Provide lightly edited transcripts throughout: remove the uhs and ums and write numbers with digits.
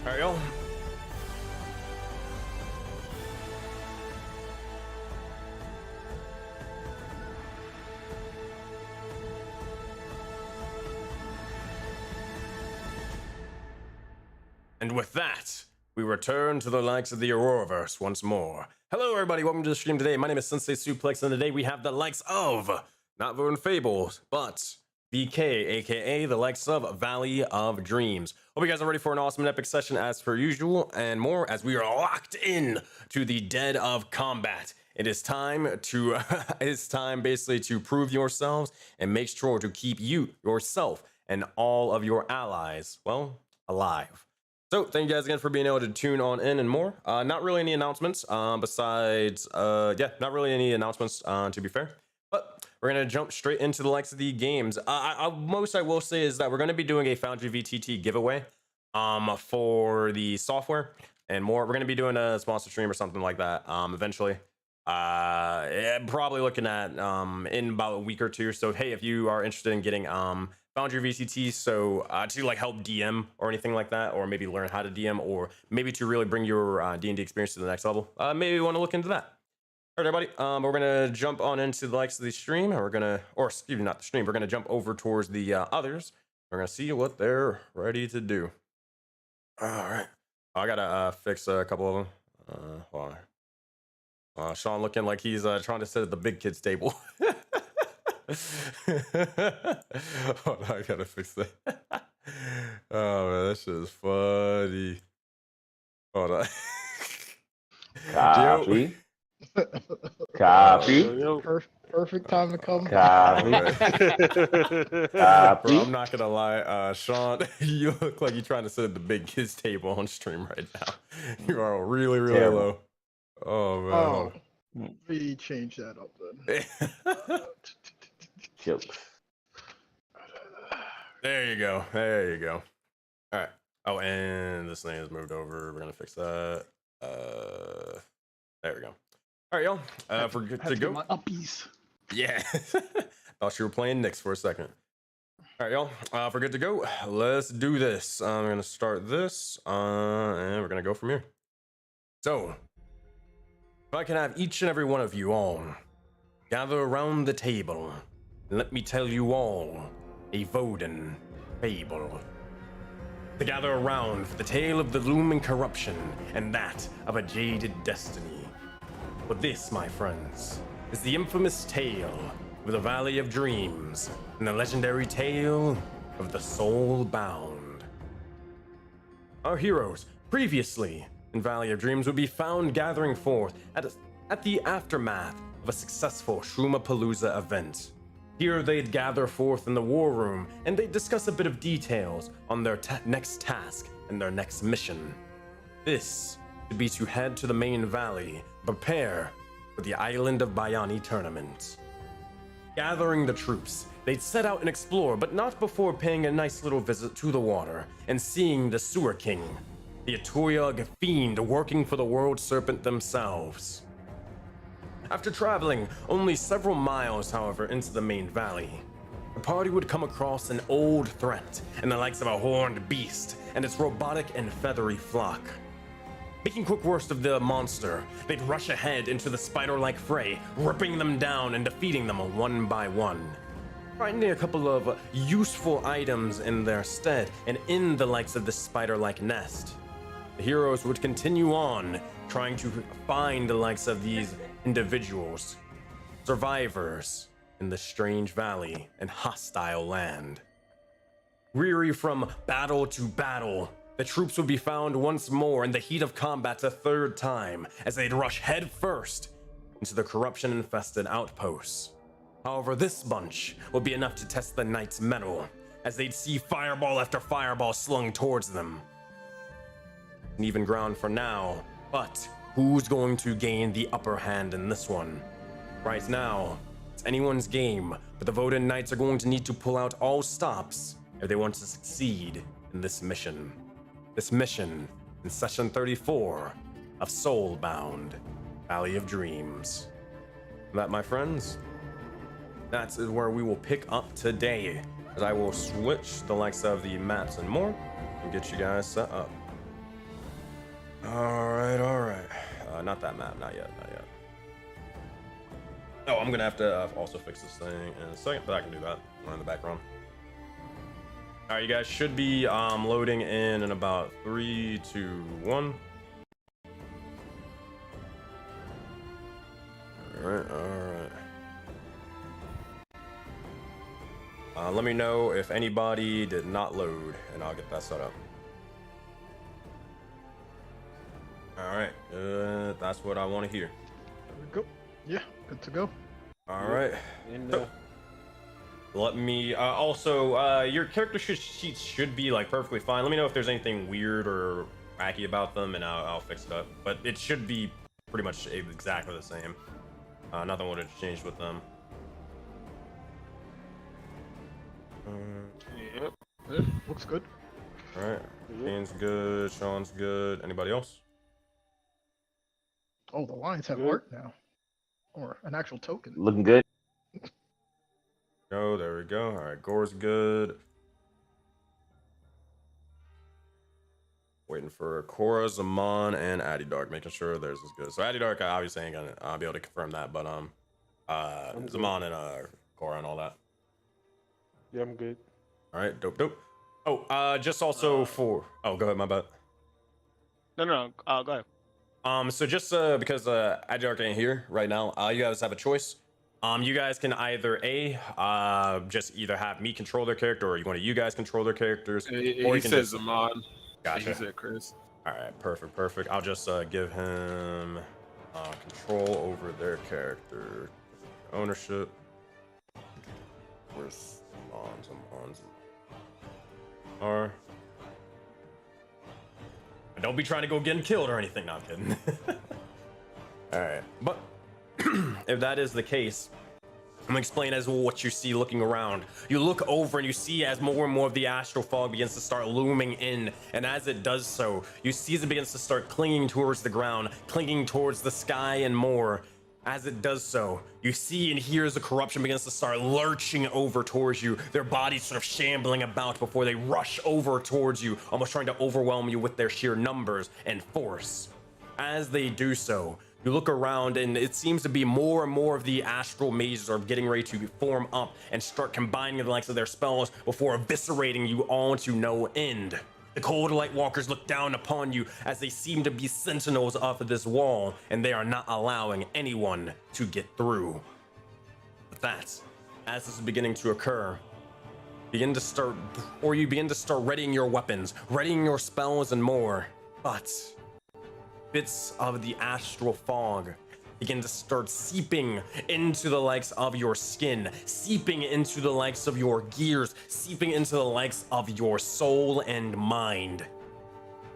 All right, y'all. And with that, we return to the likes of the Auroraverse once more. Hello, everybody. Welcome to the stream today. My name is SenseiSuplex, and today we have the likes of, not Voden Fables, but VK, aka the likes of Valley of Dreams. Hope you guys are ready for an awesome and epic session as per usual, and more as we are locked in to the dead of combat. It is time to, basically to prove yourselves and make sure to keep you, yourself, and all of your allies, well, alive. So thank you guys again for being able to tune on in and more. Not really any announcements besides, not really any announcements to be fair. But we're going to jump straight into the likes of the games. Most I will say is that we're going to be doing a Foundry VTT giveaway for the software and more. We're going to be doing a sponsor stream or something like that eventually. Probably looking at in about a week or two. So hey, if you are interested in getting Foundry VCT, so to like help DM or anything like that, or maybe learn how to DM, or maybe to really bring your D&D experience to the next level, maybe you want to look into that. All right, everybody, we're gonna jump on into the likes of the stream, and we're gonna, or excuse me, not the stream, we're gonna jump over towards the others. We're gonna see what they're ready to do. All right, I gotta fix a couple of them. Hold on. Sean looking like he's trying to sit at the big kids table. Hold on, I gotta fix that. Oh man, that shit is funny. Hold on. Copy. Copy. Perfect time to come. Copy. Copy. Bro, I'm not gonna lie, Sean, you look like you're trying to sit at the big kids table on stream right now. You are really, really Terrible. low. Oh man. Oh, we change that up then. Jokes. There you go. There you go. All right. Oh, and this thing has moved over. We're gonna fix that. There we go. All right, y'all. For good to go. My uppies. Yeah. Thought you were playing Knicks for a second. All right, y'all. For good to go. Let's do this. I'm gonna start this, and we're gonna go from here. So, if I can have each and every one of you all gather around the table, and let me tell you all a Voden fable. To gather around for the tale of the looming corruption and that of a jaded destiny. But this, my friends, is the infamous tale of the Valley of Dreams and the legendary tale of the Soulbound. Our heroes, previously in Valley of Dreams, would be found gathering forth at the aftermath of a successful Shroomapalooza event. Here they'd gather forth in the war room and they'd discuss a bit of details on their next task and their next mission. This would be to head to the main valley, prepare for the Island of Bayani tournament. Gathering the troops, they'd set out and explore, but not before paying a nice little visit to the water and seeing the Sewer King, the Aetheria fiend working for the World Serpent themselves. After traveling only several miles, however, into the main valley, the party would come across an old threat in the likes of a horned beast and its robotic and feathery flock. Making quick work of the monster, they'd rush ahead into the spider-like fray, ripping them down and defeating them one by one. Finding a couple of useful items in their stead and in the likes of the spider-like nest. The heroes would continue on, trying to find the likes of these individuals, survivors in the strange valley and hostile land. Weary from battle to battle, the troops would be found once more in the heat of combat a third time as they'd rush head first into the corruption-infested outposts. However, this bunch would be enough to test the knights' mettle as they'd see fireball after fireball slung towards them. An even ground for now, but who's going to gain the upper hand in this one? Right now, it's anyone's game, but the Voden Knights are going to need to pull out all stops if they want to succeed in this mission. This mission in session 34 of Soulbound, Valley of Dreams. That, my friends, that is where we will pick up today, as I will switch the likes of the maps and more and get you guys set up. All right. Not that map, not yet. Oh, I'm gonna have to also fix this thing in a second, but I can do that. In the background. All right, you guys should be loading in about 3, 2, 1. All right. Let me know if anybody did not load, and I'll get that set up. All right, that's what I want to hear. There we go. Yeah, good to go. All right. So, let me also your character sheets should be like perfectly fine. Let me know if there's anything weird or wacky about them, and I'll fix it up. But it should be pretty much exactly the same. Nothing would have changed with them. Yep. Looks good. All right. Ian's good. Sean's good. Anybody else? Oh, the lions have art now, or an actual token. Looking good. Oh, there we go. All right, Gore's good. Waiting for Cora, Zaman, and Addy Dark, making sure theirs is good. So Addy Dark, I obviously ain't gonna be able to confirm that, but Zaman and Cora and all that. Yeah, I'm good. All right, dope. Oh, just also for go ahead, my bad. No, go ahead. So just because Addy Dark ain't here right now, you guys have a choice. You guys can either just either have me control their character, or you guys control their characters. Or He says Zaman. Gotcha. He said Chris. All right, perfect. I'll just give him control over their character, ownership. Where's Zaman? Or don't be trying to go getting killed or anything. No, I'm kidding. All right, but if that is the case, I'm gonna explain as well what you see looking around. You look over and you see as more and more of the astral fog begins to start looming in, and as it does so, you see as it begins to start clinging towards the ground, clinging towards the sky and more. As it does so, you see and hear as the corruption begins to start lurching over towards you, their bodies sort of shambling about before they rush over towards you, almost trying to overwhelm you with their sheer numbers and force. As they do so, you look around and it seems to be more and more of the astral mazes are getting ready to form up and start combining the likes of their spells before eviscerating you all to no end. The cold light walkers look down upon you as they seem to be sentinels of this wall, and they are not allowing anyone to get through. But that, as this is beginning to occur, you begin to start readying your weapons, readying your spells and more. But bits of the astral fog begin to start seeping into the likes of your skin, seeping into the likes of your gears, seeping into the likes of your soul and mind.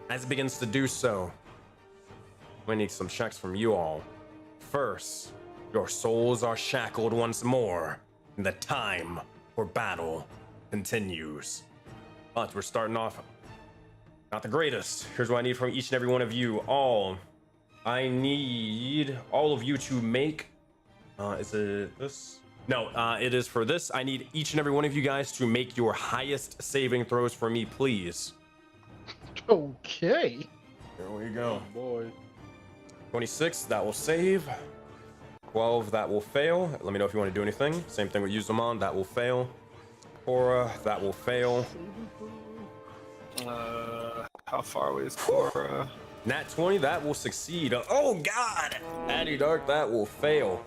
As it begins to do so, we need some checks from you all. First, your souls are shackled once more, and the time for battle continues. But we're starting off not the greatest. Here's what I need from each and every one of you all. I need all of you to make, is it this? No, it is for this. I need each and every one of you guys to make your highest saving throws for me, please. Okay. Here we go. Oh boy. 26, that will save. 12, that will fail. Let me know if you want to do anything. Same thing with Zaman, that will fail. Cora, that will fail. How far away is Cora? Nat 20, that will succeed. Oh God! Addy Dark, that will fail.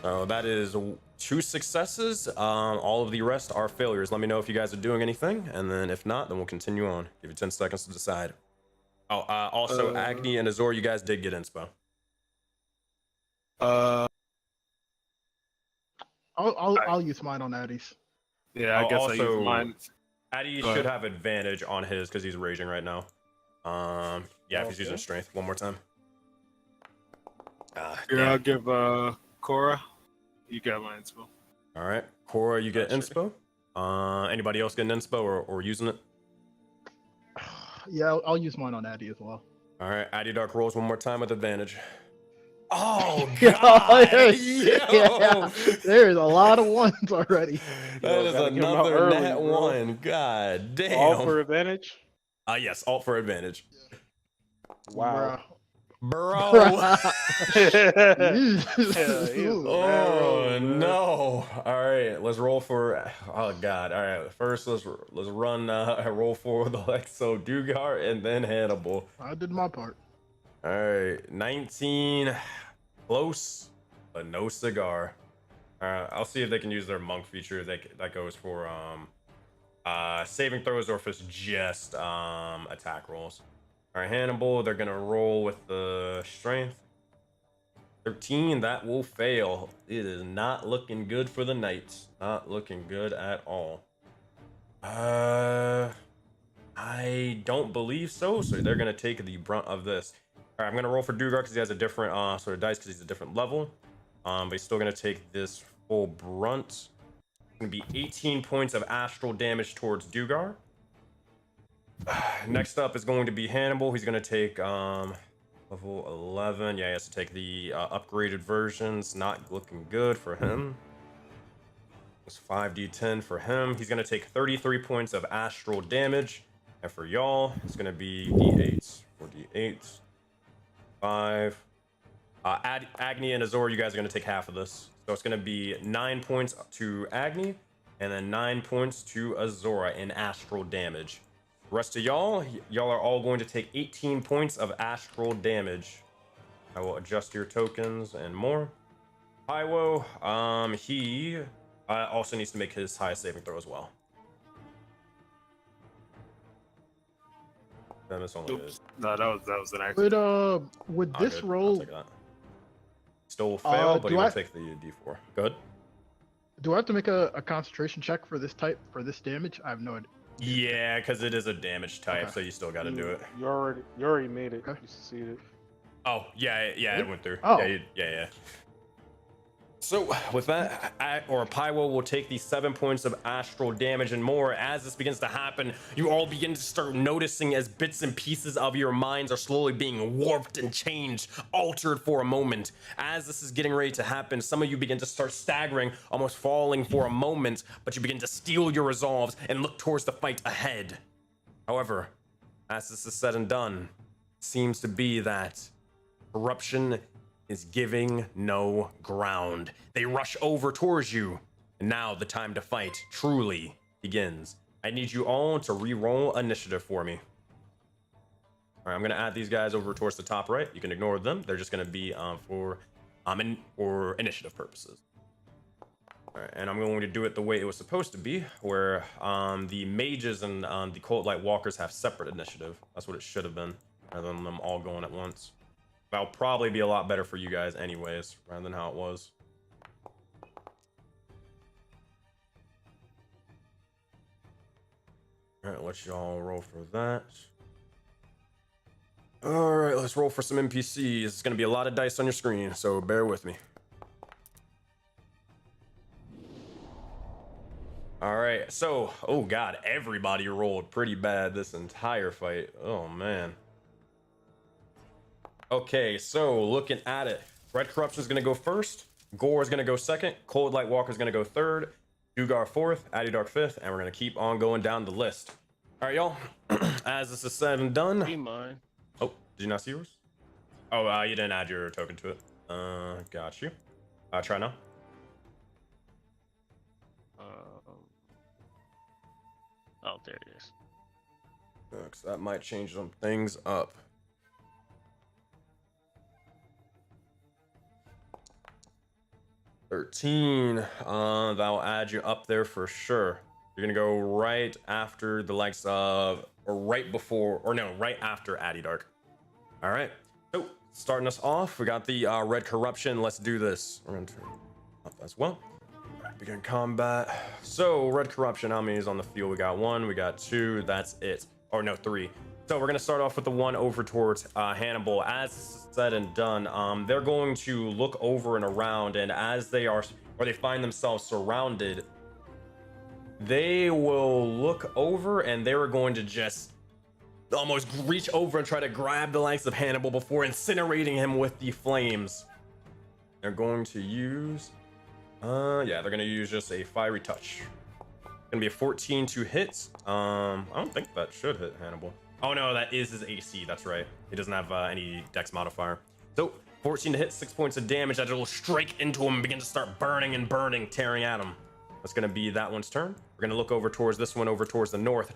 So that is 2 successes. All of the rest are failures. Let me know if you guys are doing anything, and then if not, then we'll continue on. Give you 10 seconds to decide. Oh, also Agni and Azor, you guys did get inspo. I'll use mine on Addy's. Yeah, I guess I also, use mine. Addy should have advantage on his because he's raging right now. Yeah, if he's using strength. One more time. Here, I'll give Cora. You got my inspo. All right, Cora, you get inspo. Anybody else getting inspo or using it? Yeah, I'll use mine on Addy as well. All right, Addy Dark rolls one more time with advantage. Oh God! Yeah, there's a lot of ones already. That is another nat 1. God damn. All for advantage. Yes, alt for advantage. Wow. Bro. Ooh. Oh no! All right, let's roll for. Oh god! All right, first let's run. Roll for the Lexo Dugar and then Hannibal. I did my part. All right, 19, close, but no cigar. All right, I'll see if they can use their monk feature. That goes for saving throws or if it's just attack rolls. All right, Hannibal, they're gonna roll with the strength. 13, that will fail. It is not looking good for the Knights. Not looking good at all. I don't believe so. So they're gonna take the brunt of this. All right, I'm gonna roll for Dugar because he has a different sort of dice because he's a different level. But he's still gonna take this full brunt. It's gonna be 18 points of astral damage towards Dugar. Next up is going to be Hannibal. He's going to take level 11. Yeah, he has to take the upgraded versions. Not looking good for him. It's 5d10 for him. He's going to take 33 points of astral damage. And for y'all, it's going to be d8s. 4d8s. 5. Agni and Azor, you guys are going to take half of this. So it's going to be 9 points to Agni. And then 9 points to Azora in astral damage. Rest of y'all are all going to take 18 points of astral damage. I will adjust your tokens and more. Pywo, he also needs to make his highest saving throw as well. And this only is. No, that was an accident. Would Oh, this good. I'll roll? take that. Still will fail, but do you I- will take the d4. Good. Do I have to make a concentration check for this type for this damage? I have no idea. Yeah, because it is a damage type, Okay. so you still got to do it. You already made it. Okay. You succeeded. Oh, yeah, it went through. Oh. Yeah. So with that, Pywo will take these 7 points of astral damage and more. As this begins to happen, you all begin to start noticing as bits and pieces of your minds are slowly being warped and changed, altered for a moment. As this is getting ready to happen, some of you begin to start staggering, almost falling for a moment, but you begin to steel your resolves and look towards the fight ahead. However, as this is said and done, it seems to be that corruption is giving no ground. They rush over towards you, and now the time to fight truly begins. I need you all to re-roll initiative for me. All right, I'm gonna add these guys over towards the top right. You can ignore them. They're just gonna be for initiative purposes. All right, and I'm going to do it the way it was supposed to be, where the mages and the cult light walkers have separate initiative. That's what it should have been, rather than them all going at once. That'll probably be a lot better for you guys anyways, rather than how it was. All right, let y'all roll for that. All right, let's roll for some NPCs. It's gonna be a lot of dice on your screen, so bear with me. All right, so, oh god, everybody rolled pretty bad this entire fight. Oh man. Okay, so looking at it, Red Corruption is going to go first, Gore is going to go second, Cold Light Walker is going to go third, Dugar fourth, Addy Dark fifth, and we're going to keep on going down the list. All right, y'all, as this is said and done. Be mine. Oh, did you not see yours? Oh, you didn't add your token to it. Got you. Try now. Oh, there it is. Because that might change some things up. $13. That'll add you up there for sure. You're gonna go right after the likes of, or right before, or no, right after Addy Dark. All right. So starting us off, we got the Red Corruption. Let's do this. We're gonna turn up as well. Begin combat. So Red Corruption, how many is on the field? We got 1, we got 2. That's it. Or no, 3. So we're gonna start off with the one over towards Hannibal. As said and done, they're going to look over and around, and as they are, or they find themselves surrounded, they will look over and they're going to just almost reach over and try to grab the likes of Hannibal before incinerating him with the flames. They're going to use, yeah, they're gonna use just a fiery touch. Gonna be a 14 to hit. I don't think that should hit Hannibal. Oh no, that is his AC. That's right. He doesn't have any dex modifier. So 14 to hit, 6 points of damage. That will strike into him and begin to start burning and burning, tearing at him. That's going to be that one's turn. We're going to look over towards this one, over towards the north,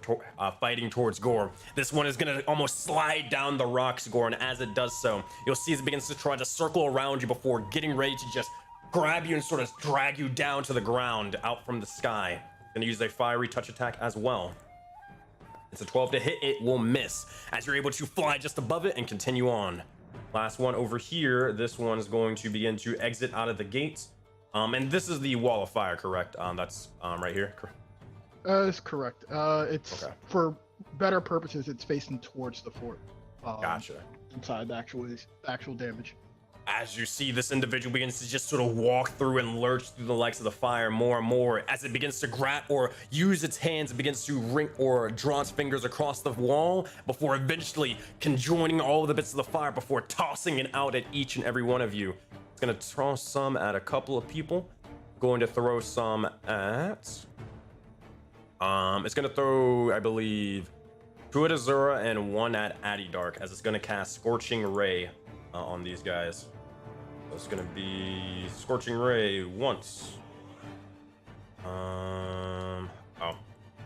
fighting towards Gore. This one is going to almost slide down the rocks, Gore, and as it does so, you'll see as it begins to try to circle around you before getting ready to just grab you and sort of drag you down to the ground out from the sky. Going to use a fiery touch attack as well. It's a 12 to hit. It will miss as you're able to fly just above it and continue on. Last one over here. This one is going to begin to exit out of the gates. And this is the wall of fire, correct? That's right here. That's correct. It's Okay. for better purposes. It's facing towards the fort. Gotcha. Inside the actual damage. As you see, this individual begins to just sort of walk through and lurch through the likes of the fire more and more as it begins to grab or use its hands. It begins to ring or draw its fingers across the wall before eventually conjoining all of the bits of the fire before tossing it out at each and every one of you. It's going to throw some at a couple of people. Going to throw some at... it's going to throw, I believe, 2 at Azura and 1 at Addydark as it's going to cast Scorching Ray on these guys. So it's going to be Scorching Ray once. Okay,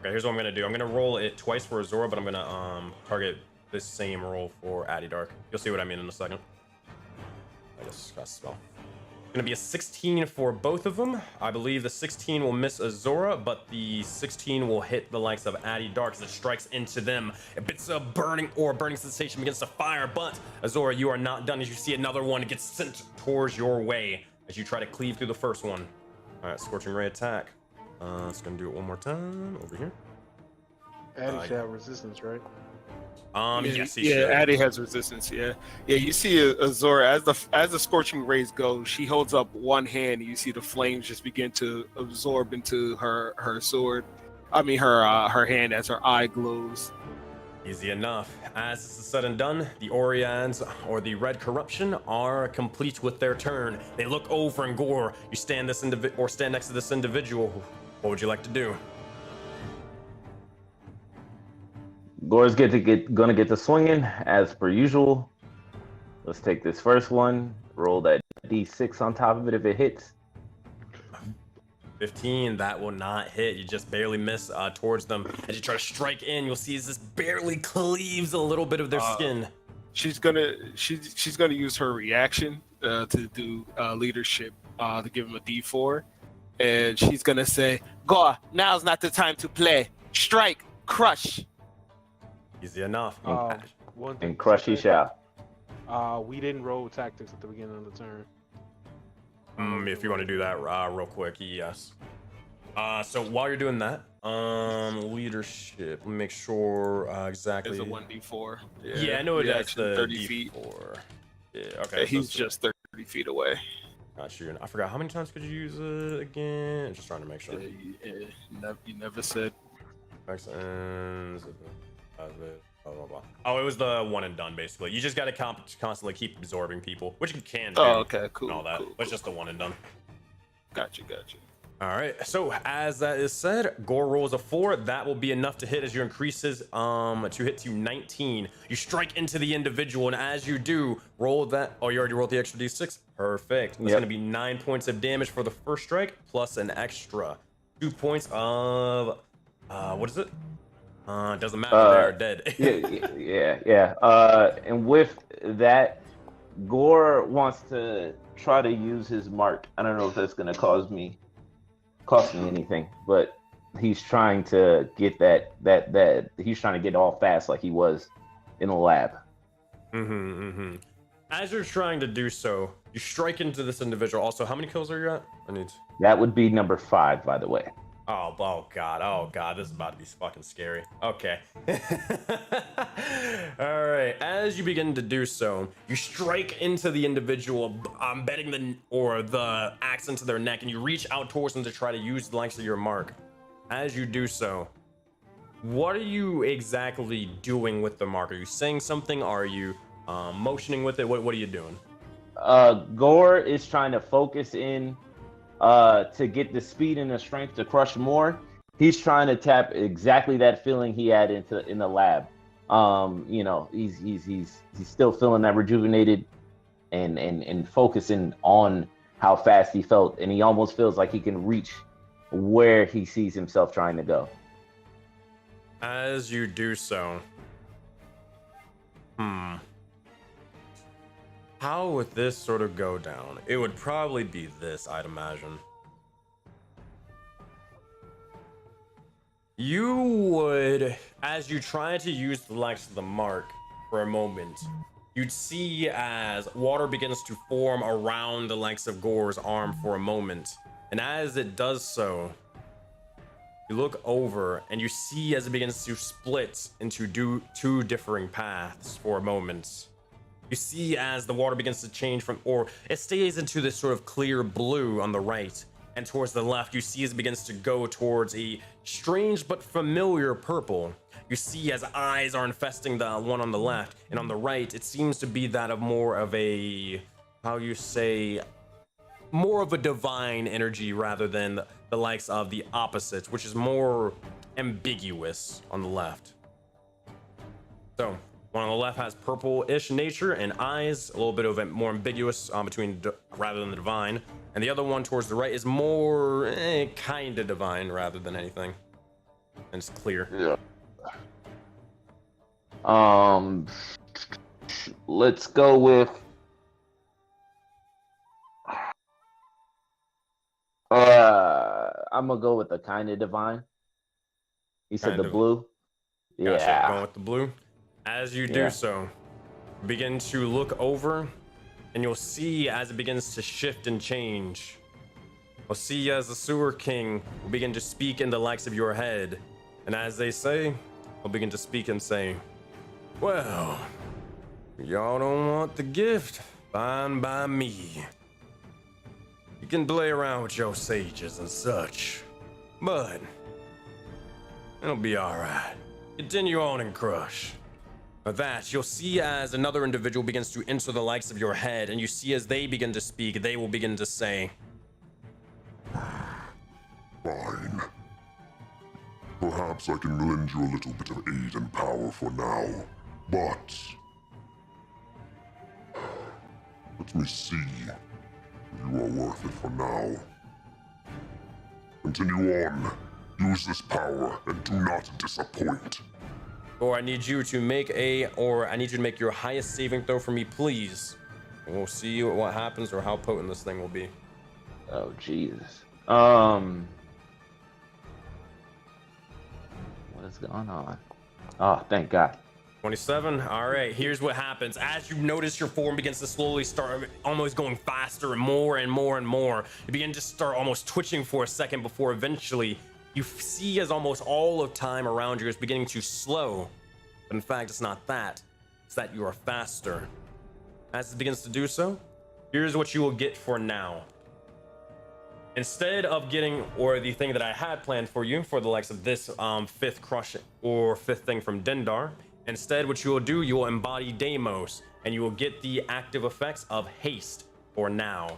here's what I'm going to do. I'm going to roll it twice for Azura, but I'm going to target this same roll for Addydark. You'll see what I mean in a second. I just got a spell. It's going to be a 16 for both of them. I believe the 16 will miss Azura, but the 16 will hit the likes of Addydark as it strikes into them. A bit of burning sensation begins to fire, but Azura, you are not done as you see another one get sent towards your way as you try to cleave through the first one. All right, Scorching Ray attack. It's going to do it one more time over here. Addy should have resistance, right? Yes, he should. Addy has resistance. Yeah. You see Azora as the scorching rays go. She holds up one hand, and you see the flames just begin to absorb into her sword. I mean her hand as her eye glows. Easy enough. As this is said and done, the Orions, or the Red Corruption, are complete with their turn. They look over and Gore. You stand next to this individual. What would you like to do? Gore's gonna get to swinging as per usual. Let's take this first one. Roll that d6 on top of it if it hits. 15, that will not hit. You just barely miss towards them. As you try to strike in, you'll see as this barely cleaves a little bit of their skin. She's gonna use her reaction to do leadership to give him a d4, and she's gonna say, "Gore, now's not the time to play. Strike, crush." Easy enough. And crush he shall. We didn't roll tactics at the beginning of the turn. If you want to do that real quick, yes. So while you're doing that, leadership. Let me make sure exactly. It's a 1d4. Yeah, I know that's the 30 D4. feet. Yeah, okay. Yeah, he's just 30 feet away. Got you. I forgot how many times could you use it again? Just trying to make sure. You never said. Excellent. Blah, blah, blah. Oh, it was the one and done basically. You just got to constantly keep absorbing people, which you can do. Oh, okay, cool. And all that, cool, but it's just the one and done. Gotcha. All right. So as that is said, Gore rolls a 4. That will be enough to hit as you increase his to hit to 19. You strike into the individual, and as you do, roll that. Oh, you already rolled the extra d6. Perfect. That's going to be 9 points of damage for the first strike, plus an extra 2 points of what is it? Doesn't matter. They're dead. yeah. And with that, Gore wants to try to use his mark. I don't know if that's going to cost me anything, but he's trying to get that he's trying to get all fast like he was in the lab. As you're trying to do so, you strike into this individual. Also, how many kills are you at? That would be number 5, by the way. Oh god, this is about to be fucking scary. Okay. All right, as you begin to do so, you strike into the individual, embedding the axe into their neck, and you reach out towards them to try to use the likes of your mark. As you do so, what are you exactly doing with the mark? Are you saying something? Are you motioning with it? What are you doing? Gore is trying to focus in to get the speed and the strength to crush more. He's trying to tap exactly that feeling he had in the lab. You know, he's still feeling that rejuvenated and focusing on how fast he felt, and he almost feels like he can reach where he sees himself trying to go. As you do so, how would this sort of go down? It would probably be this, I'd imagine. You would, as you try to use the likes of the mark for a moment, you'd see as water begins to form around the likes of Gore's arm for a moment. And as it does so, you look over and you see as it begins to split into two differing paths for a moment. You see as the water begins to change from, or it stays into this sort of clear blue on the right, and towards the left, you see as it begins to go towards a strange but familiar purple. You see as eyes are infesting the one on the left, and on the right, it seems to be that of more of a, how you say, more of a divine energy rather than the likes of the opposites, which is more ambiguous on the left. So, one on the left has purple-ish nature and eyes, a little bit of it more ambiguous between rather than the divine. And the other one towards the right is more kind of divine rather than anything. And it's clear. Yeah. Let's go with I'm gonna go with the kind of divine. You said Kind the of. blue? Gotcha. Yeah. Going with the blue. As you do so, begin to look over, and you'll see as it begins to shift and change. You'll see as the Sewer King will begin to speak in the likes of your head. And as they say, he'll begin to speak and say, well, y'all don't want the gift? Fine by me. You can play around with your sages and such, but it'll be alright. Continue on and crush. With that, you'll see as another individual begins to enter the likes of your head, and you see as they begin to speak, they will begin to say, Fine. Perhaps I can lend you a little bit of aid and power for now, but let me see if you are worth it for now. Continue on. Use this power and do not disappoint. or I need you to make your highest saving throw for me, please. And we'll see what happens or how potent this thing will be. Oh, Jesus. What is going on? Oh, thank God. 27. All right, here's what happens. As you notice your form begins to slowly start almost going faster and more and more and more, you begin to start almost twitching for a second before eventually you see as almost all of time around you is beginning to slow. But in fact, it's not that. It's that you are faster. As it begins to do so, here's what you will get for now. Instead of getting, or the thing that I had planned for you, for the likes of this fifth crush or fifth thing from Dendar, instead what you will do, you will embody Deimos, and you will get the active effects of haste for now.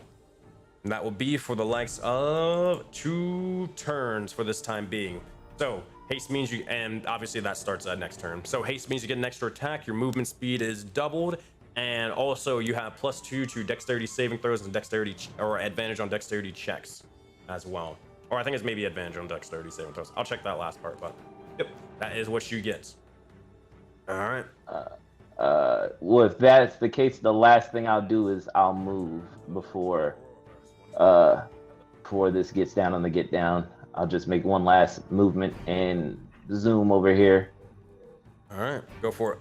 And that will be for the likes of 2 turns for this time being. So haste means you, and obviously that starts next turn. So haste means you get an extra attack, your movement speed is doubled, and also you have +2 to dexterity saving throws and dexterity or advantage on dexterity checks as well. Or I think it's maybe advantage on dexterity saving throws. I'll check that last part, but yep, that is what you get. All right. Well, if that's the case, the last thing I'll do is I'll move before this gets down on the get down. I'll just make one last movement and zoom over here. All right, go for it.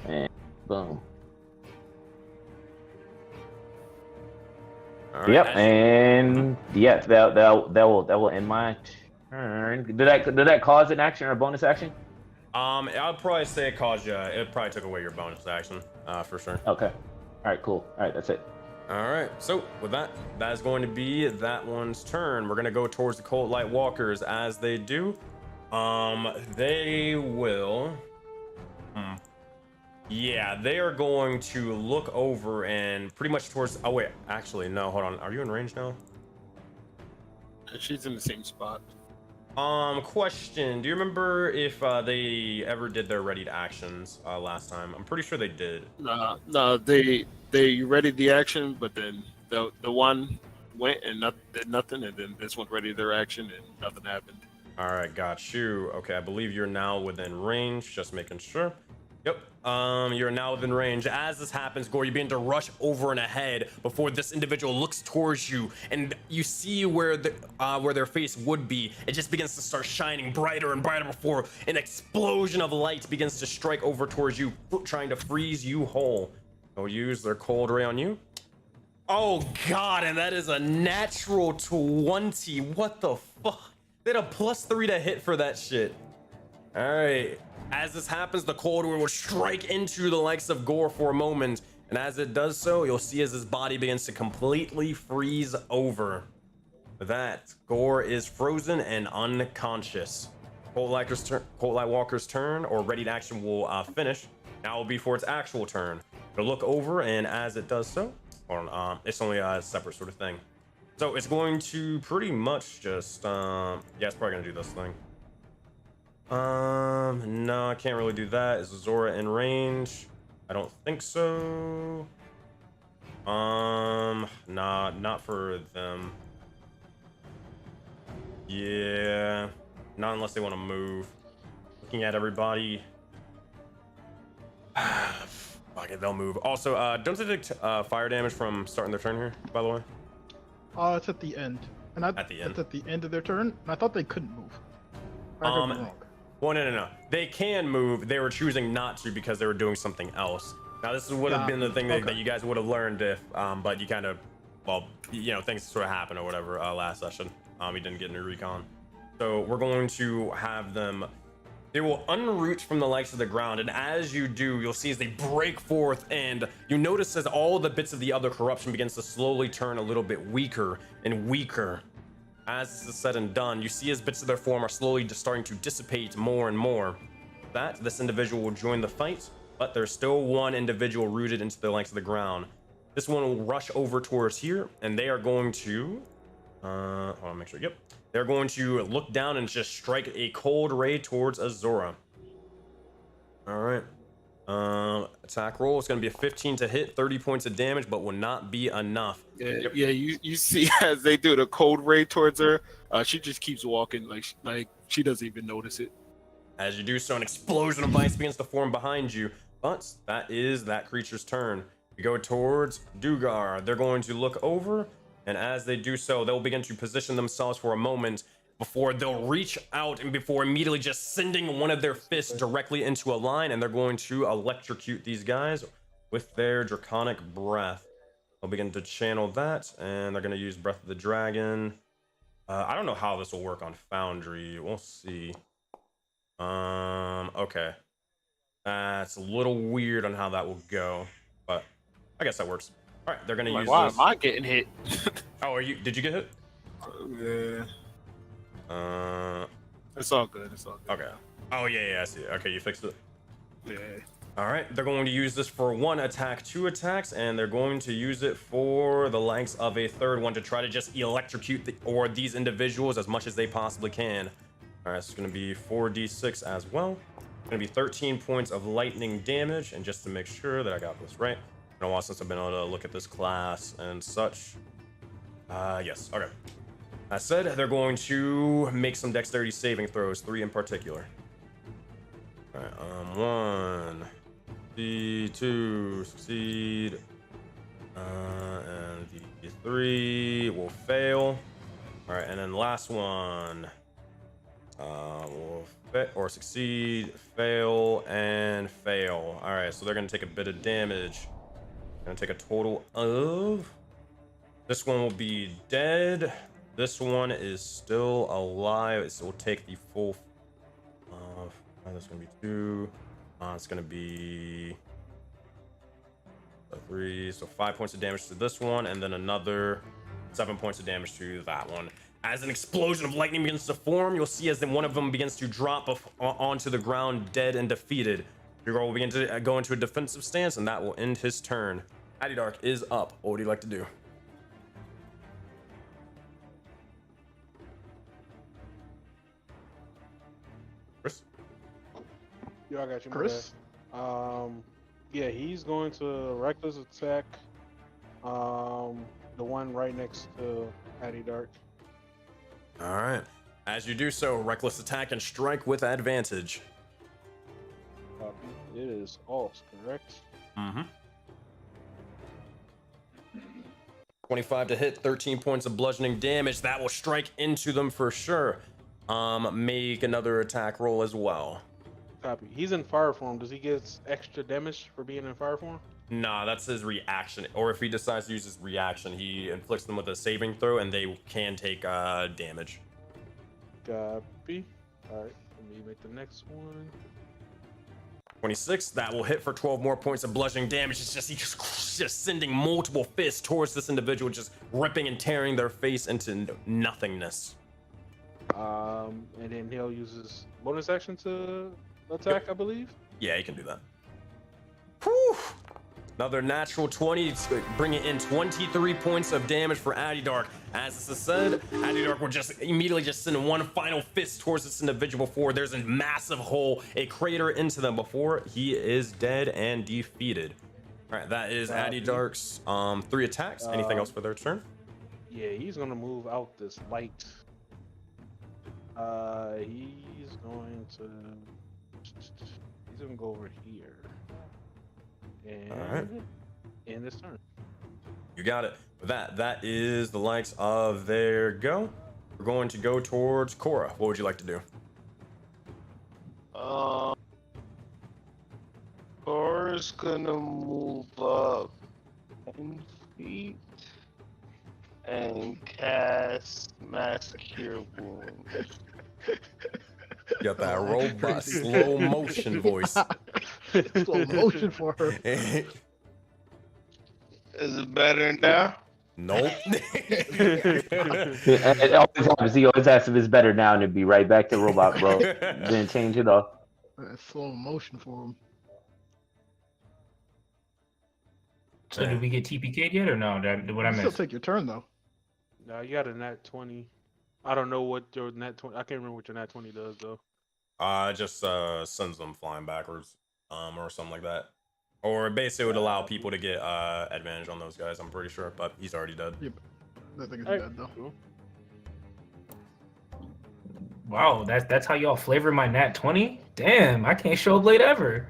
And boom. All right, Yep, and yeah, that will end my turn. Did that cause an action or a bonus action? I'd probably say it caused you. It probably took away your bonus action, for sure. Okay. All right, cool. All right, that's it. All right, so with that is going to be that one's turn. We're gonna go towards the Cold Light Walkers. As they do, they will. Yeah, they are going to look over and pretty much towards. Oh wait, actually no. Hold on. Are you in range now? She's in the same spot. Question. Do you remember if they ever did their readied actions last time? I'm pretty sure they did. No, they readied the action, but then the one went and did nothing, and then this one readied their action and nothing happened. All right, got you. Okay, I believe you're now within range. Just making sure. Yep. You're now within range. As this happens, Gore, you begin to rush over and ahead before this individual looks towards you, and you see where their face would be. It just begins to start shining brighter and brighter before an explosion of light begins to strike over towards you, trying to freeze you whole. They'll use their cold ray on you. Oh God, and that is a natural 20. What the fuck? They had a +3 to hit for that shit. All right. As this happens, the cold ray will strike into the likes of Gore for a moment, and as it does so, you'll see as his body begins to completely freeze over. With that, Gore is frozen and unconscious. Cold Lightwalker's turn, or readied action, will finish. Now will be for its actual turn. It'll look over, and as it does so, it's only a separate sort of thing. So it's going to pretty much just, yeah, it's probably gonna do this thing. No, I can't really do that. Is Zora in range? I don't think so. Nah, not for them. Yeah, not unless they want to move. Looking at everybody. Fuck it, they'll move. Also, don't they take fire damage from starting their turn here, by the way? It's at the end. And At the end. It's at the end of their turn, and I thought they couldn't move. I could be wrong. Well, no. They can move. They were choosing not to because they were doing something else. Now, this would have been the thing that you guys would have learned if, but you kind of, well, you know, things sort of happened or whatever last session. We didn't get any recon. So we're going to have them, they will unroot from the likes of the ground. And as you do, you'll see as they break forth, and you notice as all the bits of the other corruption begins to slowly turn a little bit weaker and weaker. As this is said and done, you see as bits of their form are slowly just starting to dissipate more and more. This individual will join the fight, but there's still one individual rooted into the likes of the ground. This one will rush over towards here, and they are going to, hold on, make sure, yep. They're going to look down and just strike a cold ray towards Azora. All right. Attack roll. It's going to be a 15 to hit, 30 points of damage, but will not be enough. Yeah, you see as they do the cold ray towards her, she just keeps walking like she doesn't even notice it. As you do so, an explosion of ice begins to form behind you, but that is that creature's turn. We go towards Dugar. They're going to look over, and as they do so, they'll begin to position themselves for a moment before they'll reach out and before immediately just sending one of their fists directly into a line, and they're going to electrocute these guys with their draconic breath. They'll begin to channel that, and they're going to use Breath of the Dragon. I don't know how this will work on Foundry. We'll see. Okay. That's a little weird on how that will go, but I guess that works. All right, they're going to use why this. am I getting hit? Oh, did you get hit? Yeah. It's all good. It's all good. Okay. Oh, yeah, I see. Okay, you fixed it. Yeah. All right, they're going to use this for 1 attack, 2 attacks, and they're going to use it for the likes of a third one to try to just electrocute these individuals as much as they possibly can. All right, so it's going to be 4d6 as well. It's going to be 13 points of lightning damage, and just to make sure that I got this right, it's been a while since I've been able to look at this class and such. Yes, okay. That said, they're going to make some dexterity saving throws, 3 in particular. All right, 1, D2, succeed, and D3 will fail. All right, and then last one will succeed, fail, and fail. All right, so they're gonna take a bit of damage. Gonna take a total of. This one will be dead. This one is still alive. So we'll take the full. That's gonna be 2. It's gonna be 3. So 5 points of damage to this one, and then another 7 points of damage to that one. As an explosion of lightning begins to form, you'll see as then one of them begins to drop onto the ground, dead and defeated. Your girl will begin to go into a defensive stance, and that will end his turn. Dark is up. What would you like to do? Yeah, I got you. my Chris. bad. Yeah, he's going to reckless attack. The one right next to Patty Dark. All right. As you do so, reckless attack and strike with advantage. Copy. It is alt, correct? Mm-hmm. 25 to hit, 13 points of bludgeoning damage. That will strike into them for sure. Make another attack roll as well. Copy. He's in fire form. Does he get extra damage for being in fire form? Nah, that's his reaction. Or if he decides to use his reaction, he inflicts them with a saving throw and they can take damage. Copy. All right. Let me make the next one. 26, that will hit for 12 more points of bludgeoning damage. It's just he's just sending multiple fists towards this individual, just ripping and tearing their face into nothingness. And then he'll use his bonus action to attack, I believe. Yeah, he can do that. Whew. Another natural 20, bringing in 23 points of damage for Aetheria. As this is said, Aetheria will just immediately just send one final fist towards this individual before there's a massive hole, a crater into them before he is dead and defeated. All right, that is Aethery's 3 attacks. Anything else for their turn? Yeah, he's gonna move out this light. He's gonna go over here. And Alright. end this turn. You got it. With that is the likes of their go. We're going to go towards Cora. What would you like to do? Cora's gonna move up 10 feet and cast Mass Cure Wound. You got that robot slow motion voice. Slow motion for her. Is it better now? Nope. It always happens. He always asks if it's better now, and it'd be right back to robot, bro. Then change it off. Slow motion for him. So did we get TPK'd yet or no? What I You still missed? take your turn though. Now you got a nat 20. I don't know what your nat 20. I can't remember what your nat 20 does though. Just sends them flying backwards, or something like that. Or basically would allow people to get advantage on those guys. I'm pretty sure, but he's already dead. Yep. That thing is Alright, dead though. cool. Wow, that's how y'all flavor my nat 20? Damn, I can't show a blade ever.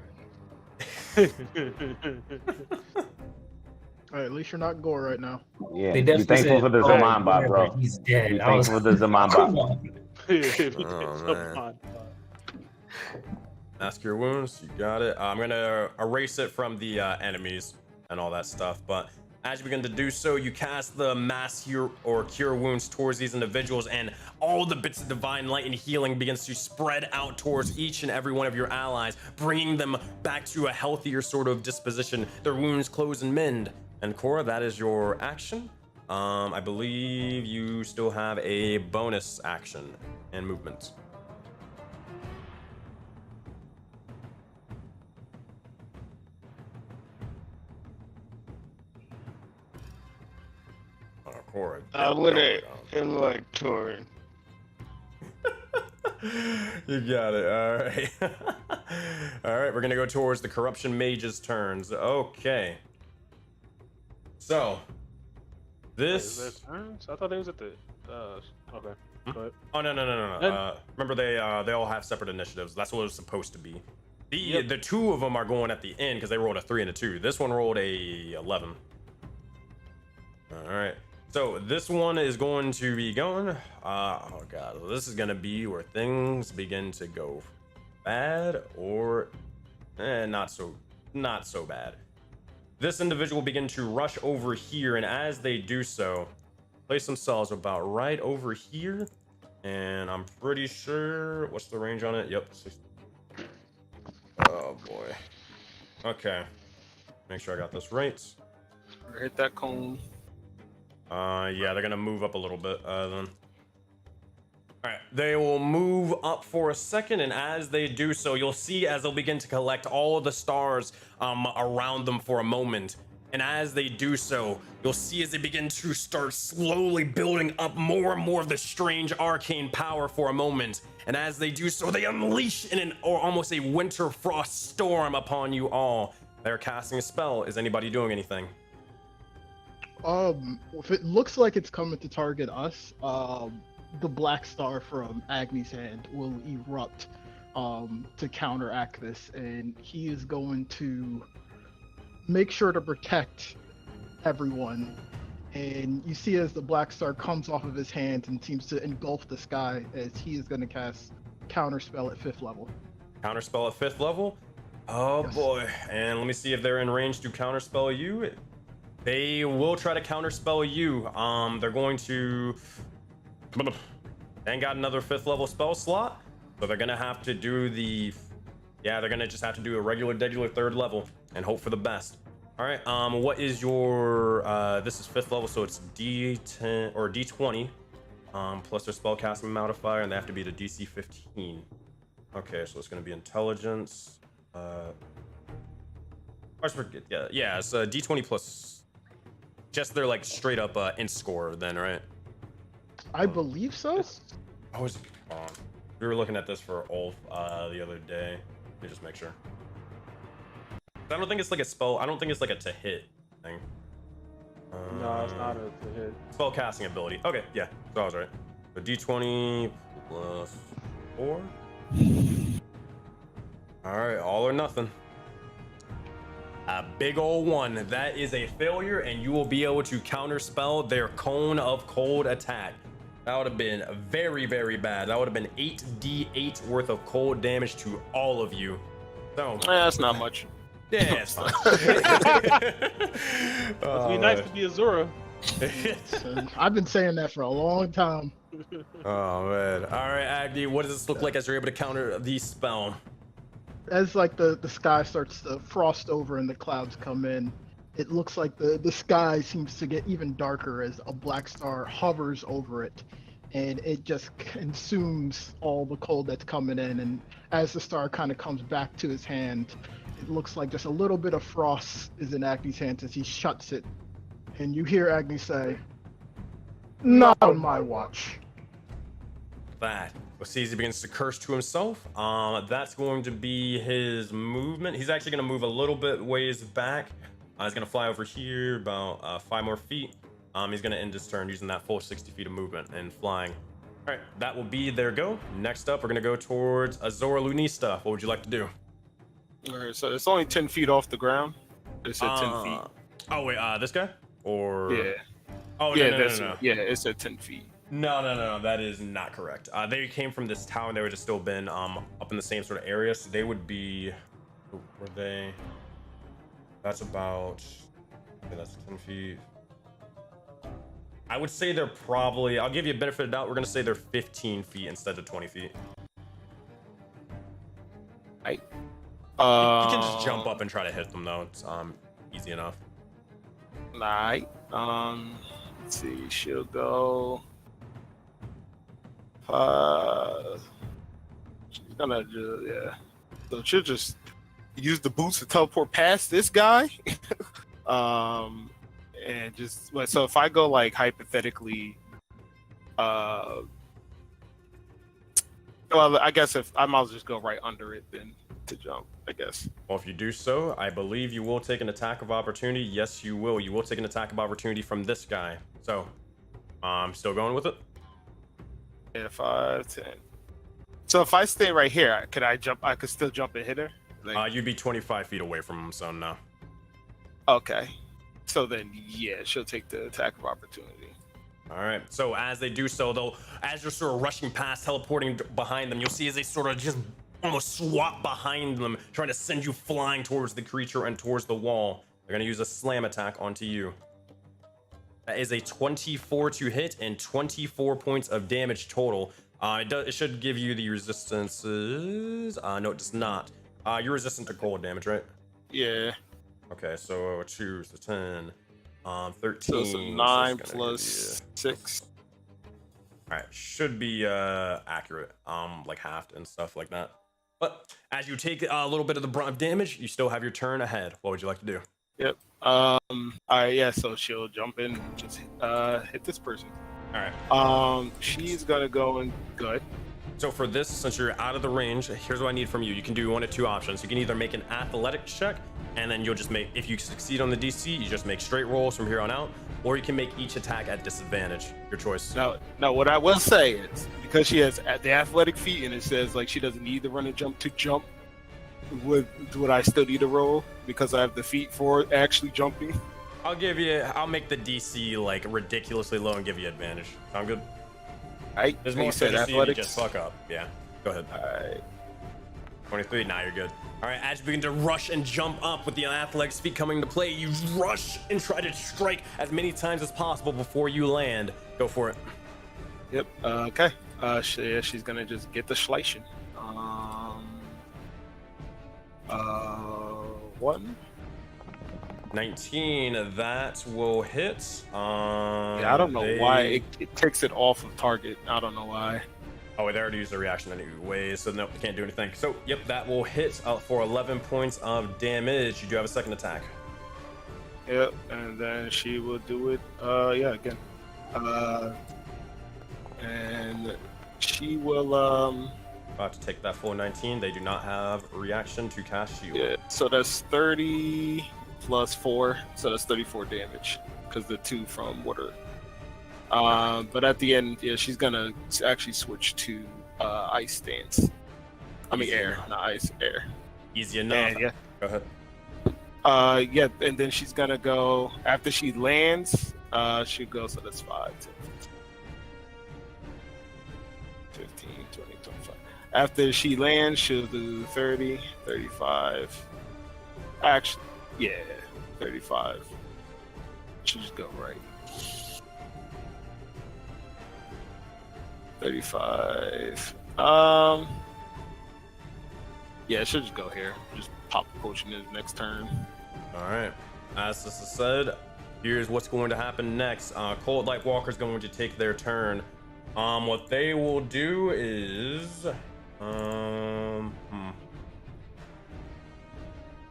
Alright, at least you're not Gore right now. Yeah, They you definitely thankful said, for the "Oh, Zaman bot, whatever, bro. He's dead. You I was thankful for the Zaman come bot. on. Oh, man. Ask your wounds. You got it. I'm gonna erase it from the enemies and all that stuff. But as you begin to do so, you cast the mass cure wounds towards these individuals, and all the bits of divine light and healing begins to spread out towards each and every one of your allies, bringing them back to a healthier sort of disposition. Their wounds close and mend. And Cora, that is your action. I believe you still have a bonus action and movement. Oh, Cora. I would have been like Torin. You got it. All right. All right. We're gonna go towards the corruption mage's turns. Okay. So Is this. that turns? I thought they was at the. Okay. Go ahead. Oh no. Remember they all have separate initiatives. That's what it was supposed to be. The two of them are going at the end because they rolled a 3 and a 2. This one rolled a 11. All right. So this one is going to be going. Oh god, this is gonna be where things begin to go bad or not so bad. This individual will begin to rush over here, and as they do so, place themselves about right over here. And I'm pretty sure, what's the range on it? Yep. 60. Oh boy. Okay. Make sure I got this right. Hit that cone. Yeah, they're gonna move up a little bit then. All right, they will move up for a second, and as they do so, you'll see as they'll begin to collect all of the stars around them for a moment. And as they do so, you'll see as they begin to start slowly building up more and more of the strange arcane power for a moment. And as they do so, they unleash almost a winter frost storm upon you all. They're casting a spell. Is anybody doing anything? If it looks like it's coming to target us, the black star from Agni's hand will erupt to counteract this, and he is going to make sure to protect everyone. And you see as the black star comes off of his hand and seems to engulf the sky, as he is going to cast Counterspell at 5th level. Counterspell at 5th level? Oh Yes. boy. And let me see if they're in range to counterspell you. They will try to counterspell you. They're going to... And got another 5th level spell slot. So they're gonna have to do the... Yeah, they're gonna just have to do a regular 3rd level and hope for the best. All right, what is your... this is 5th level, so it's D10 or D20. Plus their spellcasting modifier, and they have to be the DC 15. Okay, so it's gonna be intelligence. I forget. Yeah, it's D20 plus... Just their like straight up int score then, right? I believe so. I was we were looking at this for Ulf the other day. Let me just make sure. I don't think it's like a spell. I don't think it's like a to hit thing. No, it's not a to hit. Spell casting ability. Okay, yeah, so I was right. So D20 plus 4. All right, all or nothing. A big old 1. That is a failure, and you will be able to counterspell their Cone of Cold attack. That would have been very, very bad. That would have been 8d8 worth of cold damage to all of you. So That's not much. yeah, it's fine. Must be nice to be Azura. I've been saying that for a long time. Oh man. All right, Agni, what does this look like as you're able to counter the spell? As like the sky starts to frost over and the clouds come in, it looks like the sky seems to get even darker as a black star hovers over it, and it just consumes all the cold that's coming in. And as the star kind of comes back to his hand, it looks like just a little bit of frost is in Agni's hand as he shuts it. And you hear Agni say, "Not on my watch." That. Caesar begins to curse to himself. That's going to be his movement. He's actually going to move a little bit ways back. He's going to fly over here about 5 more feet. He's going to end his turn using that full 60 feet of movement and flying. All right, that will be their go. Next up, we're going to go towards Azora Lunista. What would you like to do? All right, so it's only 10 feet off the ground. It said 10 feet. Oh, wait, this guy? Or... Yeah. Oh, Yeah, no. yeah, it said 10 feet. No, that is not correct. They came from this tower. They would have still been up in the same sort of area, so they would be... Were they... That's about... Okay, that's 10 feet. I would say they're probably... I'll give you a benefit of doubt. We're going to say they're 15 feet instead of 20 feet. Right. You can just jump up and try to hit them, though. It's easy enough. Right. Let's see. She'll go... she's gonna just, yeah. So she'll just use the boots to teleport past this guy. And just, so if I go like hypothetically, well, I guess if I might as well just go right under it then to jump, I guess. Well, if you do so, I believe you will take an attack of opportunity. Yes, you will. You will take an attack of opportunity from this guy. So, I'm still going with it. Yeah, 5, 10. So if I stay right here, could I jump? I could still jump and hit her? Like, You'd be 25 feet away from him, so no. okay. So then, yeah, she'll take the attack of opportunity. All right. So as they do so, though, as you're sort of rushing past, teleporting behind them, you'll see as they sort of just almost swap behind them, trying to send you flying towards the creature and towards the wall. They're going to use a slam attack onto you. That is a 24 to hit and 24 points of damage total. It should give you the resistances. No, it does not. You're resistant to cold damage, right? Yeah. Okay, so 2 to 10, 13. So it's a 9 plus 6. All right, should be accurate, like halved and stuff like that. But as you take a little bit of the brunt of damage, you still have your turn ahead. What would you like to do? Yep. Yeah, so she'll jump in and just hit this person. All right. She's gonna go and go ahead. So for this, since you're out of the range, here's what I need from you. You can do one of two options. You can either make an athletics check, and then you'll just make, if you succeed on the DC, you just make straight rolls from here on out, or you can make each attack at disadvantage. Your choice. No, what I will say is, because she has the athletic feat, and it says like she doesn't need to run and jump to jump, would I still need to roll because I have the feat for actually jumping? I'll make the DC like ridiculously low and give you advantage. Sound good? Right. There's You more said strategy, you athletics. just fuck up. Yeah. Go ahead. Alright. 23. Now you're good. All right. As you begin to rush and jump up with the athletics feat coming into play, you rush and try to strike as many times as possible before you land. Go for it. Yep. Okay. She's gonna just get the schleichen. 1. 19. That will hit. Yeah, I don't know why it takes it off of target. I don't know why. Oh, they already used the reaction anyway, so no, they can't do anything. So, yep, that will hit for 11 points of damage. You do have a second attack. Yep, and then she will do it. Yeah, again. And she will. About to take that full 19. They do not have a reaction to cast shield. Yeah. So that's 30 plus 4, so that's 34 damage because the 2 from water. But at the end, yeah, she's gonna actually switch to ice stance. I mean air, not ice, air. Easy enough. And, yeah. Go ahead. Yeah, and then she's gonna go after she lands. She'll go. So that's 5, 10, 15, 20, 25. After she lands, she'll do 30, 35. Actually, yeah, 35. She'll just go right. 35. Yeah, she'll just go here. Just pop a potion in the next turn. All right. As this is said, here's what's going to happen next. Cold Light Walker's going to take their turn. What they will do is,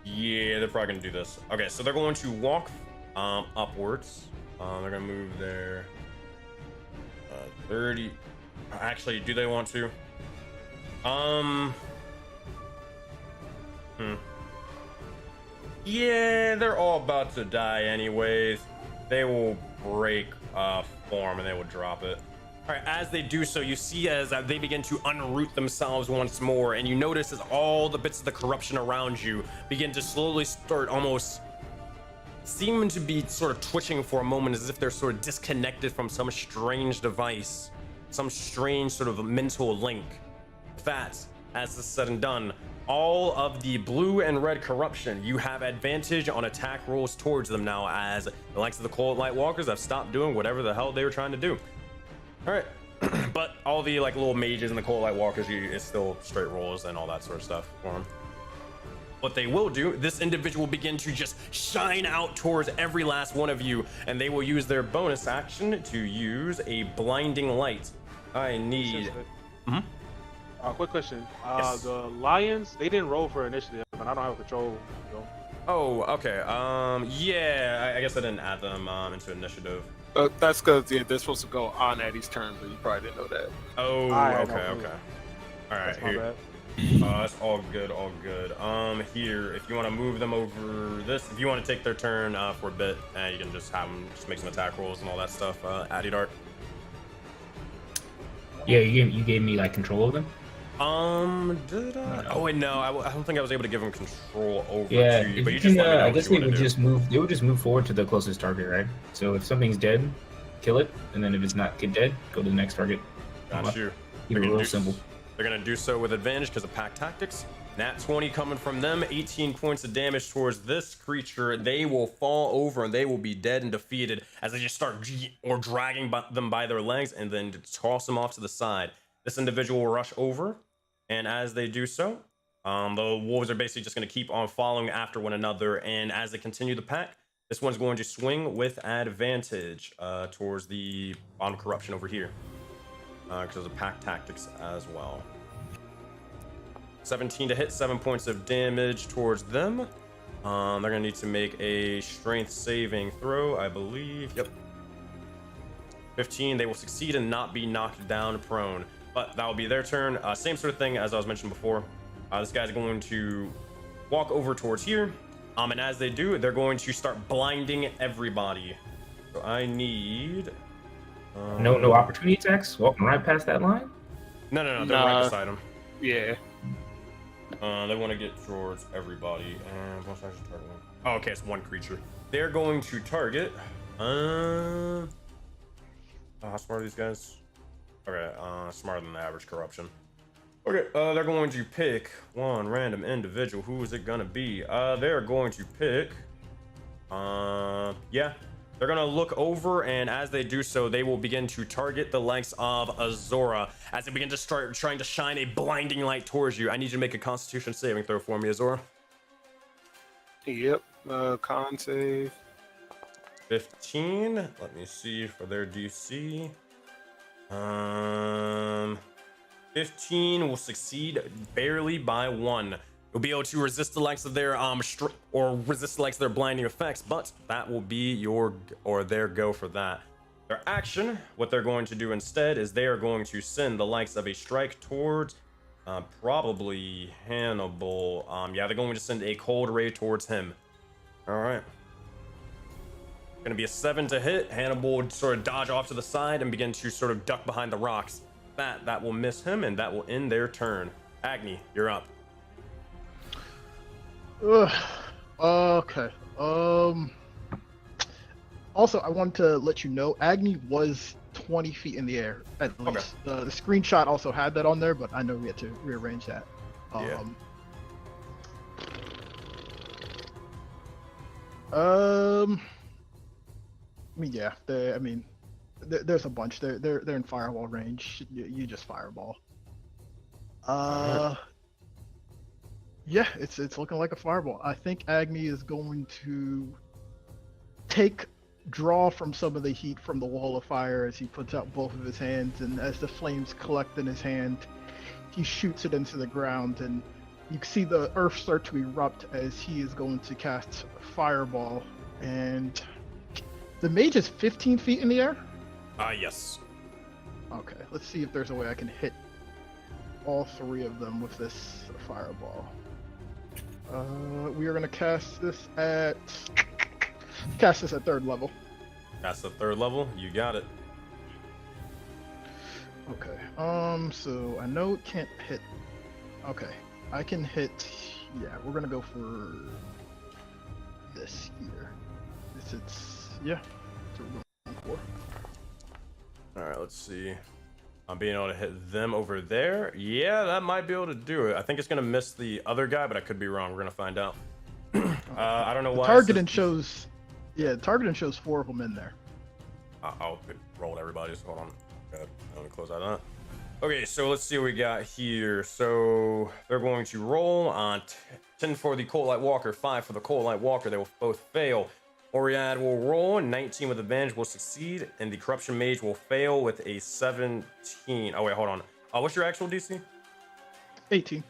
yeah, they're probably gonna do this. Okay, so they're going to walk upwards. They're gonna move their 30. Actually, do they want to? Yeah, they're all about to die anyways. They will break form and they will drop it. All right, as they do so, you see as they begin to unroot themselves once more, and you notice as all the bits of the corruption around you begin to slowly start almost seeming to be sort of twitching for a moment, as if they're sort of disconnected from some strange device, some strange sort of mental link. That, as this is said and done, all of the blue and red corruption, you have advantage on attack rolls towards them now, as the likes of the Cold Light Walkers have stopped doing whatever the hell they were trying to do. All right, but all the like little mages and the Cold Light Walkers, it's still straight rolls and all that sort of stuff for them. What they will do, this individual will begin to just shine out towards every last one of you, and they will use their bonus action to use a blinding light. I need. Quick question. Yes. The Lions, they didn't roll for initiative, and I don't have control. So. Oh, okay. Yeah, I guess I didn't add them into initiative. That's because they're supposed to go on Eddie's turn, but you probably didn't know that. Oh, okay. All right, That's my here. bad. That's all good, all good. Here, if you want to move them over this, if you want to take their turn for a bit, you can just have them just make some attack rolls and all that stuff. Addy Dart. Yeah, you gave me like control of them. Did I? Oh wait, no, I don't think I was able to give them control over Yeah, to you. if But you you just can, let me know I what guess you they want would to do. just move. They would just move forward to the closest target, right? So if something's dead, kill it, and then if it's not dead, go to the next target. Got you. Keep it real simple. They're gonna do so with advantage because of pack tactics. Nat 20 coming from them, 18 points of damage towards this creature. They will fall over and they will be dead and defeated as they just start dragging them by their legs and then toss them off to the side. This individual will rush over, and as they do so, the wolves are basically just going to keep on following after one another, and as they continue the pack, this one's going to swing with advantage towards the bottom corruption over here because of pack tactics as well. 17 to hit, 7 points of damage towards them. They're gonna need to make a strength saving throw, I believe. Yep. 15. They will succeed and not be knocked down prone. But that will be their turn. Same sort of thing as I was mentioning before. This guy's going to walk over towards here. And as they do, they're going to start blinding everybody. So I need... No opportunity attacks? Walking right past that line? No, they're right Nah. beside him. Yeah. They want to get towards everybody. And what's actually targeting? Oh, okay, it's one creature. They're going to target... how smart are these guys? Okay, smarter than the average corruption. Okay, they're going to pick one random individual. Who is it gonna be? They're going to pick... yeah. They're gonna look over, and as they do so, they will begin to target the likes of Azora as they begin to start trying to shine a blinding light towards you. I need you to make a Constitution saving throw for me, Azora. Yep. Con save. 15. Let me see for their DC. 15 will succeed barely by 1. You'll be able to resist the likes of their resist the likes of their blinding effects, but that will be their go for that. Their action, what they're going to do instead is they are going to send the likes of a strike towards probably Hannibal. Yeah, they're going to send a cold ray towards him. All right. Gonna be a 7 to hit. Hannibal would sort of dodge off to the side and begin to sort of duck behind the rocks. That will miss him, and that will end their turn. Agni, you're up. Okay. Also, I wanted to let you know, Agni was 20 feet in the air, at least. The screenshot also had that on there, but I know we had to rearrange that. Yeah. I mean, yeah. There's a bunch. They're in firewall range. You just fireball. Yeah, it's looking like a fireball. I think Agni is going to draw from some of the heat from the wall of fire as he puts out both of his hands, and as the flames collect in his hand, he shoots it into the ground, and you can see the earth start to erupt as he is going to cast fireball. And the mage is 15 feet in the air? Yes. Okay, let's see if there's a way I can hit all 3 of them with this fireball. We are going to cast this at 3rd level. That's the 3rd level. You got it. Okay. So I know it can't hit. Okay, I can hit. Yeah, we're gonna go for this here. Yeah. That's what we're going for. All right, let's see. I'm being able to hit them over there. Yeah, that might be able to do it. I think it's gonna miss the other guy, but I could be wrong. We're gonna find out. I don't know why. Targeting shows. Yeah, targeting shows 4 of them in there. I'll roll everybody. So hold on. Let me close that up. Okay, so let's see what we got here. So they're going to roll on 10 for the Cold Light Walker, 5 for the Cold Light Walker. They will both fail. Oriad will roll, 19 with advantage will succeed, and the Corruption Mage will fail with a 17. Oh wait, hold on. What's your actual DC? 18.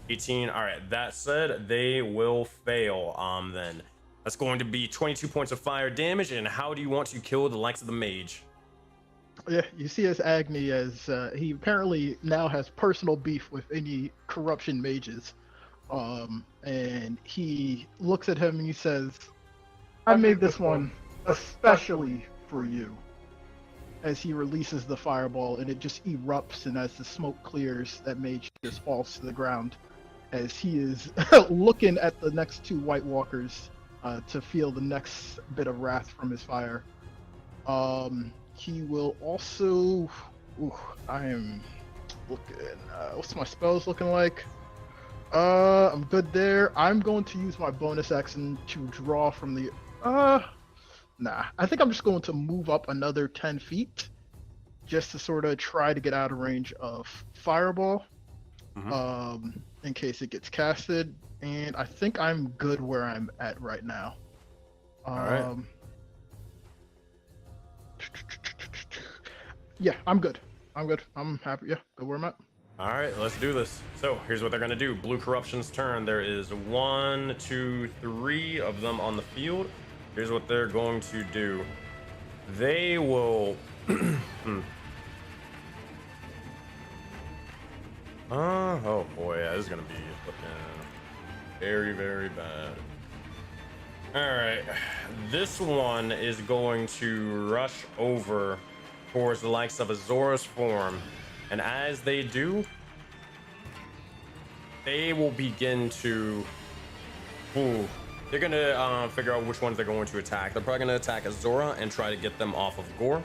18. All right. That said, they will fail. Then that's going to be 22 points of fire damage. And how do you want to kill the likes of the mage? Yeah, you see as Agni as he apparently now has personal beef with any corruption mages. And he looks at him and he says, I made this one especially for you. As he releases the fireball and it just erupts, and as the smoke clears, that mage just falls to the ground as he is looking at the next 2 White Walkers to feel the next bit of wrath from his fire. He will also... I am looking... what's my spells looking like? I'm good there. I'm going to use my bonus action to draw from the... Nah, I think I'm just going to move up another 10 feet just to sort of try to get out of range of fireball in case it gets casted. And I think I'm good where I'm at right now. All right. Yeah, I'm good. I'm happy. Yeah, good where I'm at. All right, let's do this. So here's what they're gonna do. Blue Corruption's turn. There is 1, 2, 3 of them on the field. Here's what they're going to do. They will. Oh boy, yeah, this is gonna be looking very, very bad. All right, this one is going to rush over towards the likes of Azora's form, and as they do, they will begin to. They're gonna figure out which ones they're going to attack. They're probably gonna attack Azora and try to get them off of Gore.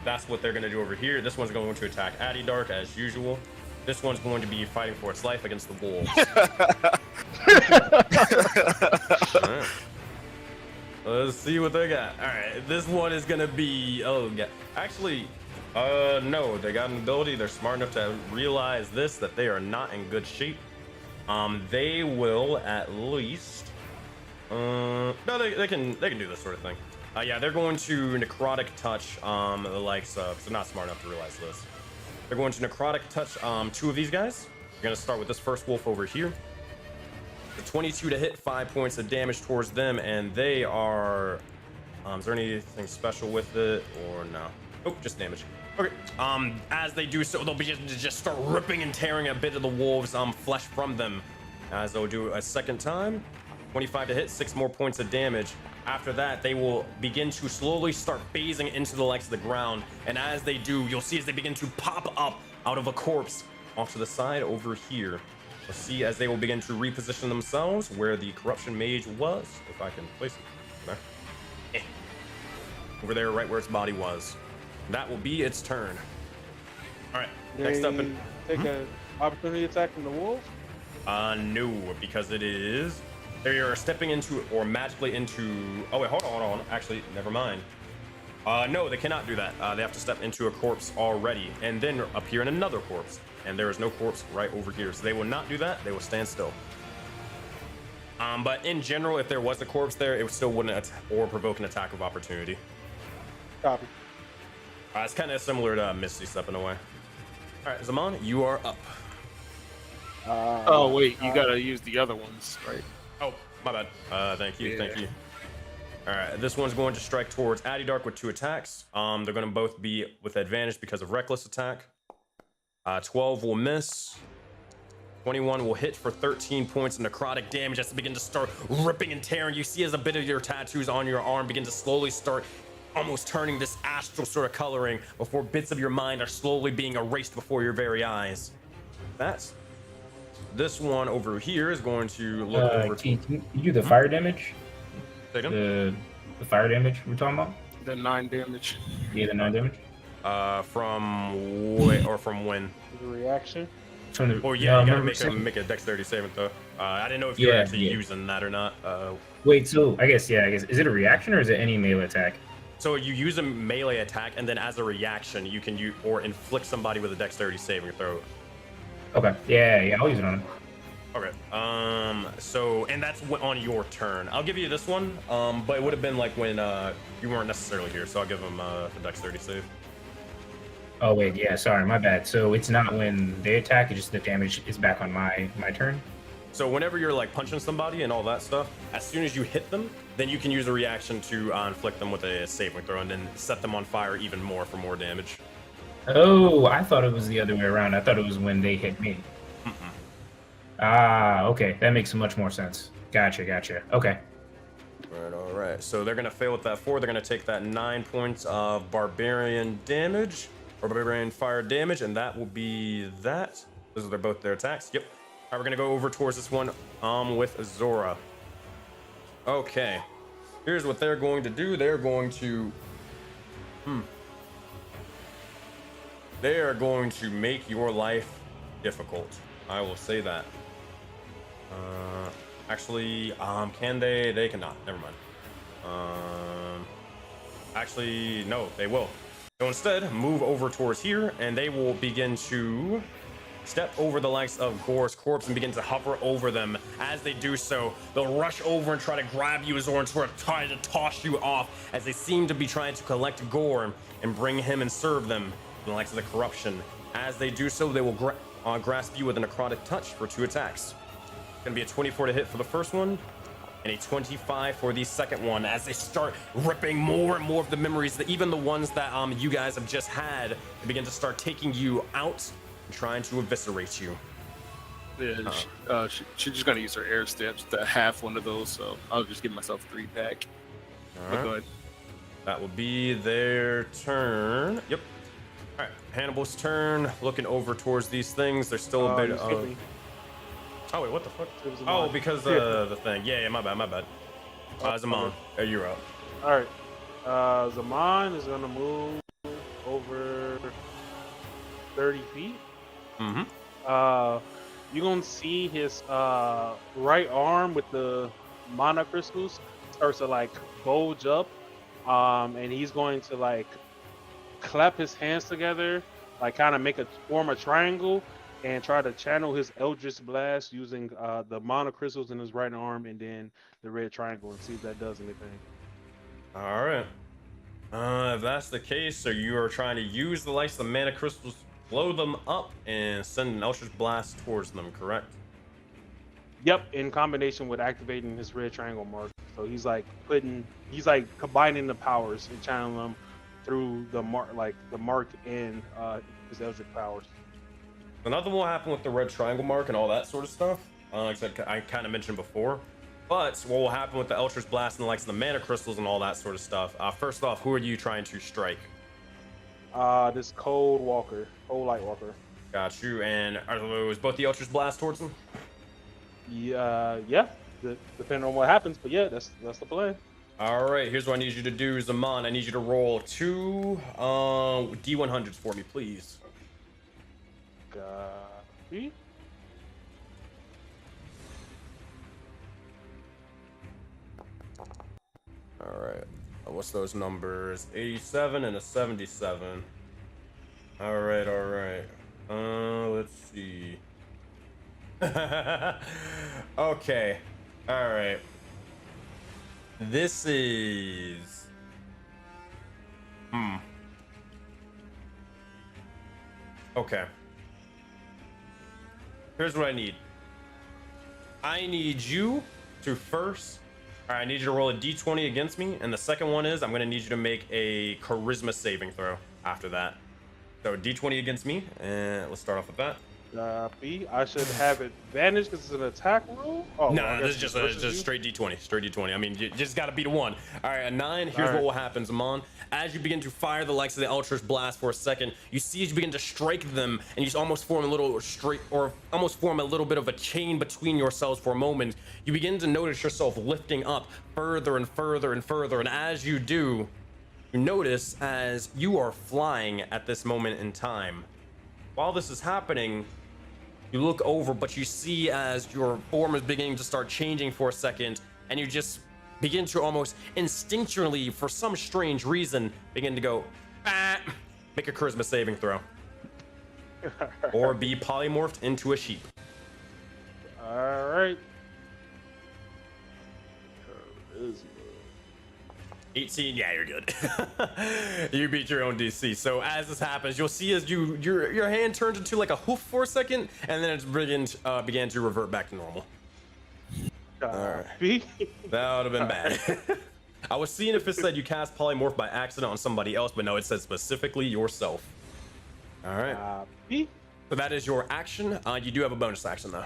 That's what they're gonna do over here. This one's going to attack Addydark as usual. This one's going to be fighting for its life against the wolves. All right. Let's see what they got. All right, this one is gonna be. Oh, yeah. Actually, no, they got an ability. They're smart enough to realize this, that they are not in good shape. They will at least. No, they can do this sort of thing. Yeah, they're going to necrotic touch the likes of. So not smart enough to realize this. They're going to necrotic touch 2 of these guys. We're gonna start with this first wolf over here. The 22 to hit, 5 points of damage towards them, and they are. Is there anything special with it or no? Oh, just damage. Okay. As they do so, they'll be just start ripping and tearing a bit of the wolves' flesh from them. As they'll do a second time. 25 to hit, 6 more points of damage. After that, they will begin to slowly start phasing into the legs of the ground. And as they do, you'll see as they begin to pop up out of a corpse off to the side over here. We'll see as they will begin to reposition themselves where the corruption mage was. If I can place it. There. Over there, right where its body was. That will be its turn. All right, next up. Take an opportunity attack from the wolf? No, because it is. They are stepping into or magically into. Oh wait, hold on. Actually, never mind. No, they cannot do that. They have to step into a corpse already and then appear in another corpse. And there is no corpse right over here, so they will not do that. They will stand still. But in general, if there was a corpse there, it still wouldn't or provoke an attack of opportunity. Copy. It's kind of similar to Misty stepping away. All right, Zaman, you are up. Oh wait, you gotta use the other ones, right? Oh, my bad. Thank you, Yeah. thank you. All right, this one's going to strike towards Addydark with 2 attacks. They're going to both be with advantage because of reckless attack. 12 will miss. 21 will hit for 13 points of necrotic damage as they begin to start ripping and tearing. You see as a bit of your tattoos on your arm begin to slowly start almost turning this astral sort of coloring before bits of your mind are slowly being erased before your very eyes. That's this one over here is going to look over. Can you do the fire damage? Second. The fire damage we're talking about? The 9 damage. Yeah, the 9 damage. From when? The reaction? From the, Oh yeah, no, you gotta remember make a dexterity saving throw. I didn't know if you were actually yeah. using that or not. Wait, so I guess is it a reaction or is it any melee attack? So you use a melee attack, and then as a reaction, you can use or inflict somebody with a dexterity saving throw. Okay, yeah, I'll use it on him. Okay. So and that's on your turn. I'll give you this one. But it would have been like when you weren't necessarily here, so I'll give him the dexterity save. Oh wait, yeah, sorry, my bad. So it's not when they attack; it's just the damage is back on my turn. So whenever you're like punching somebody and all that stuff, as soon as you hit them, then you can use a reaction to inflict them with a saving throw and then set them on fire even more for more damage. Oh, I thought it was the other way around. I thought it was when they hit me. Ah, okay, that makes much more sense. Gotcha. Okay. All right. So they're gonna fail with that 4. They're gonna take that 9 points of barbarian damage or barbarian fire damage, and that will be that. Those are both their attacks. Yep. All right, we're gonna go over towards this one with Azora. Okay. Here's what they're going to do. They're going to they are going to make your life difficult. I will say that. Actually, can they? They cannot. Never mind. Actually, no, they will. So instead, move over towards here, and they will begin to step over the likes of Gore's corpse and begin to hover over them. As they do so, they'll rush over and try to grab you, Azor, and sort of try to toss you off as they seem to be trying to collect Gore and bring him and serve them the likes of the corruption. As they do so, they will grasp you with a necrotic touch for 2 attacks. It's gonna be a 24 to hit for the first one, and a 25 for the second one. As they start ripping more and more of the memories, that even the ones that you guys have just had, they begin to start taking you out and trying to eviscerate you. Yeah, she's just gonna use her air steps to half one of those, so I'll just give myself 3 back. All right. Go ahead. That will be their turn. Yep. All right, Hannibal's turn. Looking over towards these things. There's still a bit you skipped of. me. Oh wait, what the fuck? It was Oh, Zaman. because the thing. Yeah, my bad. Zaman, you're up. All right. Zaman is gonna move over 30 feet. Mm-hmm. You're gonna see his right arm with the mana crystals starts to like bulge up, and he's going to like clap his hands together, like kind of form a triangle, and try to channel his Eldritch Blast using the mana crystals in his right arm and then the red triangle, and see if that does anything. All right. If that's the case, so you are trying to use the likes of the mana crystals, blow them up, and send an Eldritch Blast towards them, correct? Yep, in combination with activating his red triangle mark. So he's like combining the powers and channeling them through the mark, like the mark in his Eldritch powers. Nothing will happen with the red triangle mark and all that sort of stuff. Like I said, I kind of mentioned before. But what will happen with the Eldritch Blast and the likes of the mana crystals and all that sort of stuff? First off, who are you trying to strike? This Cold Light Walker. Got you. And are those both the Eldritch Blast towards them? Yeah, depending on what happens, but yeah, that's the plan. All right, here's what I need you to do, Zaman. I need you to roll 2 D100s for me, please. Copy. All right. What's those numbers? 87 and a 77. All right. Let's see. Okay. All right. This is. Okay. Here's what I need. I need you to first. All right, I need you to roll a d20 against me, and the second one is I'm going to need you to make a charisma saving throw after that. So d20 against me, and let's start off with that. Copy. I should have advantage because it's an attack roll. Oh, No, I this guess is just you? straight d20. Straight d20. I mean, you just got to beat a 1. All right, a 9. Here's All what will happen, Zaman. As you begin to fire the likes of the Eldritch Blast for a second, you see as you begin to strike them, and you almost form a little bit of a chain between yourselves for a moment. You begin to notice yourself lifting up further and further and further, and as you do, you notice as you are flying at this moment in time. While this is happening, you look over, but you see as your form is beginning to start changing for a second, and you just begin to almost instinctually, for some strange reason, begin to go, ah, make a charisma saving throw. Or be polymorphed into a sheep. All right. 18, yeah, you're good. You beat your own DC. So as this happens, you'll see as your hand turns into like a hoof for a second, and then it began to revert back to normal. Copy. That would have been bad. I was seeing if it said you cast polymorph by accident on somebody else, but no, it said specifically yourself. All right. Copy. So that is your action. You do have a bonus action though.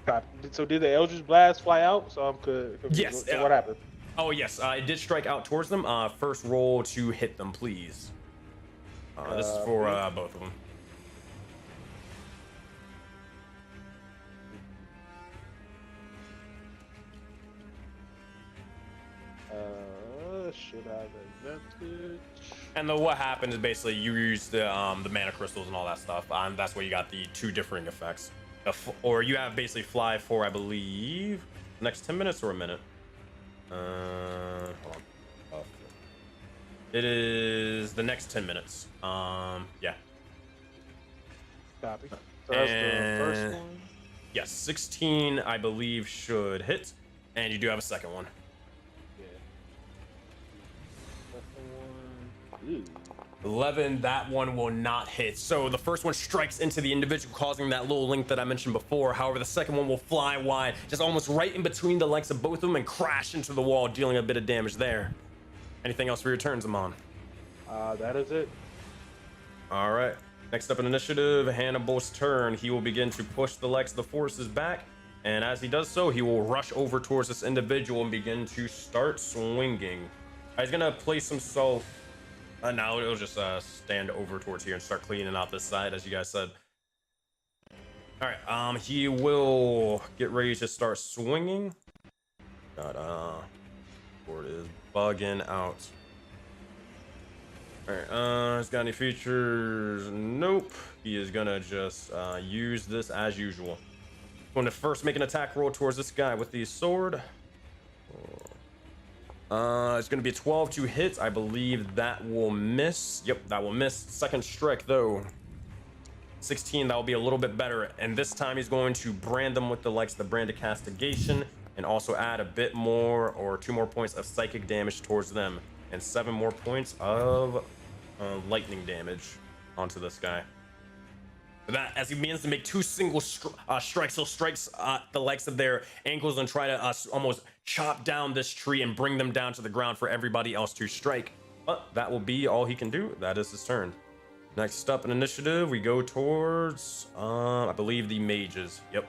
Copy. So did the Eldritch Blast fly out? So I'm good. Yes. So what happened? Oh yes, it did strike out towards them. First roll to hit them, please. This is for both of them. Should I have advantage? And what happened is basically you use the mana crystals and all that stuff. That's where you got the 2 differing effects. Or you have basically fly for, I believe, the next 10 minutes or a minute. Hold on. It is the next 10 minutes. Yeah. Copy. So that's the first one. Yes, 16, I believe, should hit. And you do have a second one. Yeah. Second one. Ooh. 11, that one will not hit. So the first one strikes into the individual, causing that little link that I mentioned before. However, the second one will fly wide, just almost right in between the legs of both of them and crash into the wall, dealing a bit of damage there. Anything else for your turns, Amon? That is it. All right. Next up in initiative, Hannibal's turn. He will begin to push the legs of the forces back. And as he does so, he will rush over towards this individual and begin to start swinging. He's going to place himself... now it'll just stand over towards here and start cleaning out this side, as you guys said. All right, he will get ready to start swinging. Board is bugging out. All right, he's got any features? Nope. He is gonna just use this as usual. Going to first make an attack roll towards this guy with the sword. It's going to be a 12 to hit. I believe that will miss. Yep, that will miss. Second strike, though. 16, that will be a little bit better. And this time he's going to brand them with the likes of the Brand of Castigation and also add a bit more or 2 more points of psychic damage towards them and 7 more points of lightning damage onto this guy. That as he begins to make 2 single strikes, he'll strikes the likes of their ankles and try to almost chop down this tree and bring them down to the ground for everybody else to strike. But that will be all he can do. That is his turn. Next up in initiative, we go towards I believe the mages. Yep.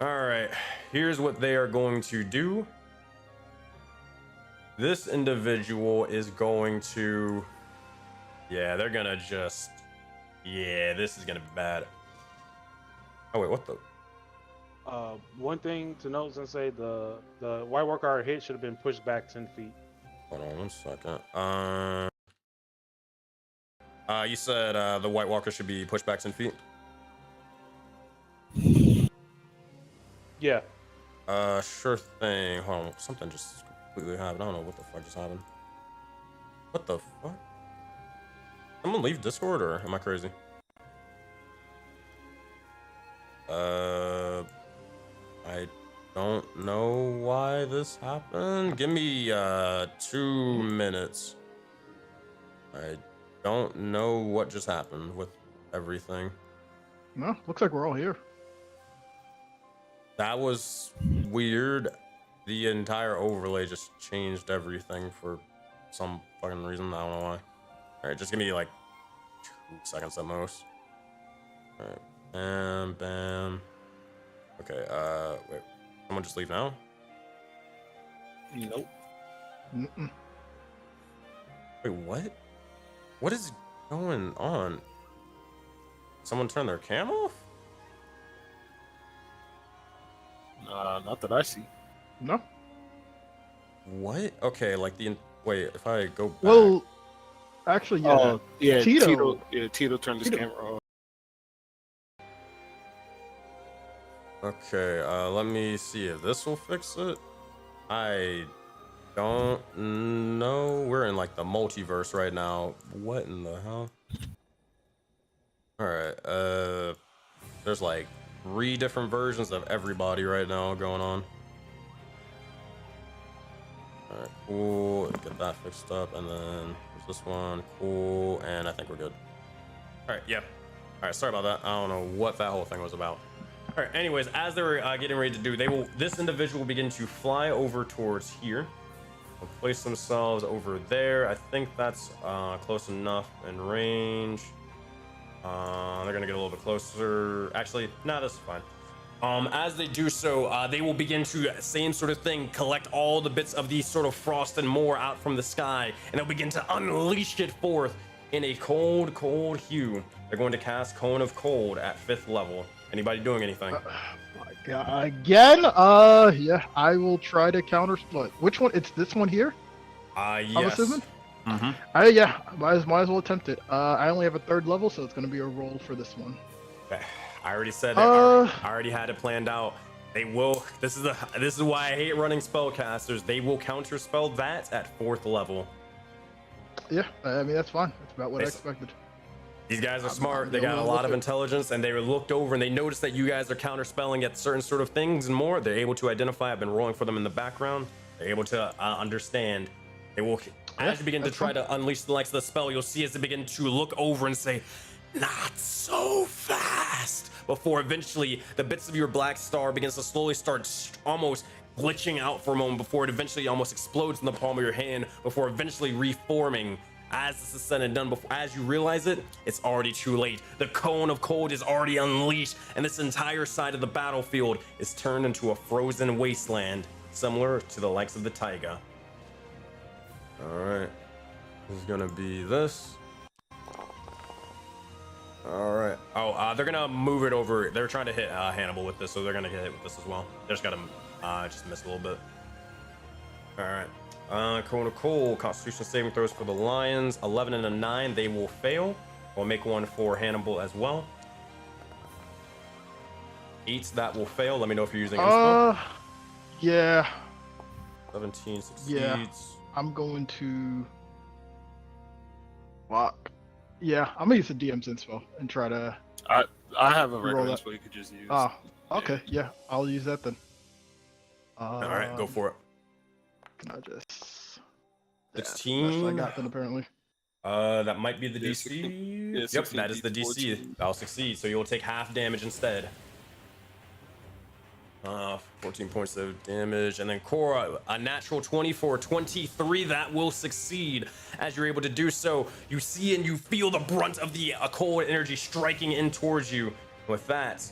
All right, here's what they are going to do. This individual is going to, yeah, they're gonna just, yeah, this is gonna be bad. Oh wait, what the? One thing to note, Sensei, the White Walker hit should have been pushed back 10 feet. Hold on 1 second. You said the White Walker should be pushed back 10 feet? Yeah. Sure thing. Hold on, something just completely happened. I don't know what the fuck just happened. What the fuck? Someone leave Discord, or am I crazy? I don't know why this happened. Give me 2 minutes. I don't know what just happened with everything. No, looks like we're all here. That was weird. The entire overlay just changed everything for some fucking reason. I don't know why. Alright, just give me like 2 seconds at most. Alright. Bam, bam. Okay, wait. Someone just leave now? Nope. Mm-mm. Wait, what? What is going on? Someone turn their cam off? Not that I see. No. What? Okay, like wait, if I go back. Well, actually, yeah. Oh, yeah, Tito. Tito turned his camera off. Okay, let me see if this will fix it. I don't know. We're in like the multiverse right now. What in the hell? All right, there's like 3 different versions of everybody right now going on. All right, cool. Let's get that fixed up, and then there's this one. Cool, and I think we're good. All right, yeah. All right, sorry about that. I don't know what that whole thing was about. All right, anyways, as they're getting ready to do, this individual will begin to fly over towards here. They'll place themselves over there. I think that's close enough in range. They're gonna get a little bit closer. Actually, no, this is fine. As they do so, they will begin to, same sort of thing, collect all the bits of the sort of frost and more out from the sky, and they'll begin to unleash it forth in a cold, cold hue. They're going to cast Cone of Cold at 5th level. Anybody doing anything? My God. Again? Yeah, I will try to counter split. Which one? It's this one here? Yes. I'm assuming? Mm-hmm. Yeah, might as well attempt it. I only have a 3rd level, so it's going to be a roll for this one. Okay. I already said it. I already had it planned out. They will. This is why I hate running spellcasters. They will counterspell that at 4th level. Yeah, I mean, that's fine. That's about what I expected. These guys are smart. They got a lot of intelligence, and they were looked over and they noticed that you guys are counterspelling at certain sort of things and more. They're able to identify. I've been rolling for them in the background. They're able to understand. They will. As you begin to that's try fine. to unleash the likes of the spell, you'll see as they begin to look over and say, "Not so fast," before eventually the bits of your black star begins to slowly start almost glitching out for a moment before it eventually almost explodes in the palm of your hand before eventually reforming. As this is said and done, before as you realize it, it's already too late. The cone of cold is already unleashed, and this entire side of the battlefield is turned into a frozen wasteland, similar to the likes of the taiga. All right, this is gonna be this. All right. Oh, they're gonna move it over. They're trying to hit Hannibal with this, so they're gonna get hit with this as well. They just gotta just miss a little bit. All right. Cone of Cold, Constitution saving throws for the Lions. 11 and a 9, they will fail. We'll make one for Hannibal as well. 8, that will fail. Let me know if you're using inspo. Yeah. 17 succeeds. Yeah. I'm going to block. Yeah, I'm gonna use the DM's inspo and try to. I have a regular Roll that. inspo you could just use. Oh, okay. Yeah, I'll use that then. All right, go for it. Can I just? 16. I got then apparently. That might be the Yeah, DC. 16. Yeah, Yep, 16 that is the beats DC. 14. That'll succeed, so you'll take half damage instead. 14 points of damage, and then Cora, a natural 20 for 23. That will succeed. As you're able to do so, you see and you feel the brunt of the cold energy striking in towards you. With that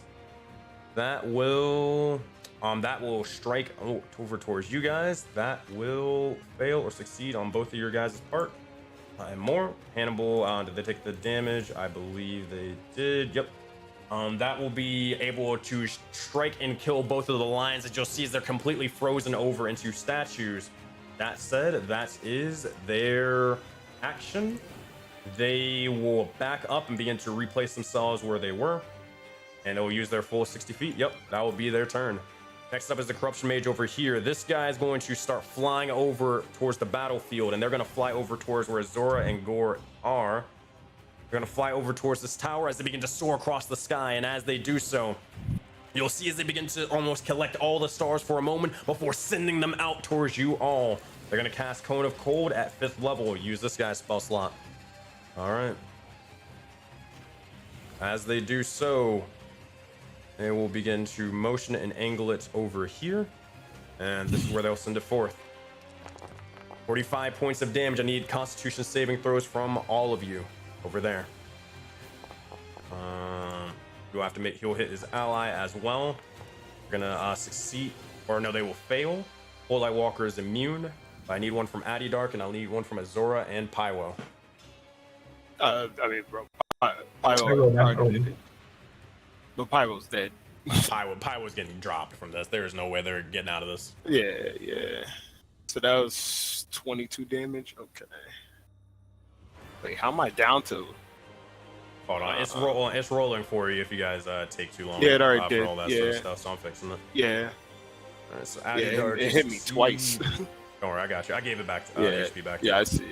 will strike over towards you guys. That will fail or succeed on both of your guys' part. And more. Hannibal, did they take the damage? I believe they did. Yep. That will be able to strike and kill both of the lions that you'll see as they're completely frozen over into statues. That said, that is their action. They will back up and begin to replace themselves where they were. And they'll use their full 60 feet. Yep, that will be their turn. Next up is the Corruption Mage over here. This guy is going to start flying over towards the battlefield, and they're going to fly over towards where Zora and Gore are. They're going to fly over towards this tower as they begin to soar across the sky, and as they do so, you'll see as they begin to almost collect all the stars for a moment before sending them out towards you all. They're going to cast Cone of Cold at 5th level. Use this guy's spell slot. All right. As they do so, they will begin to motion and angle it over here, and this is where they'll send it forth. 45 points of damage. I need Constitution saving throws from all of you over there. You'll have to make. He'll hit his ally as well. We're gonna succeed, or no, they will fail. Holy Walker is immune. I need one from Adidark, and I'll need one from Azora and Pywo. I mean, bro, Pyro, Pyro did it. But Pyro's dead. Pywo's getting dropped from this. There is no way they're getting out of this. Yeah. So that was 22 damage. Okay. Wait, how am I down to? Hold on, it's rolling for you if you guys take too long. Yeah, it already for did. all that sort of stuff, so I'm fixing it. Yeah. All right, so Yeah, Adidark it hit me twice. Don't worry, I got you. I gave it back to HP back. Yeah, I see.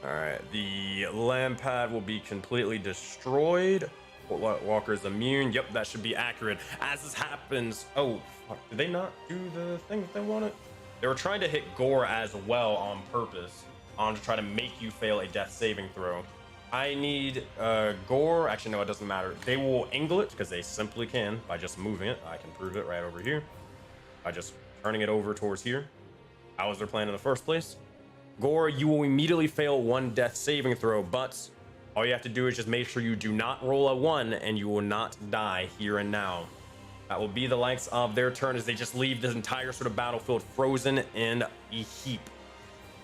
All right, the land pad will be completely destroyed. Walker's immune. Yep, that should be accurate. As this happens, oh, fuck, did they not do the thing that they wanted? They were trying to hit Gore as well on purpose, to try to make you fail a death saving throw. I need Gore. Actually, no, it doesn't matter. They will angle it because they simply can by just moving it. I can prove it right over here by just turning it over towards here. How was their plan in the first place? Gore, you will immediately fail one death saving throw, but all you have to do is just make sure you do not roll a 1 and you will not die here and now. That will be the likes of their turn as they just leave this entire sort of battlefield frozen in a heap.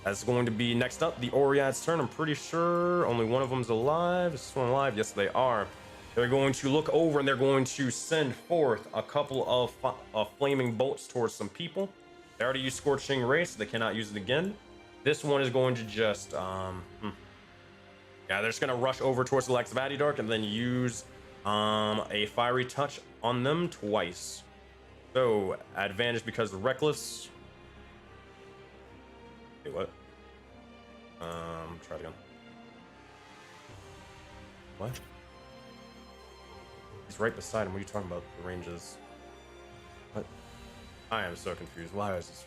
That's going to be next up, the Oriad's turn. I'm pretty sure only one of them's alive. Is this one alive? Yes, they are. They're going to look over and they're going to send forth a couple of flaming bolts towards some people. They already used Scorching Ray, so they cannot use it again. This one is going to just, yeah, they're just going to rush over towards the likes of Adidark and then use a Fiery Touch on them twice. So, advantage because of Reckless. Wait, what? Try it again. What? He's right beside him. What are you talking about? The ranges. What? I am so confused. Why is this?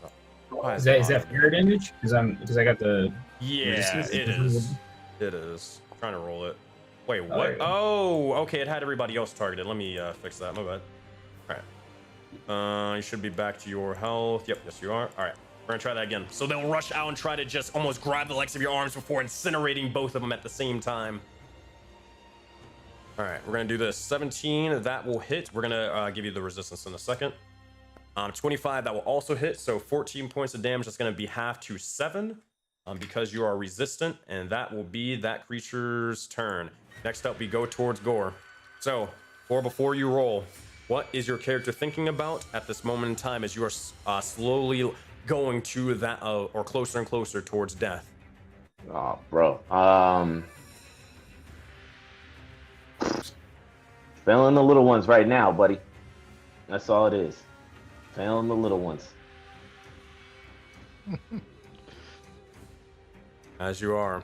Why Is it that auto- fire damage? Because I got the Yeah, resistance? it is. It is. I'm trying to roll it. Wait, there what? you go. Oh, okay. It had everybody else targeted. Let me fix that. My bad. All right. You should be back to your health. Yep, yes you are. All right. We're gonna try that again. So they'll rush out and try to just almost grab the legs of your arms before incinerating both of them at the same time. All right, we're gonna do this. 17, that will hit. We're gonna give you the resistance in a second. 25, that will also hit. So 14 points of damage. That's gonna be half to 7 because you are resistant, and that will be that creature's turn. Next up, we go towards Gore. So, Gore, before you roll, what is your character thinking about at this moment in time as you are slowly going to that or closer and closer towards death? Oh, bro. Failing the little ones right now, buddy. That's all it is. Failing the little ones. As you are,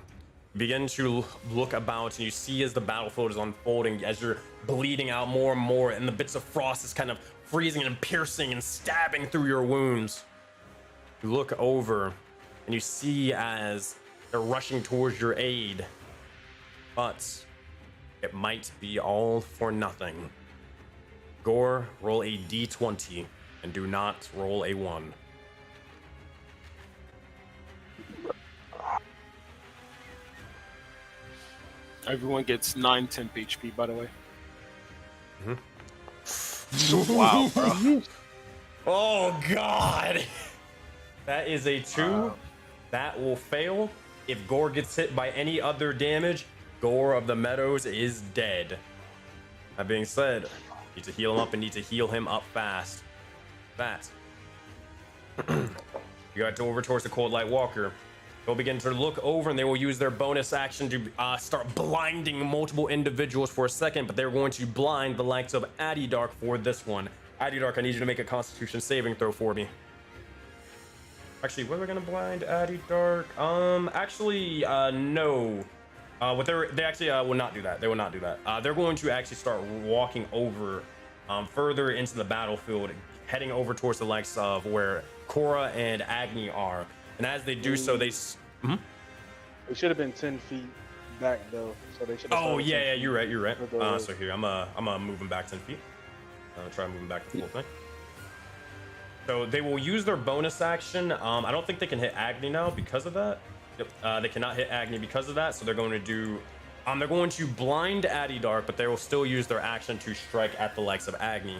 begin to look about, and you see as the battlefield is unfolding, as you're bleeding out more and more, and the bits of frost is kind of freezing and piercing and stabbing through your wounds. You look over, and you see as they're rushing towards your aid, but it might be all for nothing. Gore, roll a d20, and do not roll a 1. Everyone gets 9 temp HP, by the way. Wow, bro. Oh god! That is a 2. That will fail. If Gore gets hit by any other damage, Gore of the Meadows is dead. That being said, need to heal him up and need to heal him up fast. That. You got to over towards the Cold Light Walker. They'll begin to look over and they will use their bonus action to start blinding multiple individuals for a second, but they're going to blind the likes of Addy Dark for this one. Addy Dark, I need you to make a Constitution saving throw for me. Actually, were we gonna blind Addy Dark? Actually, no. They actually will not do that. They will not do that. They're going to actually start walking over further into the battlefield, heading over towards the likes of where Cora and Agni are. And as they do so, they... It should have been 10 feet back, though. So they should have... Oh, yeah, you're right, you're right. With the- So here, I'm gonna move them back 10 feet. Try moving back the full thing. So they will use their bonus action. I don't think they can hit Agni now because of that. Yep, they cannot hit Agni because of that, so they're going to do... they're going to blind Addy Dark, but they will still use their action to strike at the likes of Agni.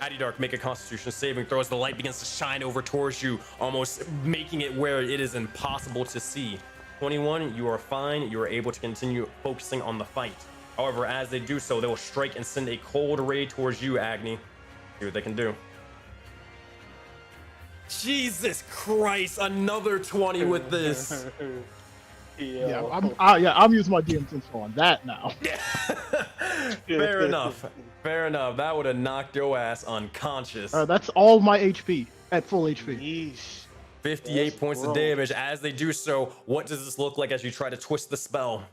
Addy Dark, make a Constitution saving throw as the light begins to shine over towards you, almost making it where it is impossible to see. 21, you are fine. You are able to continue focusing on the fight. However, as they do so, they will strike and send a cold ray towards you, Agni. See what they can do. Jesus Christ, another 20 with this. Yeah, I'm using my DM's info on that now. Fair enough. Fair enough. That would have knocked your ass unconscious. That's all my HP at full HP. Yeesh. 58 That's points of gross. damage. As they do so, what does this look like as you try to twist the spell?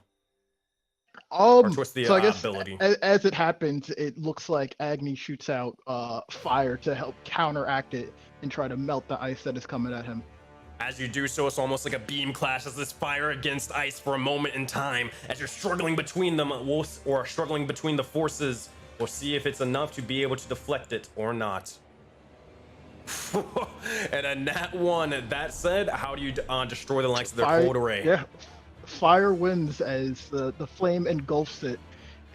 Twist the So I guess ability. as it happens, it looks like Agni shoots out fire to help counteract it and try to melt the ice that is coming at him. As you do so, it's almost like a beam clash as this fire against ice for a moment in time. As you're struggling between them, or struggling between the forces, we'll see if it's enough to be able to deflect it or not. And a nat 1. That said, how do you destroy the likes of their cold array? Yeah, fire wins as the flame engulfs it,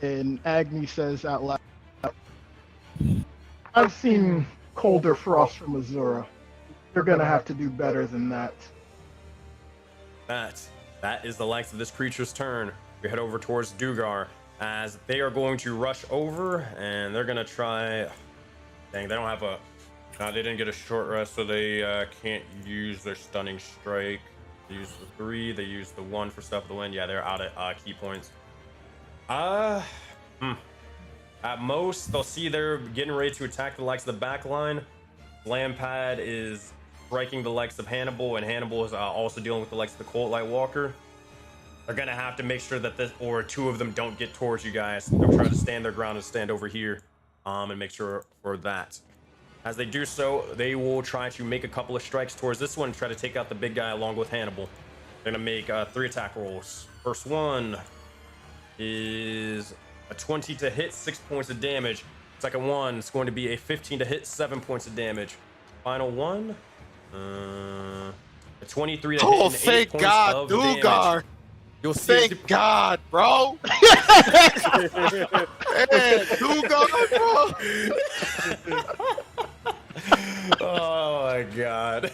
and Agni says out loud, "I've seen colder frost from Azura. They're gonna have to do better than that." That is the likes of this creature's turn. We head over towards Dugar as they are going to rush over and they're gonna try. Dang, they don't have a. They didn't get a short rest, so they can't use their stunning strike. They use the 3. They use the 1 for Step of the Wind. Yeah, they're out at key points. At most, they'll see they're getting ready to attack the likes of the back line. Lampad is striking the likes of Hannibal, and Hannibal is also dealing with the likes of the Cold Light Walker. They're gonna have to make sure that this or 2 of them don't get towards you guys. They'll try to stand their ground and stand over here, and make sure for that. As they do so, they will try to make a couple of strikes towards this one, try to take out the big guy along with Hannibal. They're gonna make 3 attack rolls. First one is a 20 to hit, 6 points of damage. Second one is going to be a 15 to hit, 7 points of damage. Final one, a 23 to hit and 8 thank points God, of Dugar. damage. You'll see as Thank God, bro. Man, Dugar, bro. Oh my God.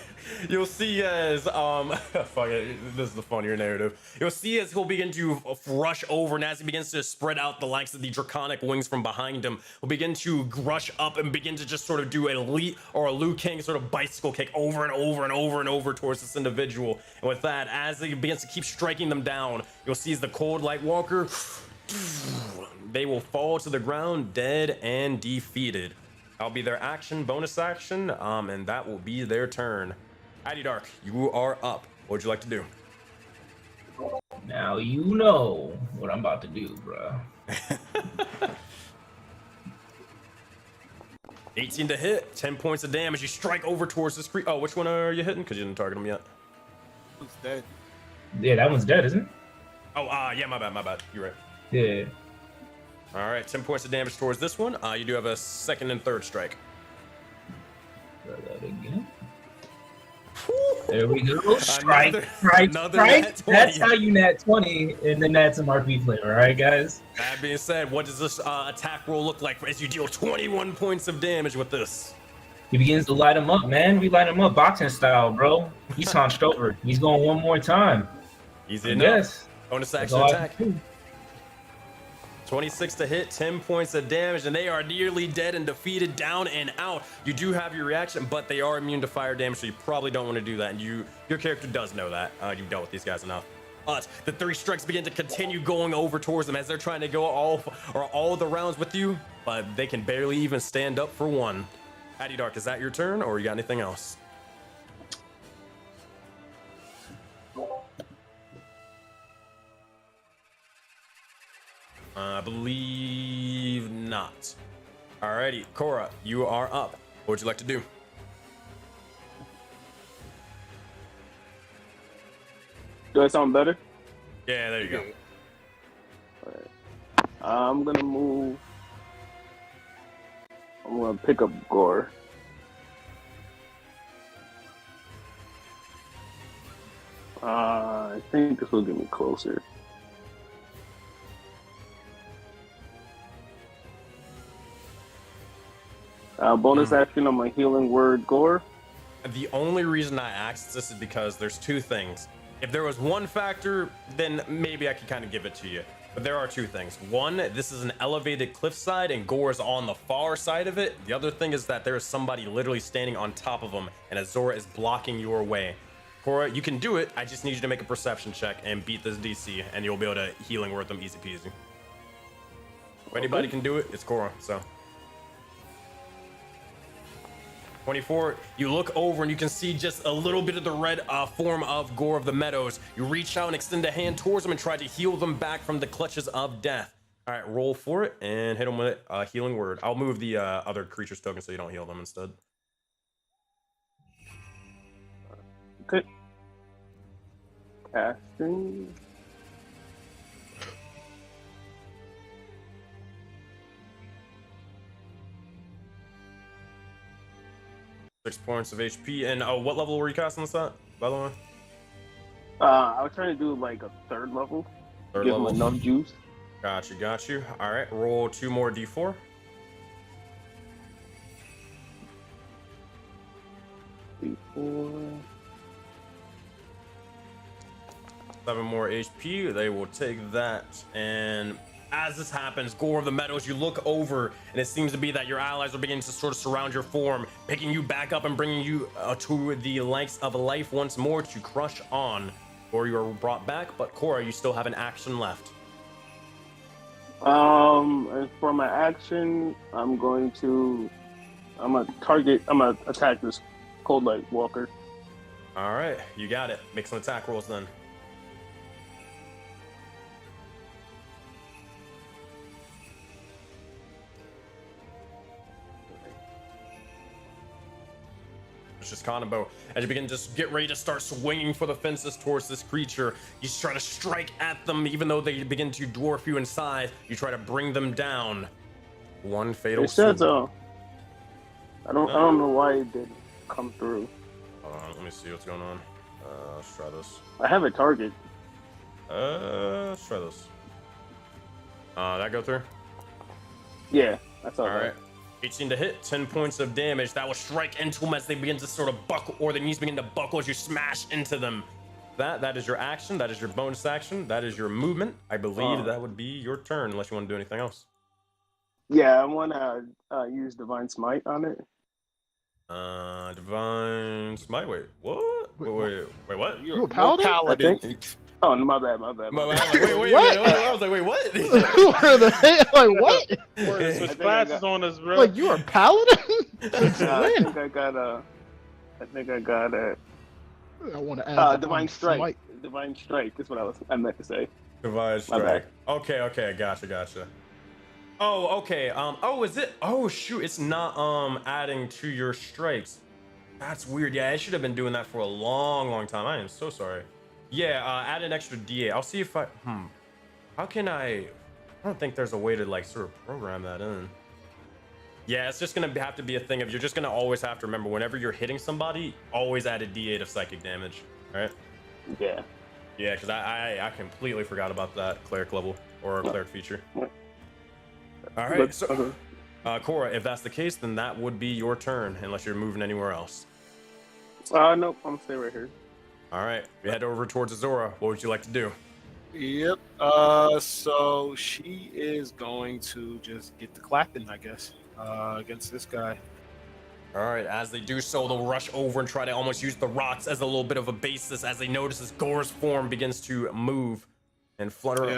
You'll see as fuck it, this is the funnier narrative. You'll see as he'll begin to rush over, and as he begins to spread out the likes of the draconic wings from behind him, will begin to rush up and begin to just sort of do an elite or a Liu Kang sort of bicycle kick over and over and over and over towards this individual. And with that, as he begins to keep striking them down, you'll see as the Cold Light Walker, they will fall to the ground dead and defeated. That'll be their action, bonus action, and that will be their turn. Addy Dark, you are up. What would you like to do? Now you know what I'm about to do, bro. 18 to hit, 10 points of damage. You strike over towards this creature. Oh, which one are you hitting? Because you didn't target him yet. Who's dead? Yeah, that one's dead, isn't it? Oh, yeah, my bad. You're right. Yeah. All right, 10 points of damage towards this one. You do have a second and third strike. Try that again. There we go. Strike. Another nat 20. That's how you nat 20 in the Nats and RP flavor, all right, guys? That being said, what does this attack roll look like as you deal 21 points of damage with this? He begins to light him up, man. We light him up boxing style, bro. He's hunched over. He's going one more time. Easy enough. Yes. Bonus action attack. 26 to hit, 10 points of damage, and they are nearly dead and defeated, down and out. You do have your reaction, but they are immune to fire damage, so you probably don't want to do that. And your character does know that. You've dealt with these guys enough. But the 3 strikes begin to continue going over towards them as they're trying to go all the rounds with you, but they can barely even stand up for one. Addy Dark, is that your turn, or you got anything else? I believe not. Alrighty, Cora, you are up. What would you like to do? Do I sound better? Yeah, there you go. Alright. I'm gonna move. I'm gonna pick up Gore. I think this will get me closer. Bonus action on my healing word, Gore. The only reason I asked this is because there's 2 things. If there was one factor, then maybe I could kind of give it to you. But there are 2 things. One, this is an elevated cliffside and Gore is on the far side of it. The other thing is that there is somebody literally standing on top of him and Azora is blocking your way. Cora, you can do it. I just need you to make a perception check and beat this DC and you'll be able to healing word them easy peasy. If anybody can do it, it's Cora, so. 24, you look over and you can see just a little bit of the red form of Gore of the Meadows. You reach out and extend a hand towards them and try to heal them back from the clutches of death. All right, roll for it and hit them with a healing word. I'll move the other creature's token so you don't heal them instead. Okay. Casting. Six points of HP. And what level were you casting this at, by the way? I was trying to do like a 3rd level. Third Give level. him enough juice. Got you. All right, roll 2 more D4. D4. 7 more HP. They will take that. And as this happens, Gore of the Meadows, you look over and it seems to be that your allies are beginning to sort of surround your form, picking you back up and bringing you to the likes of life once more to crush on. Or you are brought back, but Cora, you still have an action left. And for my action, I'm gonna attack this Cold Light Walker. All right, you got it. Make some attack rolls then. vicious combo. As you begin to just get ready to start swinging for the fences towards this creature, you try to strike at them, even though they begin to dwarf you in size. You try to bring them down. One fatal It says, swoop. I don't know why it didn't come through. Hold on, let me see what's going on. Let's try this. I have a target. Let's try this. That go through? Yeah, that's all All right. 18 to hit, 10 points of damage. That will strike into them as they begin to sort of buckle, or their knees begin to buckle as you smash into them. That is your action. That is your bonus action. That is your movement. I believe that would be your turn, unless you want to do anything else. Yeah, I want to use Divine Smite on it. Divine Smite. Wait, what? Wait, what? You a paladin? Oh, no, my bad. Wait, What? I was like, wait, what? Where the hell? Like what? Switch classes on us, bro. Like you are a paladin? I think I got I want to add Divine Strike. Smite. Divine Strike is what I meant to say. Divine My bad. Strike. Okay, gotcha. Oh, okay. Is it? Oh, shoot, it's not adding to your strikes. That's weird. Yeah, I should have been doing that for a long time. I am so sorry. Yeah, add an extra D8. I'll see if I. How can I don't think there's a way to like sort of program that in. Yeah, it's just gonna have to be a thing of you're just gonna always have to remember whenever you're hitting somebody, always add a D8 of psychic damage. All right. Yeah. Yeah, because I completely forgot about that cleric level or cleric feature. All right, so Cora, if that's the case, then that would be your turn, unless you're moving anywhere else. Nope, I'm staying right here. All right, we head over towards Azora. What would you like to do? Yep. So she is going to just get the clapping, I guess, against this guy. All right, as they do so, they'll rush over and try to almost use the rocks as a little bit of a basis as they notice as Gore's form begins to move and flutter.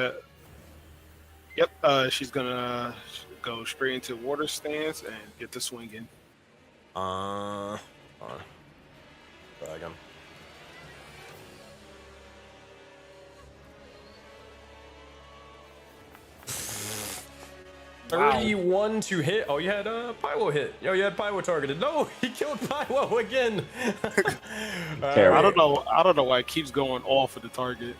Yeah. Yep. She's gonna go straight into water stance and get the swing in. Hold on. Try again. Wow. 31 to hit. Oh, you had Pyro hit. Yo, you had Pyro targeted. No, he killed Pyro again. I don't know why it keeps going off of the target.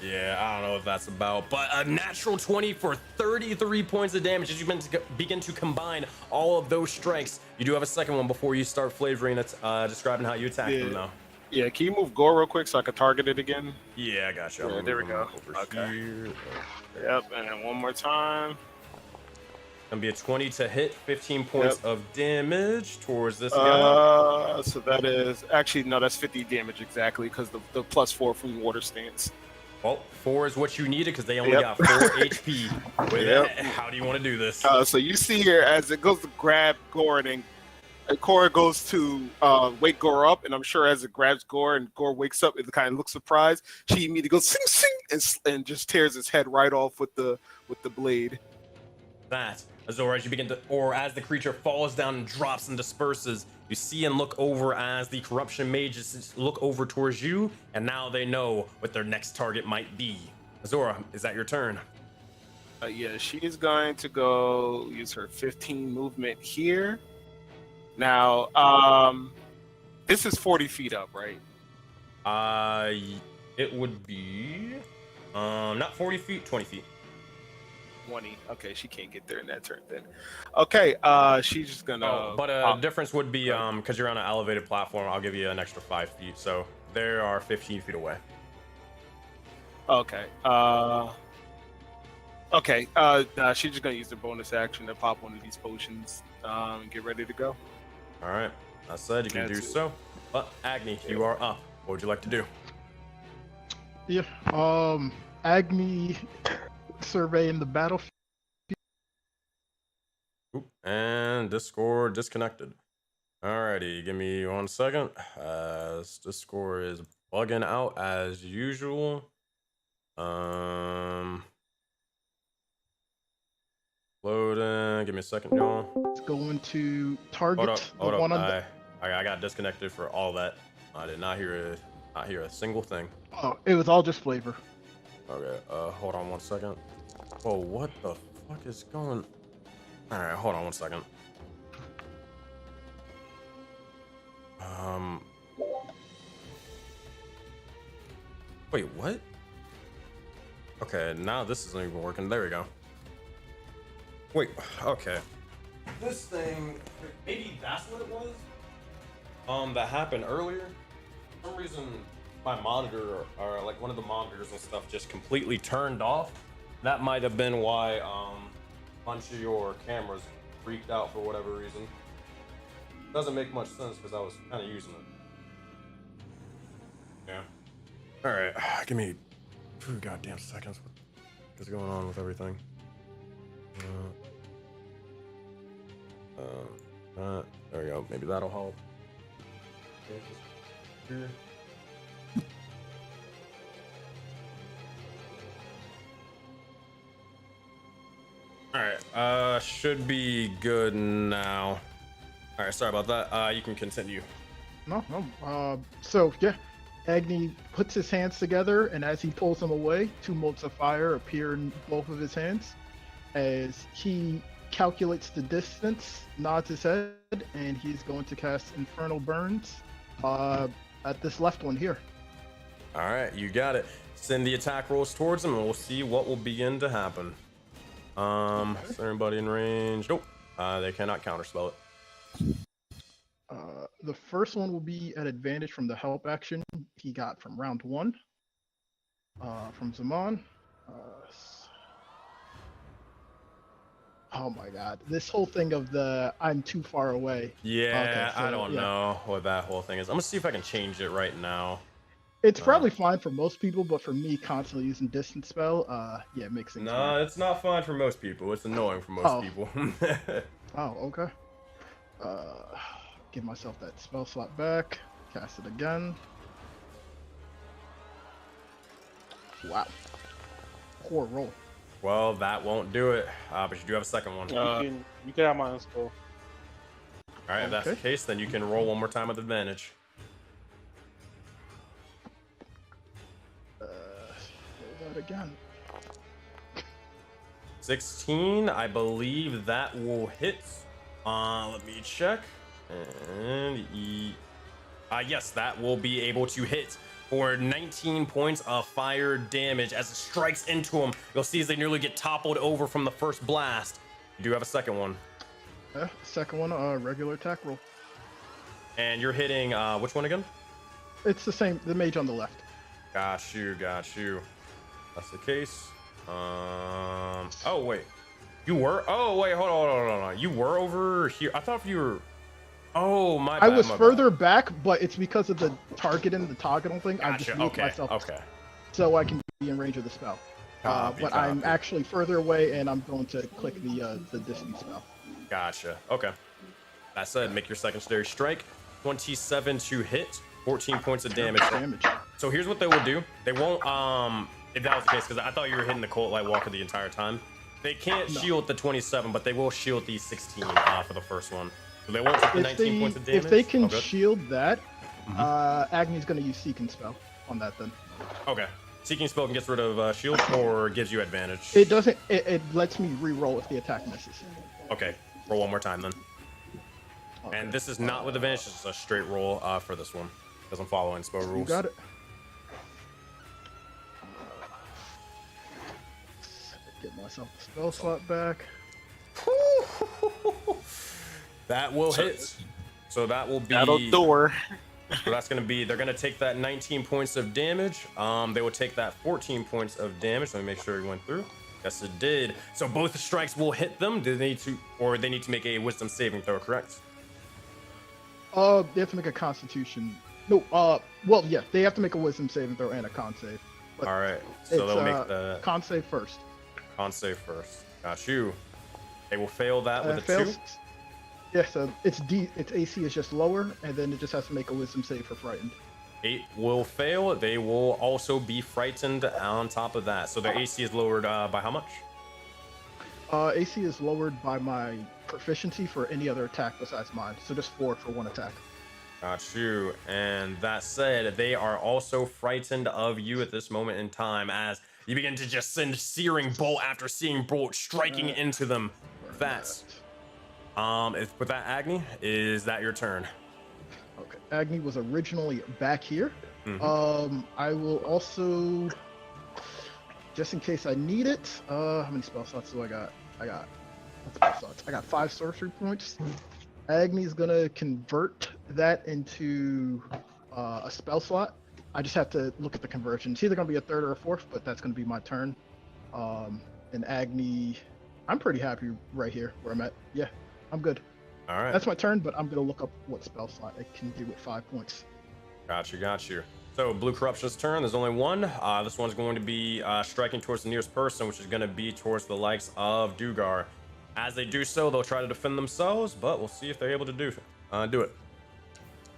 Yeah, I don't know what that's about, but a natural 20 for 33 points of damage as you begin to combine all of those strikes. You do have a second one before you start flavoring it, describing how you attack them though. Yeah, can you move Gore real quick so I can target it again? Yeah, I got you. Yeah, there we go. Okay. Here. Yep, and one more time. Gonna be a 20 to hit, 15 points of damage towards this guy. So that is actually no, that's 50 damage exactly because the +4 from water stance. Well, 4 is what you needed because they only got 4 HP. With that, how do you want to do this? So you see here as it goes to grab Gore and Cora goes to wake Gore up, and I'm sure as it grabs Gore and Gore wakes up, it kind of looks surprised. She immediately goes sing sing and just tears his head right off with the blade. That Azora, as you begin to, or as the creature falls down and drops and disperses, you see and look over as the corruption mages look over towards you, and now they know what their next target might be. Azora, is that your turn? Yeah, she is going to go use her 15 movement here. Now, this is 40 feet up, right? It would be, not 40 feet, 20 feet. 20. Okay, she can't get there in that turn then. Okay, she's just gonna. But difference would be because you're on an elevated platform. I'll give you an extra 5 feet, so they are 15 feet away. Okay. Okay. She's just gonna use the bonus action to pop one of these potions and get ready to go. All right. I said you can do so. But Agni, you are up. What would you like to do? Yeah. Agni surveying the battlefield. Oop, and Discord disconnected. Alrighty, give me 1 second. As Discord is bugging out as usual. Loading. Give me a second, y'all. It's going to target Hold one up. on the. I got disconnected for all that. I did not hear a single thing. Oh, it was all just flavor. Okay, hold on 1 second. Oh, what the fuck is going? All right, hold on 1 second. Wait, what? Okay, now this isn't even working. There we go. Wait, okay. This thing, maybe that's what it was? That happened earlier? For some reason, my monitor, or like one of the monitors and stuff just completely turned off. That might have been why, a bunch of your cameras freaked out for whatever reason. Doesn't make much sense because I was kind of using it. Yeah. All right, give me 2 goddamn seconds. What is going on with everything? There we go. Maybe that'll help. Here. All right. Should be good now. All right. Sorry about that. You can continue. No. So yeah, Agni puts his hands together, and as he pulls them away, 2 motes of fire appear in both of his hands. As he calculates the distance, nods his head, and he's going to cast Infernal Burns at this left one here. All right, you got it. Send the attack rolls towards him, and we'll see what will begin to happen. Is everybody in range? Nope. They cannot counterspell it. The first one will be at advantage from the help action he got from round 1. From Zaman. Oh my god. This whole thing of the I'm too far away. Yeah, Okay, so, I don't know what that whole thing is. I'm gonna see if I can change it right now. It's probably fine for most people, but for me, constantly using distance spell, yeah, it makes things No, weird. it's not fine for most people. It's annoying for most people. Oh, okay. Give myself that spell slot back. Cast it again. Wow. Poor roll. Well, that won't do it. But you do have a second one. You can have my spell. All right, if that's the case, then you can roll one more time with advantage. Roll that again. 16, I believe that will hit. Let me check. And yes, that will be able to hit for 19 points of fire damage as it strikes into him. You'll see as they nearly get toppled over from the first blast. You do have a second one. Yeah, second one, regular attack roll. And you're hitting which one again? It's the same, the mage on the left. Got you. That's the case. Oh wait, you were. Oh wait, hold on. You were over here. I thought you were. Oh my bad. I was further back, but it's because of the targeting, the toggle thing. Gotcha. I just moved myself Okay. so I can be in range of the spell. But I'm actually further away, and I'm going to click the distance spell. Gotcha. Okay. That said, make your secondary strike. 27 to hit. 14 points of damage. So here's what they will do. They won't. If that was the case, because I thought you were hitting the Cult Light Walker the entire time. They can't shield the 27, but they will shield the 16 for the first one. So they won't take the 19 points of damage. If they can shield that, Agni's going to use Seeking Spell on that then. Okay. Seeking Spell gets rid of shield or gives you advantage? It doesn't. It lets me re-roll if the attack misses. Okay. Roll one more time then. Okay. And this is not with advantage. It's a straight roll for this one. Doesn't follow in spell rules. You got it. Get myself the spell slot back. That will hit. So that will be. That'll door. So that's going to be. They're going to take that 19 points of damage. They will take that 14 points of damage. Let me make sure it went through. Yes, it did. So both strikes will hit them. Do they need to, or they need to make a Wisdom saving throw? Correct. They have to make a Constitution. No. Well, yeah, they have to make a Wisdom saving throw and a Con save. But all right. So they'll make the Con save first. Con save first. Got you. They will fail that with a fails. 2. Yeah, so its AC is just lower, and then it just has to make a Wisdom save for frightened. 8 will fail. They will also be frightened on top of that. So their AC is lowered by how much? AC is lowered by my proficiency for any other attack besides mine. So just 4 for one attack. Got you. And that said, they are also frightened of you at this moment in time as you begin to just send searing bolt after searing bolt striking into them. That's with that, Agni, is that your turn? Okay. Agni was originally back here. Mhm. I will also, just in case I need it. How many spell slots do I got? What's spell slots? I got 5 sorcery points. Agni's gonna convert that into a spell slot. I just have to look at the conversion. It's either gonna be a third or a fourth, but that's gonna be my turn. And Agni, I'm pretty happy right here where I'm at. Yeah, I'm good. All right. That's my turn, but I'm gonna look up what spell slot I can do with 5 points. Got you. So Blue Corruption's turn. There's only one. This one's going to be striking towards the nearest person, which is going to be towards the likes of Dugar. As they do so, they'll try to defend themselves, but we'll see if they're able to do it.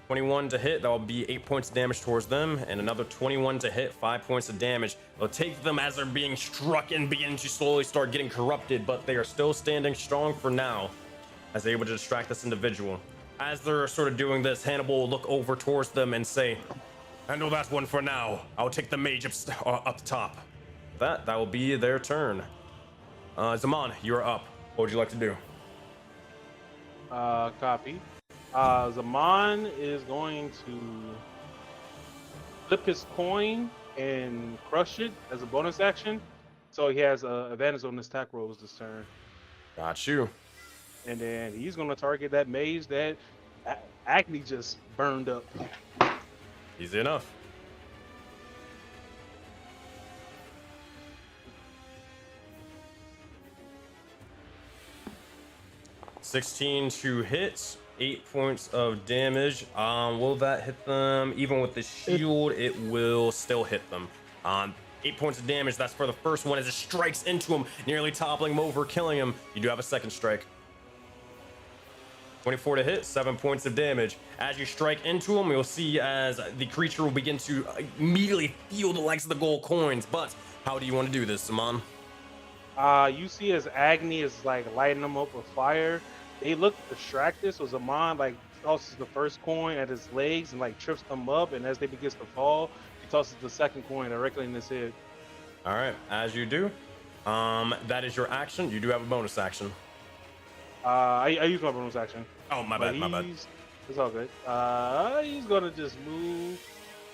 21 to hit, that will be 8 points of damage towards them, and another 21 to hit, 5 points of damage. They'll take them as they're being struck and begin to slowly start getting corrupted, but they are still standing strong for now, as they're able to distract this individual. As they're sort of doing this, Hannibal will look over towards them and say, "Handle that one for now. I'll take the mage up top." That will be their turn. Zaman, you're up. What would you like to do? Copy. Zaman is going to flip his coin and crush it as a bonus action, so he has advantage on his attack rolls this turn. Got you. And then he's going to target that mage that Agni just burned up. Easy enough. $16 to hit, 8 points of damage. Will that hit them? Even with the shield, it will still hit them. 8 points of damage. That's for the first one as it strikes into him, nearly toppling him over, killing him. You do have a second strike. 24 to hit, 7 points of damage. As you strike into him, you'll see as the creature will begin to immediately feel the likes of the gold coins. But how do you want to do this, Saman? You see as Agni is like lighting them up with fire. They look distracted, so Zaman like tosses the first coin at his legs and like trips them up, and as they begins to fall, he tosses the second coin directly in his head. All right, as you do, that is your action. You do have a bonus action. I use my bonus action. Oh, my bad. It's all good. He's gonna just move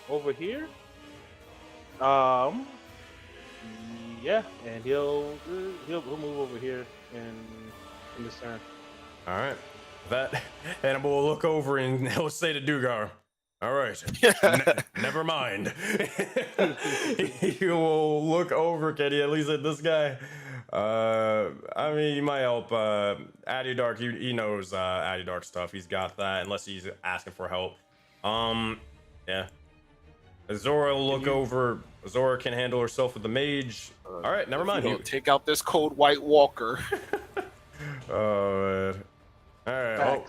over here. Yeah, and he'll move over here in this turn. All right. That Hannibal will look over and he'll say to Dugar, "All right, never mind." He will look over. Can he at least hit this guy? I mean, he might help. Addy Dark, he knows Addy Dark stuff. He's got that, unless he's asking for help. Yeah. Azora will look over. Azora can handle herself with the mage. All right, never mind. You don't take out this cold white walker. Oh man. All right. Well,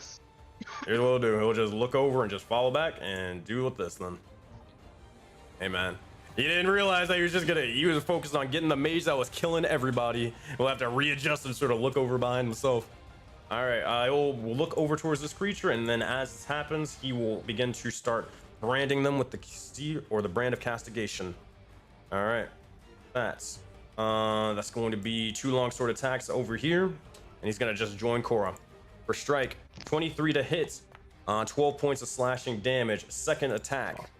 here's what he'll do. He'll just look over and just follow back and do with this then. Hey man. He didn't realize that he was focused on getting the mage that was killing everybody. We'll have to readjust and sort of look over behind himself. All right, I will look over towards this creature, and then as this happens, he will begin to start branding them with the steed or the brand of castigation. All right, that's going to be 2 longsword attacks over here, and he's gonna just join Korra for strike. 23 to hit, 12 points of slashing damage. Second attack.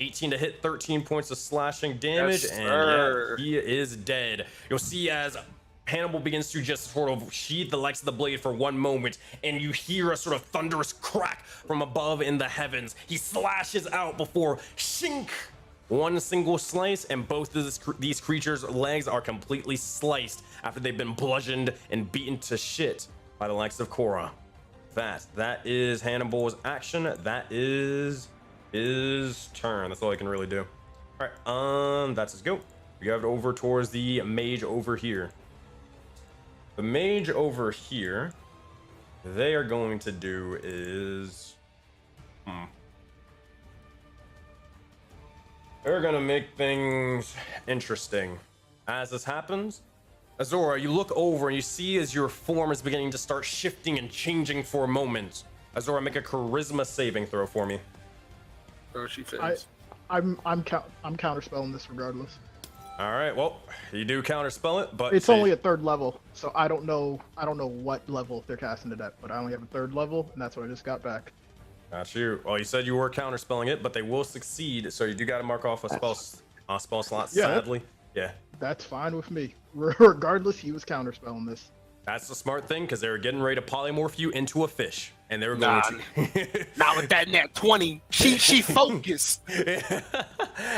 18 to hit, 13 points of slashing damage, Yes, and yeah, he is dead. You'll see as Hannibal begins to just sort of sheathe the likes of the blade for one moment, and you hear a sort of thunderous crack from above in the heavens. He slashes out before shink, one single slice, and both of these creatures' legs are completely sliced after they've been bludgeoned and beaten to shit by the likes of Korra. That is Hannibal's action. That is his turn. That's all I can really do. All right, that's his go. We go over towards the mage over here. The mage over here, they are going to do is they're gonna make things interesting. As this happens, Azora, you look over and you see as your form is beginning to start shifting and changing for a moment. Azora, make a charisma saving throw for me. Oh, she fails. I'm counterspelling this regardless. All right, well, you do counterspell it, but It's only a 3rd level, so I don't know what level they're casting it at, but I only have a 3rd level, and that's what I just got back. Got you. Well, you said you were counterspelling it, but they will succeed. So you do got to mark off a spell slot. Yeah, Sadly, yeah. That's fine with me. Regardless, he was counterspelling this. That's the smart thing because they were getting ready to polymorph you into a fish, and they were Nah, going to. not with that nat 20. She focused.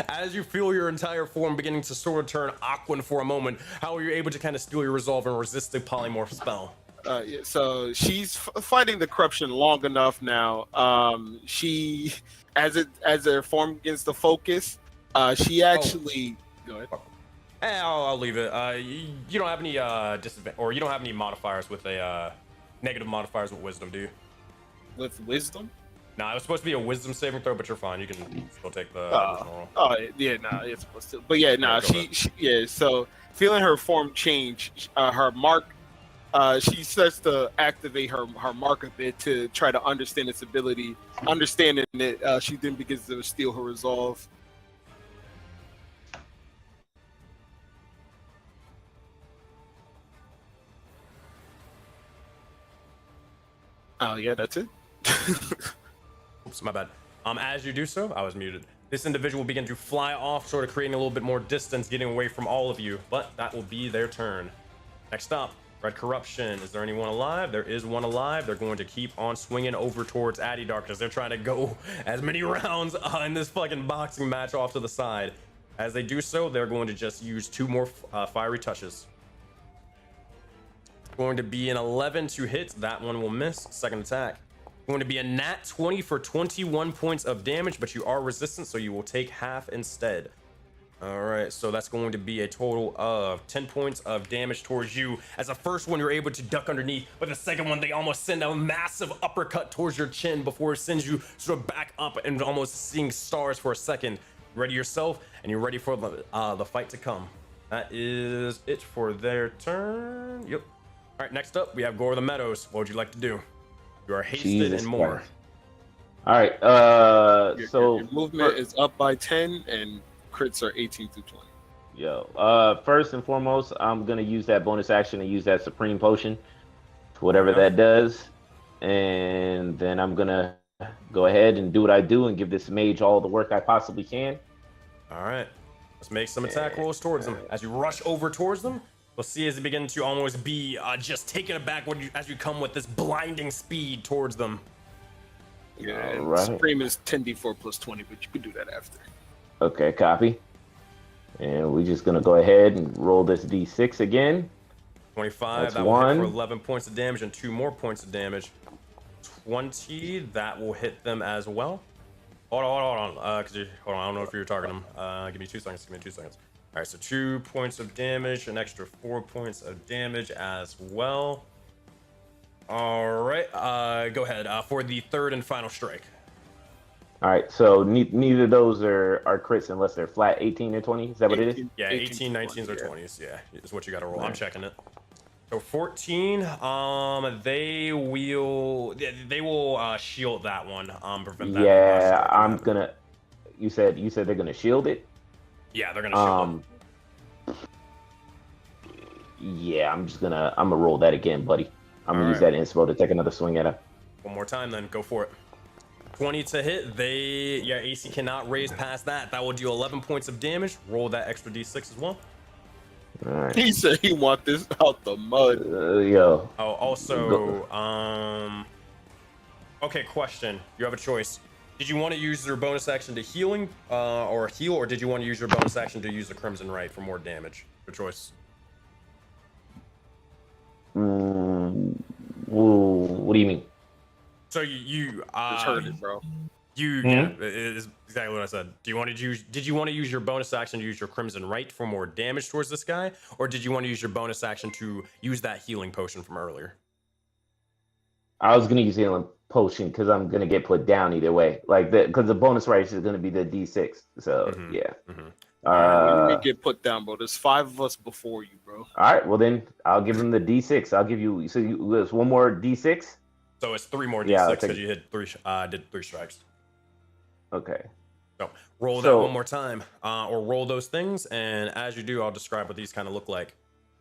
As you feel your entire form beginning to sort of turn aquan for a moment, how are you able to kind of steal your resolve and resist the polymorph spell? Yeah, so she's fighting the corruption long enough now. She, as her form begins to focus, she actually. Go ahead. I'll leave it. You don't have any disadvantage, or you don't have any modifiers with a negative modifiers with wisdom, do you? With wisdom? Nah, it was supposed to be a wisdom saving throw, but you're fine. You can still take the original roll. Oh yeah, nah, it's supposed to. But yeah, nah, she yeah. So feeling her form change, her mark. She starts to activate her mark a bit to try to understand its ability. Understanding it, she then begins to steal her resolve. Oh yeah, that's it. Oops, my bad. As you do so, I was muted. This individual will begin to fly off, sort of creating a little bit more distance, getting away from all of you. But that will be their turn. Next up, Red Corruption. Is there anyone alive? There is one alive. They're going to keep on swinging over towards Addy Darkness. They're trying to go as many rounds in this fucking boxing match off to the side. As they do so, they're going to just use 2 more fiery touches. Going to be an 11 to hit. That one will miss. Second attack. Going to be a nat 20 for 21 points of damage, but you are resistant, so you will take half instead. All right, so that's going to be a total of 10 points of damage towards you. As the first one, you're able to duck underneath, but the second one, they almost send a massive uppercut towards your chin before it sends you sort of back up and almost seeing stars for a second. Ready yourself, and you're ready for the fight to come. That is it for their turn. Yep. All right, next up, we have Gore of the Meadows. What would you like to do? You are hasted Jesus and more. Christ. All right, Your movement is up by 10, and crits are 18 through 20. Yo, first and foremost, I'm gonna use that bonus action to use that Supreme Potion to whatever that does, and then I'm gonna go ahead and do what I do and give this mage all the work I possibly can. All right, let's make some attack rolls towards them. As you rush over towards them, we'll see as they begin to almost be just taken aback as you come with this blinding speed towards them. Yeah, All right. Supreme is 10d4 plus 20, but you can do that after. Okay, copy. And we're just gonna go ahead and roll this d6 again. 25, That's that will hit for one. 11 points of damage and 2 more points of damage. 20, that will hit them as well. Hold on. Hold on, I don't know if you're targeting them. Give me 2 seconds, All right, so 2 points of damage, an extra 4 points of damage as well. All right, go ahead for the third and final strike. All right, so neither of those are crits unless they're flat 18 or 20. Is that what it is? Yeah, 18, 19s, or 20s. Yeah, is what you got to roll. I'm checking it. So 14, they will shield that one. Prevent that. Yeah, I'm gonna. You said they're gonna shield it. Yeah, they're gonna shield it. Yeah, I'm gonna roll that again, buddy. I'm gonna use that inspo to take another swing at him. One more time, then go for it. 20 to hit. AC cannot raise past that. That will do 11 points of damage. Roll that extra d6 as well. All right. He said he want this out the mud. Yo. Oh, also, okay, question. You have a choice. Did you want to use your bonus action to heal, or did you want to use your bonus action to use the Crimson Right for more damage? Your choice. What do you mean? So you Just heard it, bro. Yeah, it is exactly what I said. Did you want to use your bonus action to use your Crimson Right for more damage towards this guy, or did you want to use your bonus action to use that healing potion from earlier? I was gonna use healing potion because I'm gonna get put down either way. Like because the bonus right is gonna be the D6. So yeah. We get put down, bro. There's 5 of us before you, bro. All right. Well then, I'll give him the D6. I'll give you. So there's one more D6. So it's 3 more Yeah, d6 because you hit 3. Did 3 strikes. Okay. So roll that one more time, or roll those things, and as you do, I'll describe what these kind of look like.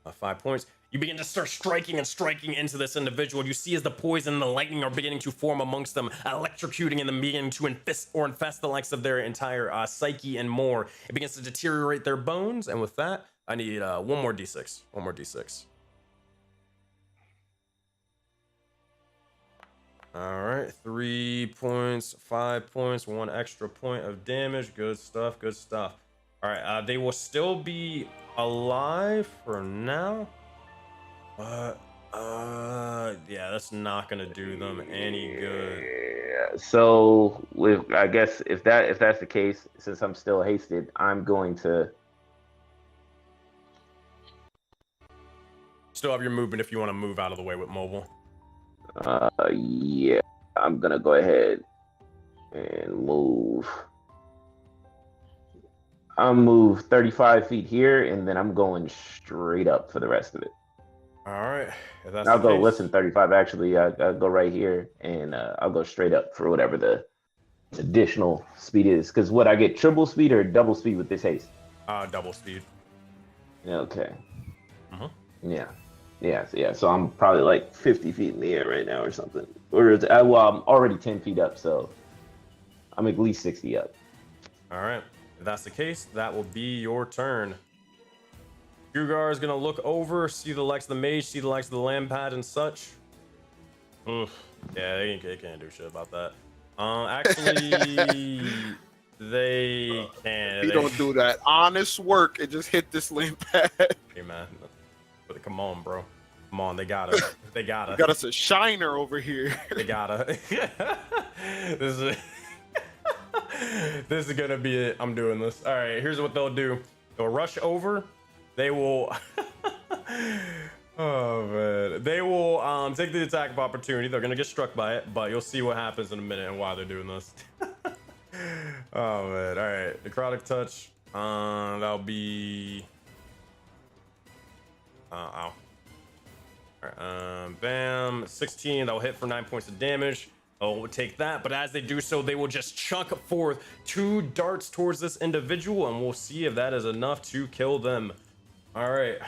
5 points. You begin to start striking and striking into this individual. You see as the poison and the lightning are beginning to form amongst them, electrocuting and then beginning to infest the likes of their entire psyche and more. It begins to deteriorate their bones. And with that, I need one more d6. One more d6. All right, 3 points, 5 points, 1 extra point of damage. Good stuff, good stuff. All right, they will still be alive for now. But, yeah, that's not gonna do them any good. Yeah. So, I guess if that's the case, since I'm still hasted, I'm going to still have your movement if you want to move out of the way with mobile. Yeah, I'm gonna go ahead and move. I'll move 35 feet here, and then I'm going straight up for the rest of it. All right, if that's I'll the go case, less than 35 actually. I'll go right here, and I'll go straight up for whatever the additional speed is. Because what I get, triple speed or double speed with this haste? double speed. Okay. Uh-huh. Yeah. So I'm probably like 50 feet in the air right now or something. Or well, I'm already 10 feet up, so I'm at least 60 up. All right, if that's the case, that will be your turn. Dugar is gonna look over, see the likes of the mage, see the likes of the lampad and such. Oof. Yeah, they can't do shit about that. Actually, they can. You don't do that honest work and just hit this lamp pad. Hey man, but come on, bro. Come on, they gotta. They gotta. We got us a shiner over here. They gotta. This is gonna be it. I'm doing this. All right, here's what they'll do. They'll rush over. They will. Oh man, they will take the attack of opportunity. They're gonna get struck by it, but you'll see what happens in a minute and why they're doing this. Oh man, all right. Necrotic touch. That'll be. Ow. All right, bam, 16. That'll hit for 9 points of damage. Oh, take that. But as they do so, they will just chuck forth 2 darts towards this individual, and we'll see if that is enough to kill them. All right,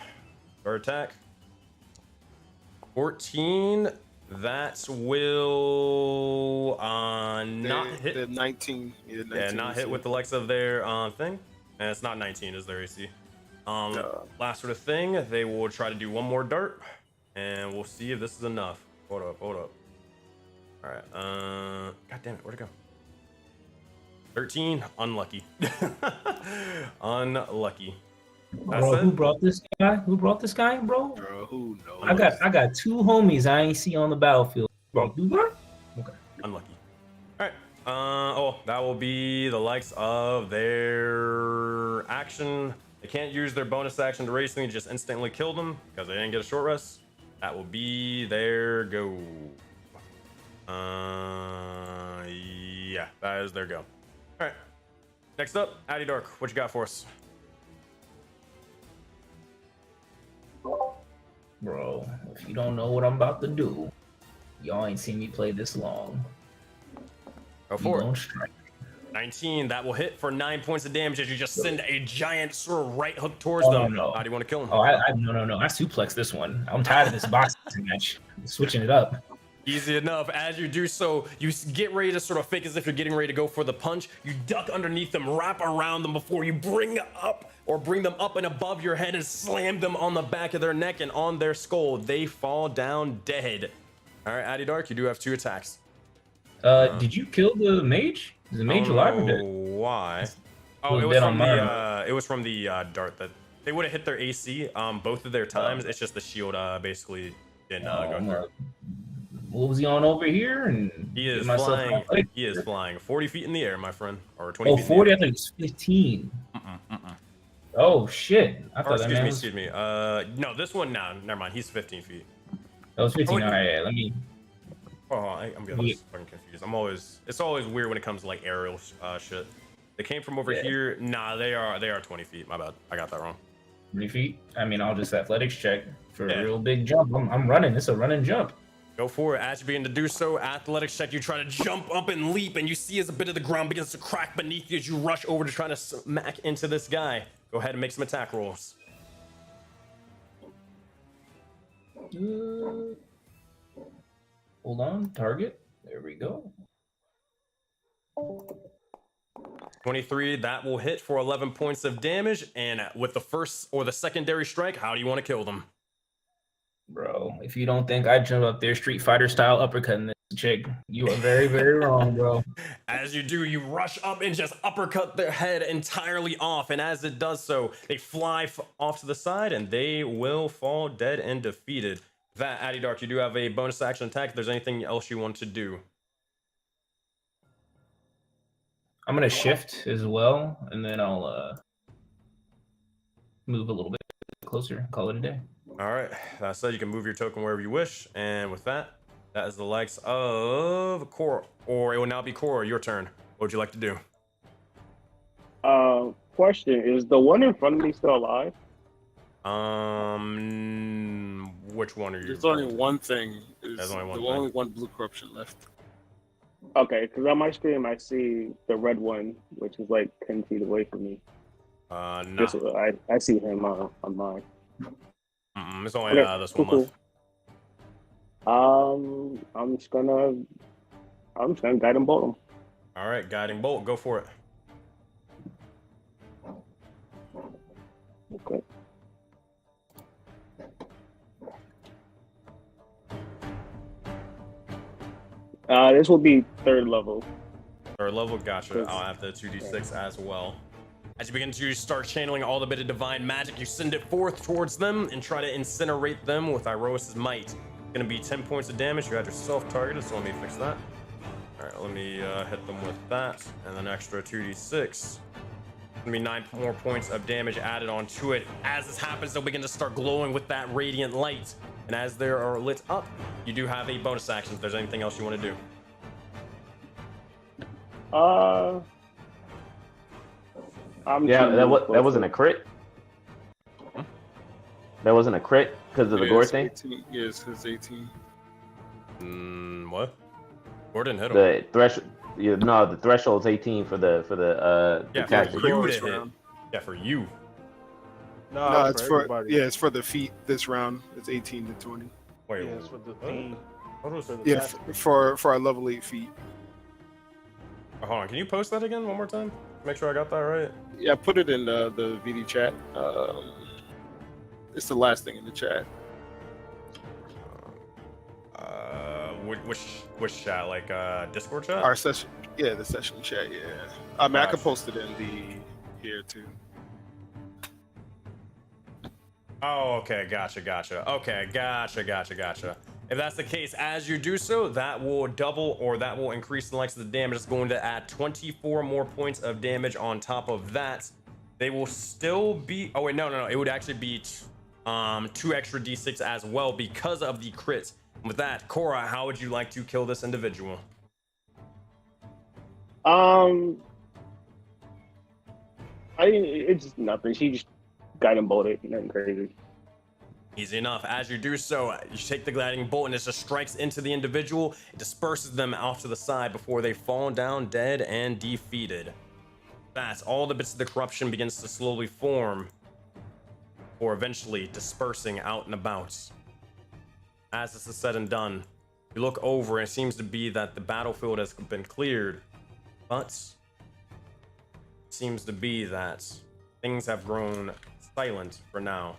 our attack. 14. That will not hit. The 19. Yeah, not hit with the likes of their thing. And it's not 19 is their AC. Last sort of thing, they will try to do one more dart, and we'll see if this is enough. Hold up. All right. God damn it, where'd it go? 13. Unlucky. Unlucky. Bro, who brought this guy? Bro? Bro, who knows? I got 2 homies I ain't see on the battlefield. Bro, do that? Okay. Unlucky. All right. Oh, that will be the likes of their action. They can't use their bonus action to race them. You just instantly kill them because they didn't get a short rest. That will be their go. Yeah, that is their go. All right. Next up, Addy Dark. What you got for us? Bro, if you don't know what I'm about to do, y'all ain't seen me play this long. Go for it. Strike. 19. That will hit for 9 points of damage as you just send a giant sort of right hook towards them. No. How do you want to kill him? Oh, no. I suplex this one. I'm tired of this boxing match. I'm switching it up. Easy enough. As you do so, you get ready to sort of fake as if you're getting ready to go for the punch. You duck underneath them, wrap around them before you bring them up and above your head and slam them on the back of their neck and on their skull. They fall down dead. All right, Addy Dark, you do have 2 attacks. Did you kill the mage? Is the mage alive or dead? Why? Oh, it was from the dart that they would have hit their AC both of their times. It's just the shield basically didn't go through. What was he on over here? And he is flying. He is flying 40 feet in the air, my friend, or 20 Oh, feet 40. in I think it's 15. Oh shit! I thought excuse me. No, this one. No, never mind. He's 15 feet. That was 15. All right, yeah, let me. Oh, I'm getting fucking confused. It's always weird when it comes to like aerial shit. They came from over here. Nah, they are 20 feet. My bad. I got that wrong. 20 feet. I mean, I'll just athletics check for a real big jump. I'm running. It's a run and jump. Go for it. As you begin to do so, athletics check, you try to jump up and leap, and you see as a bit of the ground begins to crack beneath you as you rush over to try to smack into this guy. Go ahead and make some attack rolls. Hold on, target. There we go. 23, that will hit for 11 points of damage. And with the first or the secondary strike, how do you want to kill them? Bro, if you don't think I jump up there Street Fighter style uppercutting this chick, you are very, very wrong, bro. As you do, you rush up and just uppercut their head entirely off. And as it does so, they fly off to the side and they will fall dead and defeated. That, Addy Dark, you do have a bonus action attack. If there's anything else you want to do. I'm gonna shift as well, and then I'll move a little bit closer. Call it a day. All right, that said, you can move your token wherever you wish. And with that, that is the likes of Cora, or it will now be Cora, your turn. What would you like to do? Question, is the one in front of me still alive? Which one are you? There's only one thing. There's only one the thing. only one blue corruption left. Okay, because on my screen I see the red one, which is like 10 feet away from me. No. Just, I see him on mine. It's only this one left. I'm just gonna guiding bolt him. All right, guiding bolt, go for it. Okay. This will be third level. Third level, gotcha. I'll have the 2d6 as well. As you begin to start channeling all the bit of divine magic, you send it forth towards them and try to incinerate them with Iroas's might. It's gonna be 10 points of damage. You had yourself targeted, so let me fix that. All right, let me hit them with that, and then extra 2d6. It's gonna be 9 more points of damage added onto it. As this happens, they'll begin to start glowing with that radiant light. And as they are lit up, you do have a bonus action if there's anything else you want to do. That wasn't a crit. That wasn't a crit because of the gore thing. 18. Yes, it's 18. What? Gore didn't hit him. The threshold. No, the threshold's 18 for the tactic. For you to hit. Yeah, for you. No, it's for everybody. It's for the feet this round. It's 18 to 20. Wait, it's for the team. For our level 8 feet. Oh, hold on, can you post that again one more time? Make sure I got that right. Yeah, put it in the VD chat. It's the last thing in the chat. Which chat? Like Discord chat? Our session. Yeah, the session chat. Yeah. I mean, I can post it in the here too. Oh, okay, gotcha. Okay, gotcha. If that's the case, as you do so, that will double or that will increase the likes of the damage. It's going to add 24 more points of damage on top of that. They will still be. Oh wait, no. It would actually be 2 extra d6 as well because of the crits. With that, Cora, how would you like to kill this individual? It's nothing. She just guiding bolted, nothing crazy. Easy enough. As you do so, you take the gliding bolt and it just strikes into the individual. It disperses them off to the side before they fall down dead and defeated. That's all the bits of the corruption begins to slowly form, or eventually dispersing out and about. As this is said and done, you look over and it seems to be that the battlefield has been cleared, but it seems to be that things have grown silent for now.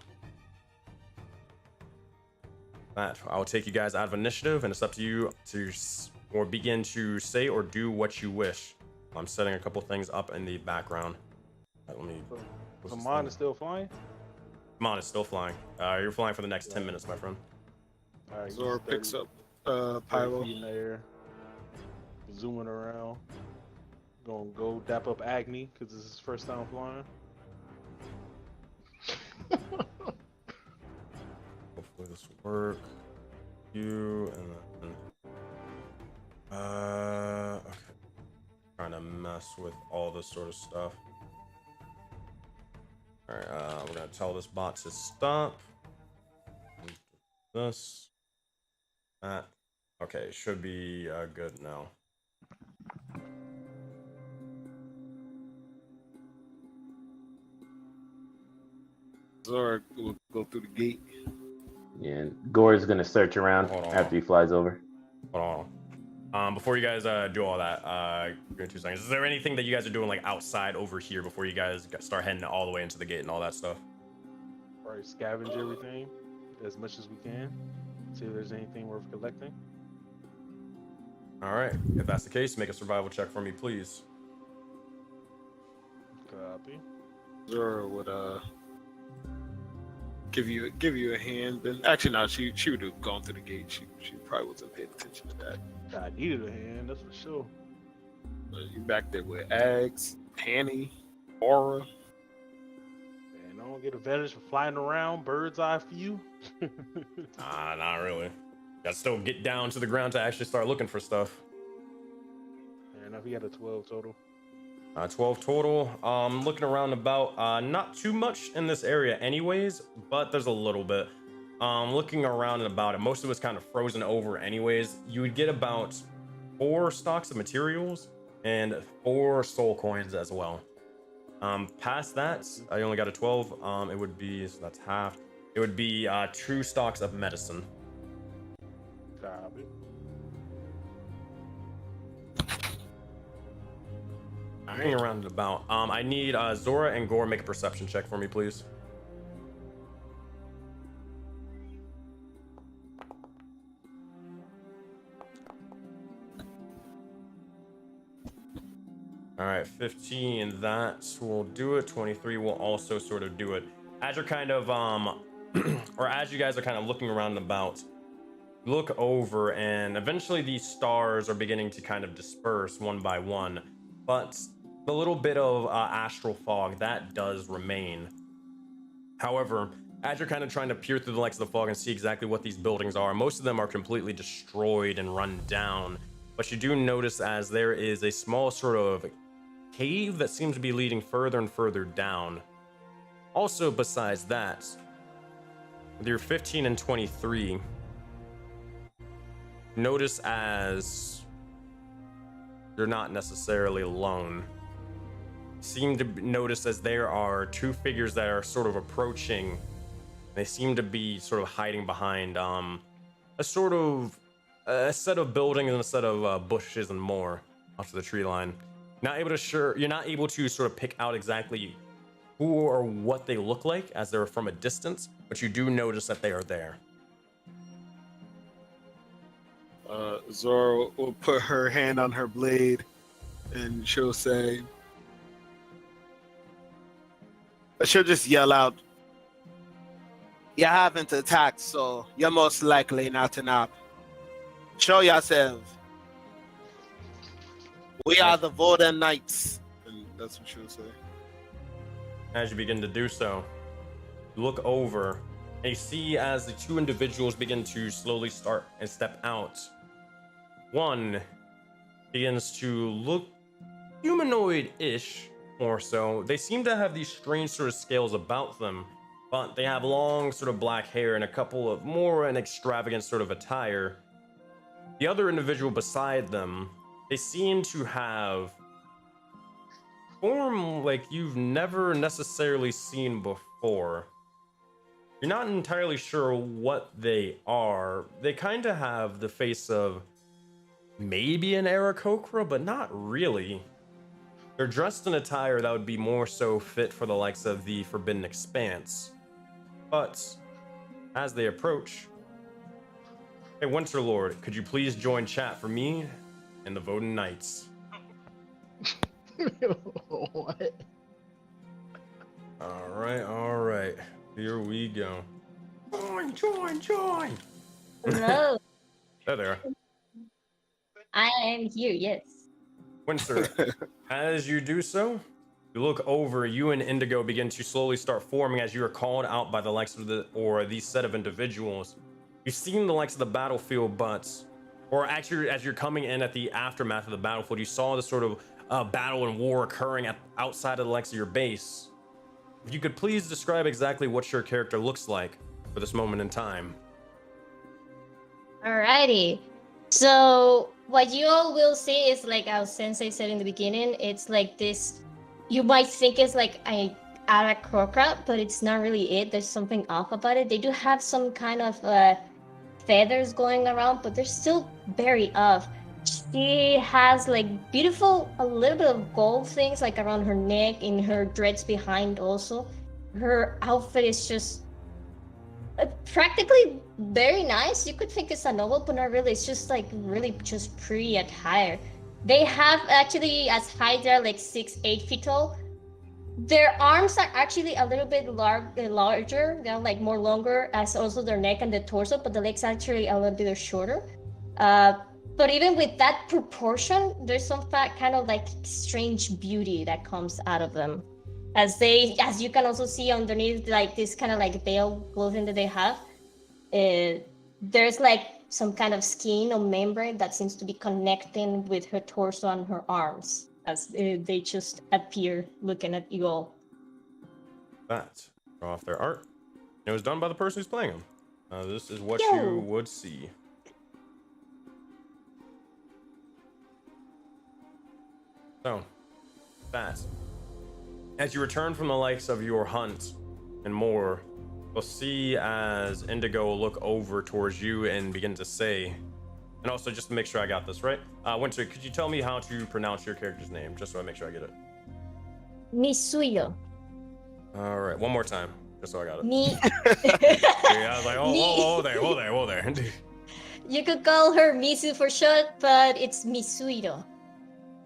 That I'll take you guys out of initiative, and it's up to you to or begin to say or do what you wish. I'm setting a couple things up in the background. Let me. So mine is still flying? Mine is still flying. You're flying for the next 10 minutes, my friend. All right, Zor picks up 30 Pylo. feet in the air, zooming around. Gonna go dap up Agni because this is his first time flying. Hopefully this will work. You and then okay. Trying to mess with all this sort of stuff. All right, we're gonna tell this bot to stop. This, that. Okay, should be good now. Zor will go through the gate. Yeah, and Gore's gonna search around Hold on. after he flies over. Hold on. Before you guys do all that, give me 2 seconds. Is there anything that you guys are doing like outside over here before you guys start heading all the way into the gate and all that stuff? Probably scavenge everything as much as we can. See if there's anything worth collecting. All right. If that's the case, make a survival check for me, please. Copy. Zora would give you a hand. And actually, no, she would have gone through the gate. She probably wasn't paying attention to that. I needed a hand, that's for sure. You back there with Ags, Tanny, Aura. And I don't get advantage for flying around, bird's eye view. Not really. Gotta still get down to the ground to actually start looking for stuff. Fair enough, he had a 12 total. 12 total. Looking around about, not too much in this area anyways, but there's a little bit. Looking around and about it, most of it's kind of frozen over anyways. You would get about 4 stocks of materials and 4 soul coins as well. Past that, I only got a 12. It would be, so that's half. It would be 2 stocks of medicine. Copy. Hanging around and about. I need Zora and Gore make a perception check for me, please. All right, 15, that will do it. 23 will also sort of do it. As you're kind of, or as you guys are kind of looking around and about, look over, and eventually these stars are beginning to kind of disperse one by one, but the little bit of astral fog, that does remain. However, as you're kind of trying to peer through the lights of the fog and see exactly what these buildings are, most of them are completely destroyed and run down, but you do notice as there is a small sort of cave that seems to be leading further and further down. Also, besides that, with your 15 and 23, notice as you're not necessarily alone. Seem to notice as there are 2 figures that are sort of approaching. They seem to be sort of hiding behind a set of buildings and a set of bushes and more off to the tree line. You're not able to sort of pick out exactly who or what they look like as they're from a distance, but you do notice that they are there. Zora will put her hand on her blade, and she'll just yell out, "You haven't attacked, so you're most likely not enough. Show yourself. We are the Voden Knights." And that's what she'll say. As you begin to do so, you look over and you see as the 2 individuals begin to slowly start and step out. One begins to look humanoid-ish, more so. They seem to have these strange sort of scales about them, but they have long sort of black hair and a couple of more an extravagant sort of attire. The other individual beside them, they seem to have form like you've never necessarily seen before. You're not entirely sure what they are. They kind of have the face of maybe an Aarakocra, but not really. They're dressed in attire that would be more so fit for the likes of the Forbidden Expanse. But as they approach, "Hey, Winterlord, could you please join chat for me and the Voden Knights?" What? All right. Here we go. Join. Hello, There. I am here, yes. Winter, as you do so, you look over, you and Indigo begin to slowly start forming as you are called out by the likes of these set of individuals. You've seen the likes of the battlefield, or actually as you're coming in at the aftermath of the battlefield, you saw the sort of battle and war occurring outside of the likes of your base. If you could please describe exactly what your character looks like for this moment in time. Alrighty. So what you all will see is like our sensei said in the beginning, it's like this, you might think it's like Aracrocra, but it's not really it. There's something off about it. They do have some kind of feathers going around, but they're still very off. She has like beautiful, a little bit of gold things like around her neck, in her dreads behind also. Her outfit is just practically very nice. You could think it's a novel, but not really. It's just like really just pretty attire. They have actually as high, they're like 6'8" feet tall. Their arms are actually a little bit larger. They're like more longer, as also their neck and the torso, but the legs actually a little bit shorter. But even with that proportion, there's some kind of like strange beauty that comes out of them. As you can also see underneath, like this kind of like veil clothing that they have, there's like some kind of skin or membrane that seems to be connecting with her torso and her arms, as they just appear looking at you all. That off their art. It was done by the person who's playing them. This is what Yo. you would see. So, that. As you return from the likes of your hunt and more, you'll see as Indigo will look over towards you and begin to say, and also just to make sure I got this right, Winter, could you tell me how to pronounce your character's name, just so I make sure I get it? Misuyo. All right, one more time, just so I got it. Yeah, I was like, oh, there. You could call her Misu for short, but it's Misuyo.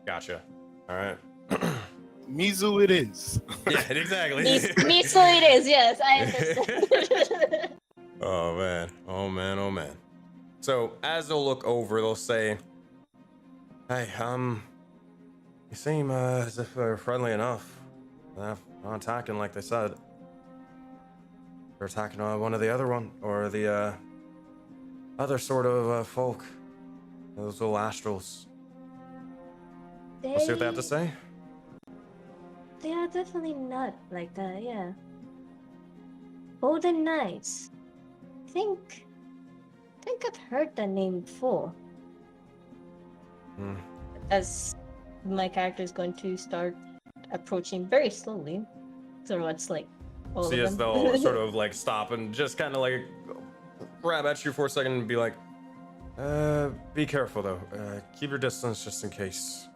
Gotcha. All right. Mizu it is. Yeah, exactly. Misu it is, yes, I understand. Oh man. So as they'll look over, they'll say, "Hey, you seem as if they're friendly enough. They're not attacking like they said. They're attacking one of the other one, or the other sort of folk. Those little astrals. We'll see what they have to say." They are definitely not like that, yeah. Voden Knights. I think I've heard that name before. As my character is going to start approaching very slowly. So it's like all See, of as them. they'll sort of like stop and just kind of like grab at you for a second and be like, be careful though. Keep your distance just in case.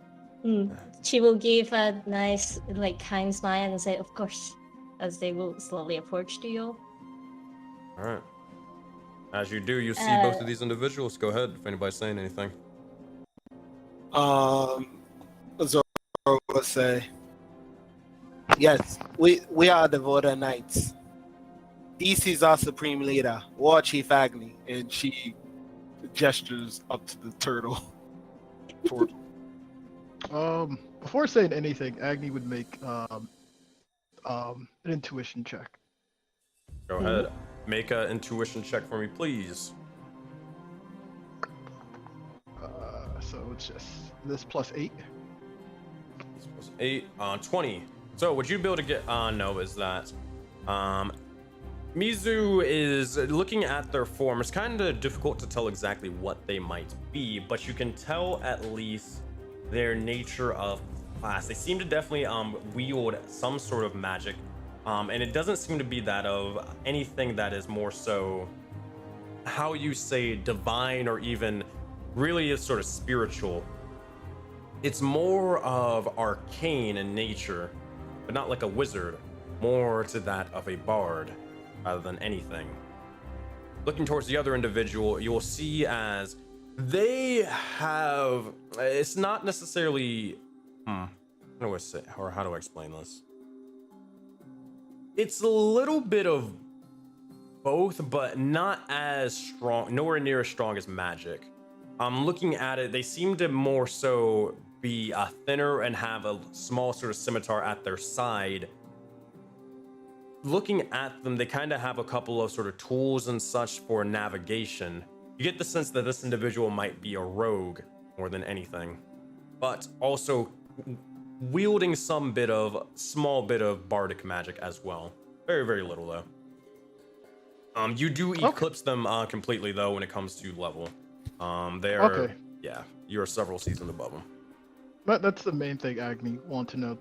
She will give a nice, like, kind smile and say, "Of course," as they will slowly approach to you. All right. As you do, you see both of these individuals. Go ahead if anybody's saying anything. Zoro will say, "Yes, we are the Voden Knights. This is our supreme leader, War Chief Agni," and she gestures up to the turtle. Before saying anything, Agni would make an intuition check. Go ahead. Make an intuition check for me, please. So it's just this plus 8. This plus 8, 20. So what you'd be able to get on know is that Mizu is looking at their form. It's kind of difficult to tell exactly what they might be, but you can tell at least their nature of class. They seem to definitely wield some sort of magic, and it doesn't seem to be that of anything that is more so, how you say, divine or even really is sort of spiritual. It's more of arcane in nature, but not like a wizard, more to that of a bard rather than anything. Looking towards the other individual, you will see as they have, it's not necessarily, how do I say, or how do I explain this? It's a little bit of both, but not as strong, nowhere near as strong as magic. Looking at it, they seem to more so be thinner and have a small sort of scimitar at their side. Looking at them, they kind of have a couple of sort of tools and such for navigation. You get the sense that this individual might be a rogue more than anything, but also wielding some small bit of bardic magic as well. Very, very little though. You do eclipse them completely though when it comes to level. Yeah, you're several seasons above them. But that's the main thing Agni want to know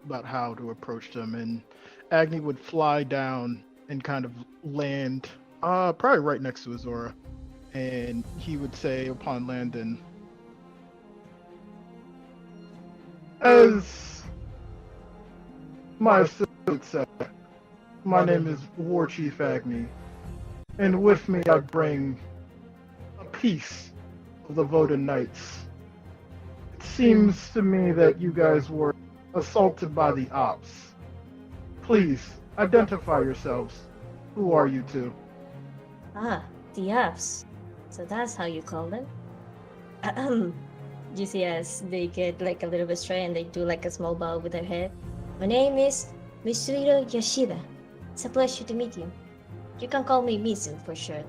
about how to approach them. And Agni would fly down and kind of land, probably right next to Azora, and he would say upon landing, "As my associate said, my name is War Chief Agni, and with me I bring a piece of the Voden Knights. It seems to me that you guys were assaulted by the Ops. Please, identify yourselves. Who are you two?" Ah, the Ops. So that's how you call them? You see as they get like a little bit straight and they do like a small bow with their head. My name is Mitsuhiro Yoshida. It's a pleasure to meet you. You can call me Misu for short.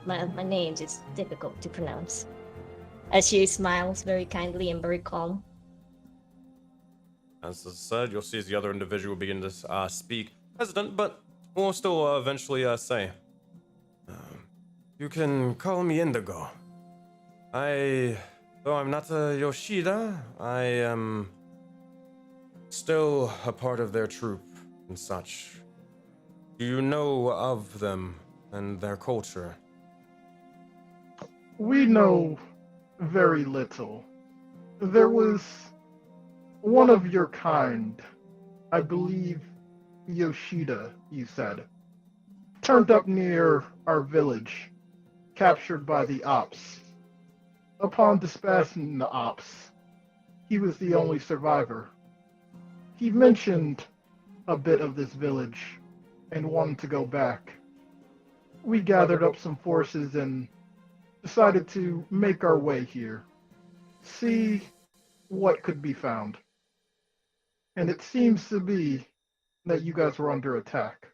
My name is difficult to pronounce. As she smiles very kindly and very calm. As I said, you'll see as the other individual begin to speak hesitant, but will still eventually say, "You can call me Indigo. Though I'm not a Yoshida, I am still a part of their troop and such. Do you know of them and their culture?" We know very little. There was one of your kind, I believe Yoshida, you said, turned up near our village, captured by the Ops. Upon dispatching the Ops, he was the only survivor. He mentioned a bit of this village and wanted to go back. We gathered up some forces and decided to make our way here, see what could be found. And it seems to be that you guys were under attack.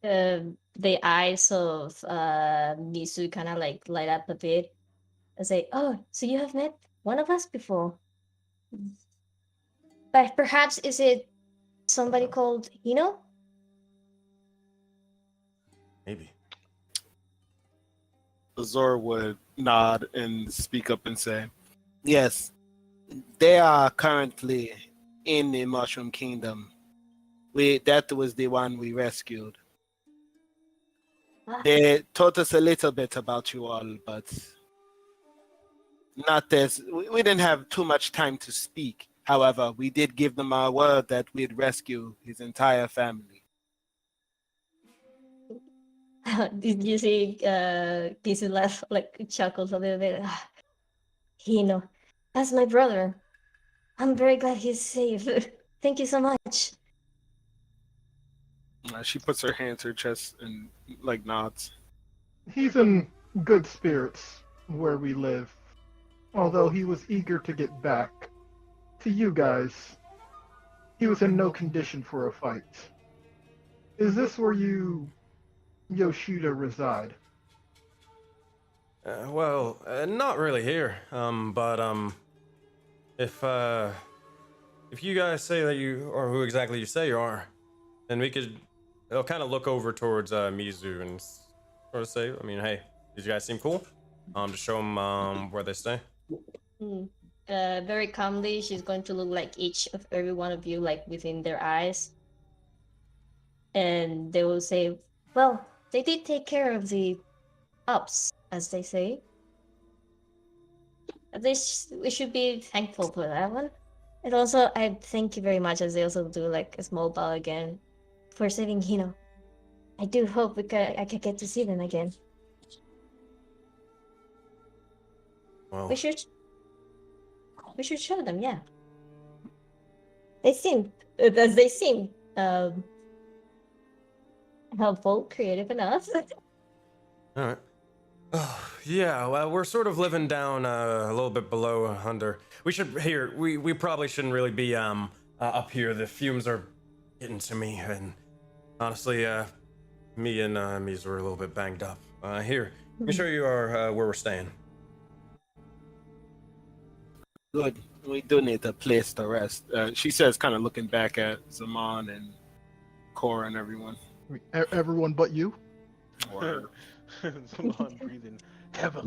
The eyes of Misu kind of like light up a bit and say, "Oh, so you have met one of us before? But perhaps is it somebody called Hino?" Maybe. Azor would nod and speak up and say, "Yes, they are currently in the Mushroom Kingdom. That was the one we rescued. They taught us a little bit about you all, but not this. We didn't have too much time to speak. However, we did give them our word that we'd rescue his entire family." Did you see Misu laugh, like chuckles a little bit? Hino, that's my brother. I'm very glad he's safe. Thank you so much. She puts her hand to her chest and like nods. He's in good spirits where we live, although he was eager to get back to you guys. He was in no condition for a fight. Is this where you, Yoshida, reside? Well, not really here. But if you guys say that you, or who exactly you say you are, then we could. They'll kind of look over towards Mizu and sort of say, I mean, hey, these guys seem cool. To show them where they stay. Very calmly, she's going to look like each of every one of you, like within their eyes, and they will say, "Well, they did take care of the Ops, as they say. At least we should be thankful for that one. And also, I thank you very much," as they also do like a small bow again, "for saving Hino. I do hope I can get to see them again." Well, We should show them, yeah. They seem helpful, creative enough. all right. Oh, yeah, well, we're sort of living down a little bit below under. We probably shouldn't really be up here. The fumes are getting to me, and honestly, me and Mizu are a little bit banged up. Here, let me show you where we're staying. Good. We do need a place to rest. She says, kind of looking back at Zaman and Cora and everyone. Everyone but you? Someone breathing heavily.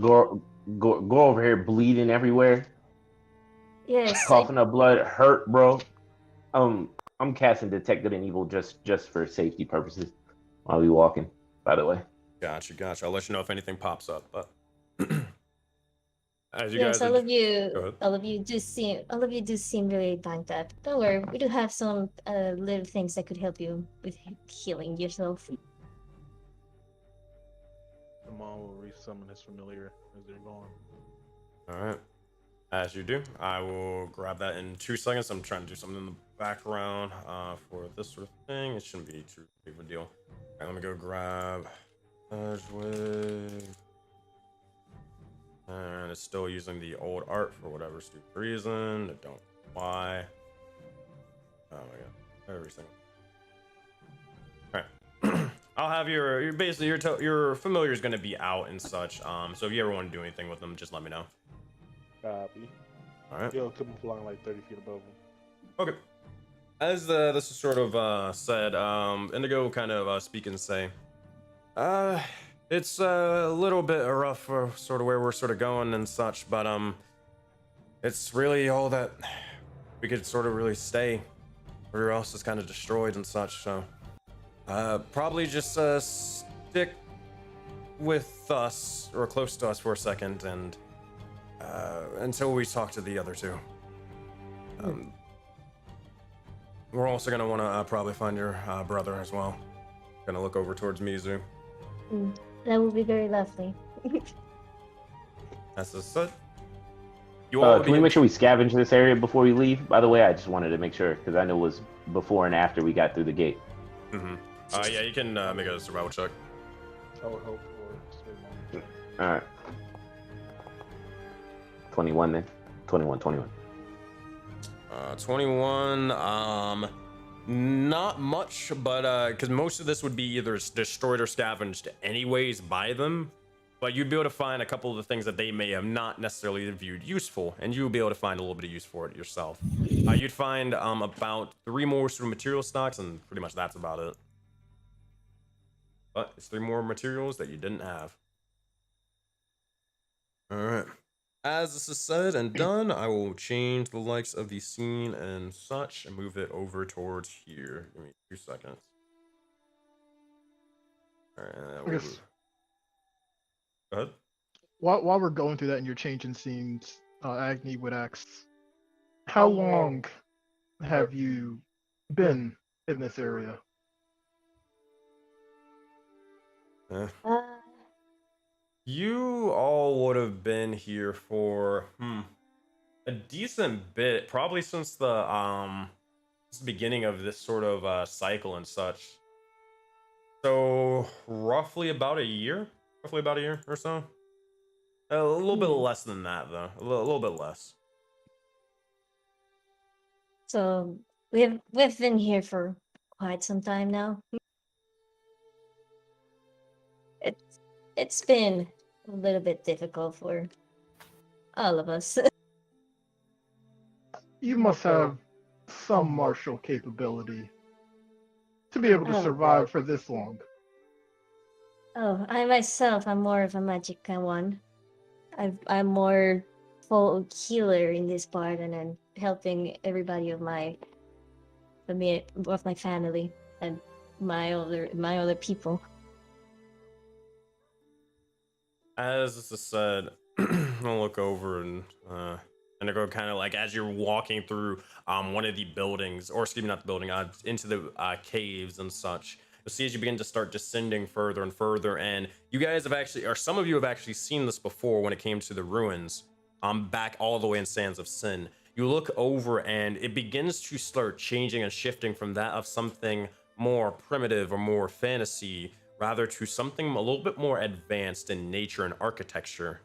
Go over here bleeding everywhere. Yes. Coughing up blood. Hurt, bro. I'm casting Detect Good and Evil just for safety purposes while we walking. By the way. Gotcha. I'll let you know if anything pops up. But as you Yes, guys, all of go ahead. all of you do seem really banged up. Don't worry, we do have some little things that could help you with healing yourself. Amon will resummon his familiar as they're going. All right. As you do, I will grab that in 2 seconds. I'm trying to do something in the background for this sort of thing. It shouldn't be too big of a deal. All right, let me go grab Wave. And it's still using the old art for whatever stupid reason. I don't know why. Oh my god, everything. All right. I'll have your basically your familiar is going to be out and such. So if you ever want to do anything with them, just let me know. Copy. All right. He'll come flying like 30 feet above him. Okay. As this is sort of said, Indigo kind of speak and say, it's a little bit rough for sort of where we're sort of going and such, but it's really all that we could sort of really stay. Everywhere else is kind of destroyed and such, so probably just stick with us or close to us for a second and until we talk to the other two. We're also gonna want to probably find your brother as well. Gonna look over towards Mizu. That would be very lovely. That's just it. You all Can we make sure we scavenge this area before we leave? By the way, I just wanted to make sure because I know it was before and after we got through the gate. Mm-hmm. Yeah, you can make a survival check. I would hope for it. All right. 21 then. 21. 21. Not much, but because most of this would be either destroyed or scavenged anyways by them. But you'd be able to find a couple of the things that they may have not necessarily viewed useful, and you'll be able to find a little bit of use for it yourself. You'd find about 3 more sort of material stocks, and pretty much that's about it. But it's 3 more materials that you didn't have. All right. As this is said and done, I will change the likes of the scene and such and move it over towards here. Give me 2 seconds. All right. Go ahead. While we're going through that and you're changing scenes, Agni would ask, how long have you been in this area? You all would have been here for a decent bit, probably since the beginning of this sort of cycle and such. So roughly about a year or so. A little bit less than that, though. A little bit less. So we've been here for quite some time now. It's been a little bit difficult for all of us. You must have some martial capability to be able to survive for this long. Oh, I myself, I'm more of a magic one. I'm more full healer in this part, and then helping everybody of my family and my other people. As this is said, I'll look over and I go kind of like as you're walking through one of the buildings, or excuse me, not the building, into the caves and such. You'll see as you begin to start descending further and further, and you guys have actually, or some of you have actually seen this before when it came to the ruins, back all the way in Sands of Sin. You look over and it begins to start changing and shifting from that of something more primitive or more fantasy, rather to something a little bit more advanced in nature and architecture.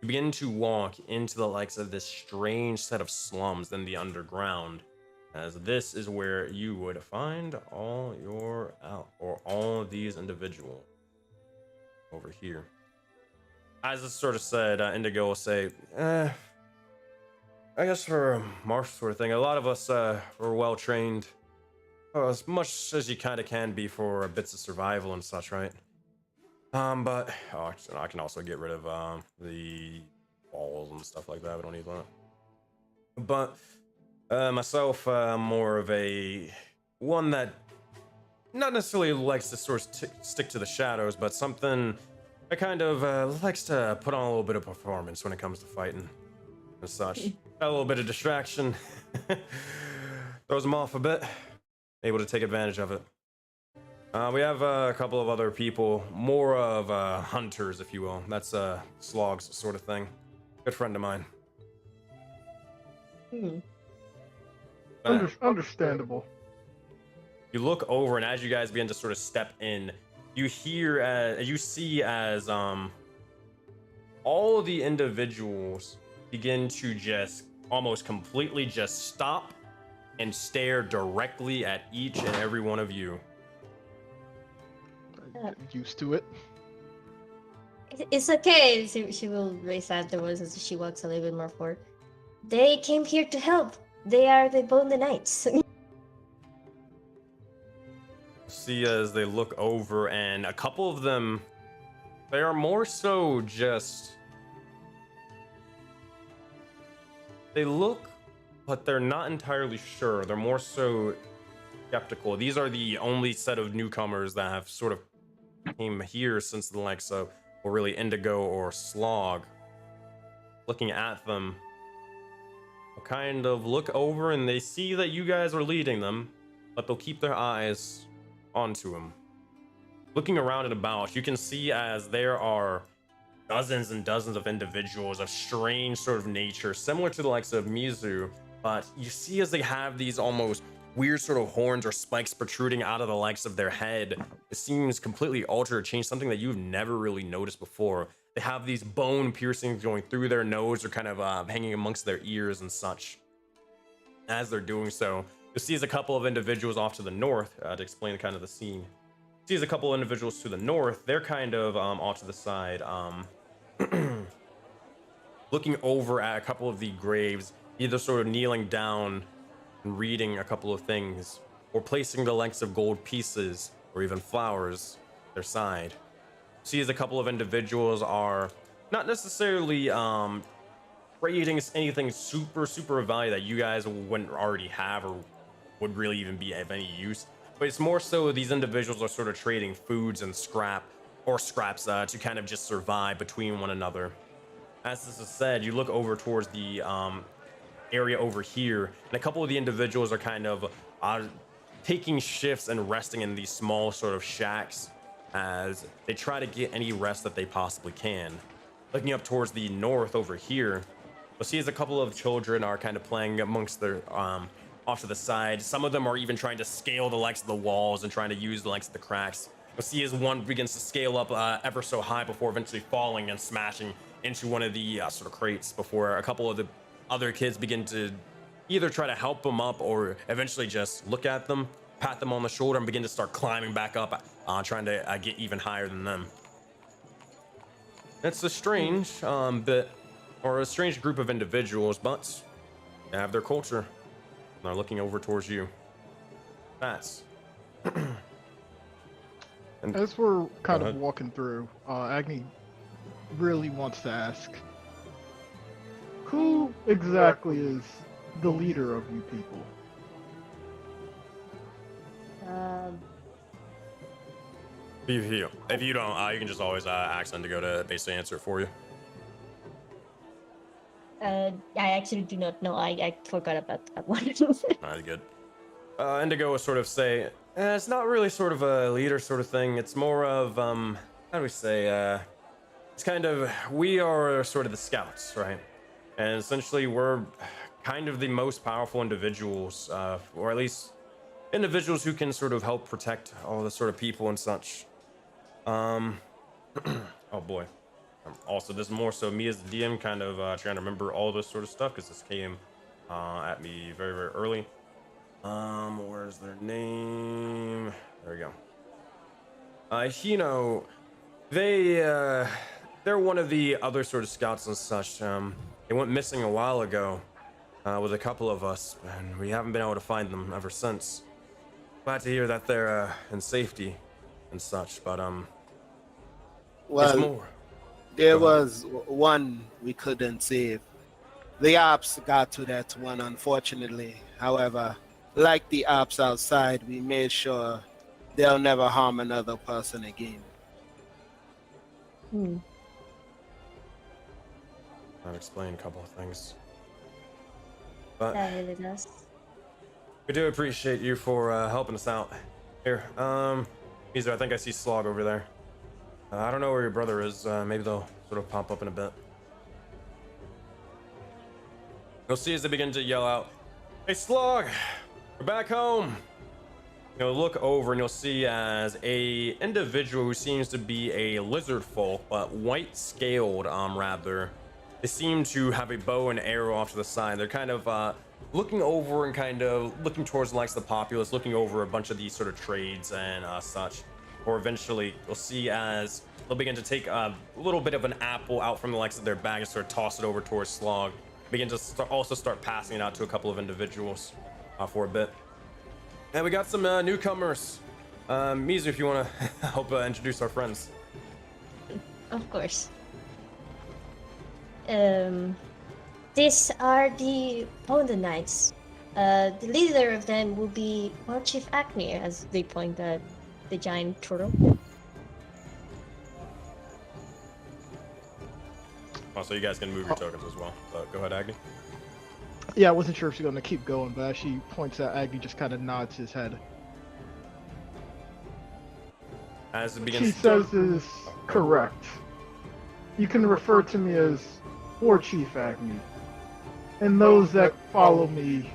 You begin to walk into the likes of this strange set of slums in the underground, as this is where you would find all of these individuals over here. As it's sort of said, Indigo will say, I guess for a martial sort of thing, a lot of us were well trained, as much as you kind of can be for bits of survival and such, right? But I can also get rid of the walls and stuff like that. We don't need that. But Myself, more of a one that not necessarily likes to sort of stick to the shadows, but something that kind of likes to put on a little bit of performance when it comes to fighting and such. Got a little bit of distraction. Throws them off a bit. Able to take advantage of it. We have a couple of other people, more of hunters, if you will. That's slogs sort of thing. Good friend of mine. Understandable. You look over, and as you guys begin to sort of step in, you hear, you see as all of the individuals begin to just almost completely just stop and stare directly at each and every one of you. Get used to it. It's okay. She will raise afterwards as she walks a little bit more forward. They came here to help. They are the Voden Knights. See as they look over, and a couple of them, they are more so just, they look, but they're not entirely sure. They're more so skeptical. These are the only set of newcomers that have sort of came here since the likes of, or really Indigo or Slog. Looking at them, they'll kind of look over and they see that you guys are leading them, but they'll keep their eyes onto him. Looking around and about, you can see as there are dozens and dozens of individuals of strange sort of nature, similar to the likes of Mizu, but you see as they have these almost weird sort of horns or spikes protruding out of the likes of their head. It seems completely altered or changed, something that you've never really noticed before. They have these bone piercings going through their nose or kind of hanging amongst their ears and such. As they're doing so, you'll see as a couple of individuals off to the north, to explain kind of the scene. See as a couple of individuals to the north, they're kind of off to the side, looking over at a couple of the graves, either sort of kneeling down and reading a couple of things, or placing the lengths of gold pieces or even flowers their side. See as a couple of individuals are not necessarily trading anything super of value that you guys wouldn't already have or would really even be of any use, but it's more so these individuals are sort of trading foods and scraps to kind of just survive between one another. As this is said, you look over towards the area over here, and a couple of the individuals are kind of taking shifts and resting in these small sort of shacks as they try to get any rest that they possibly can. Looking up towards the north over here, you'll see as a couple of children are kind of playing amongst their off to the side. Some of them are even trying to scale the likes of the walls and trying to use the likes of the cracks. You'll see as one begins to scale up ever so high before eventually falling and smashing into one of the sort of crates, before a couple of the other kids begin to either try to help them up or eventually just look at them, pat them on the shoulder, and begin to start climbing back up, trying to get even higher than them. It's a strange bit, or a strange group of individuals, but they have their culture. They're looking over towards you. That's as we're kind of walking through, Agni really wants to ask, who exactly is the leader of you people? If you don't, you can just always ask them to go to basically answer it for you. I actually do not know. I forgot about that one. That's good. Indigo will sort of say, it's not really sort of a leader sort of thing. It's more of, how do we say, it's kind of, we are sort of the scouts, right? And essentially we're kind of the most powerful individuals, or at least individuals who can sort of help protect all the sort of people and such. Oh boy. Also, this is more so me as the DM kind of trying to remember all this sort of stuff, because this came at me very early. Where's their name? There we go. Hino, they're one of the other sort of scouts and such. They went missing a while ago with a couple of us, and we haven't been able to find them ever since. Glad to hear that they're in safety and such, but well, there's more. There was one we couldn't save. The ops got to that one, unfortunately. However, like the ops outside, we made sure they'll never harm another person again. That explain a couple of things. But That really does. we do appreciate you for helping us out. Here, Mizu, I think I see Slog over there. I don't know where your brother is. Maybe they'll sort of pop up in a bit. You'll see as they begin to yell out, "Hey, Slog, we're back home." You'll look over and you'll see as a individual who seems to be a lizard folk, but white scaled, rather. They seem to have a bow and arrow off to the side. They're kind of looking over and kind of looking towards the likes of the populace, looking over a bunch of these sort of trades and such. Or eventually, you'll see as they'll begin to take a little bit of an apple out from the likes of their bag and sort of toss it over towards Slog. Begin to also start passing it out to a couple of individuals for a bit. And we got some newcomers. Mizu, if you want to help introduce our friends. Of course. These are the Voden Knights. The leader of them will be our Chief Acne, as they point at the giant turtle. Oh, so you guys can move your tokens as well. So go ahead, Agni. Yeah, I wasn't sure if she's going to keep going, but as she points at Aggie, just kind of nods his head. As it What begins she says is correct. You can refer to me as War Chief Agni. And those that follow me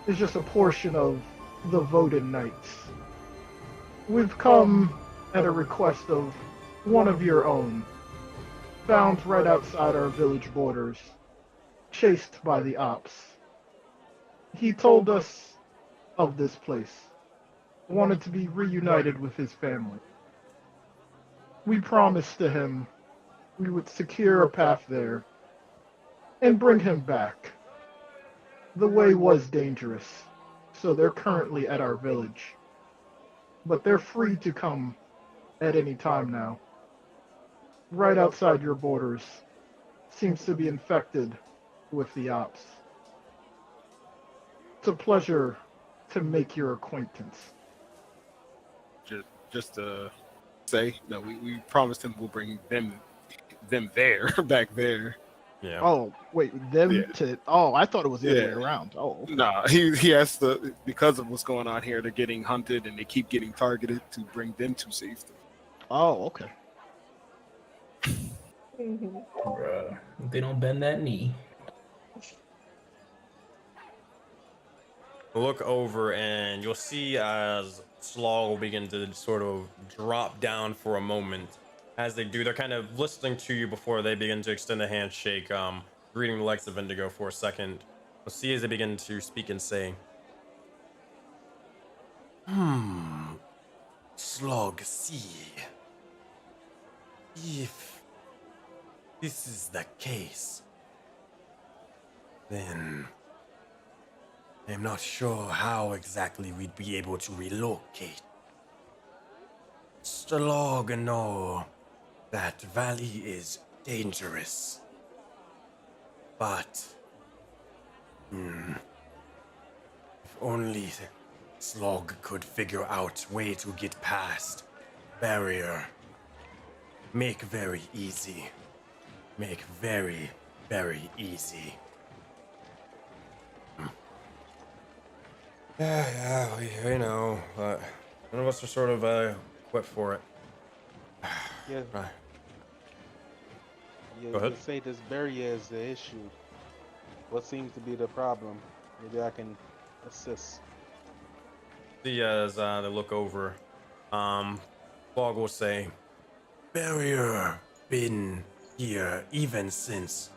is just a portion of the Voden Knights. We've come at a request of one of your own, found right outside our village borders, chased by the ops. He told us of this place, wanted to be reunited with his family. We promised to him we would secure a path there and bring him back. The way was dangerous, so they're currently at our village. But they're free to come at any time now. Right outside your borders seems to be infected with the ops. It's a pleasure to make your acquaintance. Just to say, no, we promised him we'll bring them there, back there. Yeah. Oh, wait, them Yeah. to... Oh, I thought it was the other Yeah. way around. Oh, okay. Nah, he has to, because of what's going on here, they're getting hunted and they keep getting targeted to bring them to safety. Oh, okay. Bruh, they don't bend that knee. Look over and you'll see as Slog will begin to sort of drop down for a moment. As they do, they're kind of listening to you before they begin to extend a handshake, greeting the likes of Indigo for a second. You'll see as they begin to speak and say, Slog, see. If this is the case, then I'm not sure how exactly we'd be able to relocate. Slog know that valley is dangerous. But, if only Slog could figure out way to get past barrier. Make very easy. Make very, very easy. Yeah, we know, but none of us are sort of equipped for it. Yeah. Right. Yeah, Go ahead. you say this barrier is the issue. What seems to be the problem? Maybe I can assist. See as they look over, Fog will say, barrier been here even since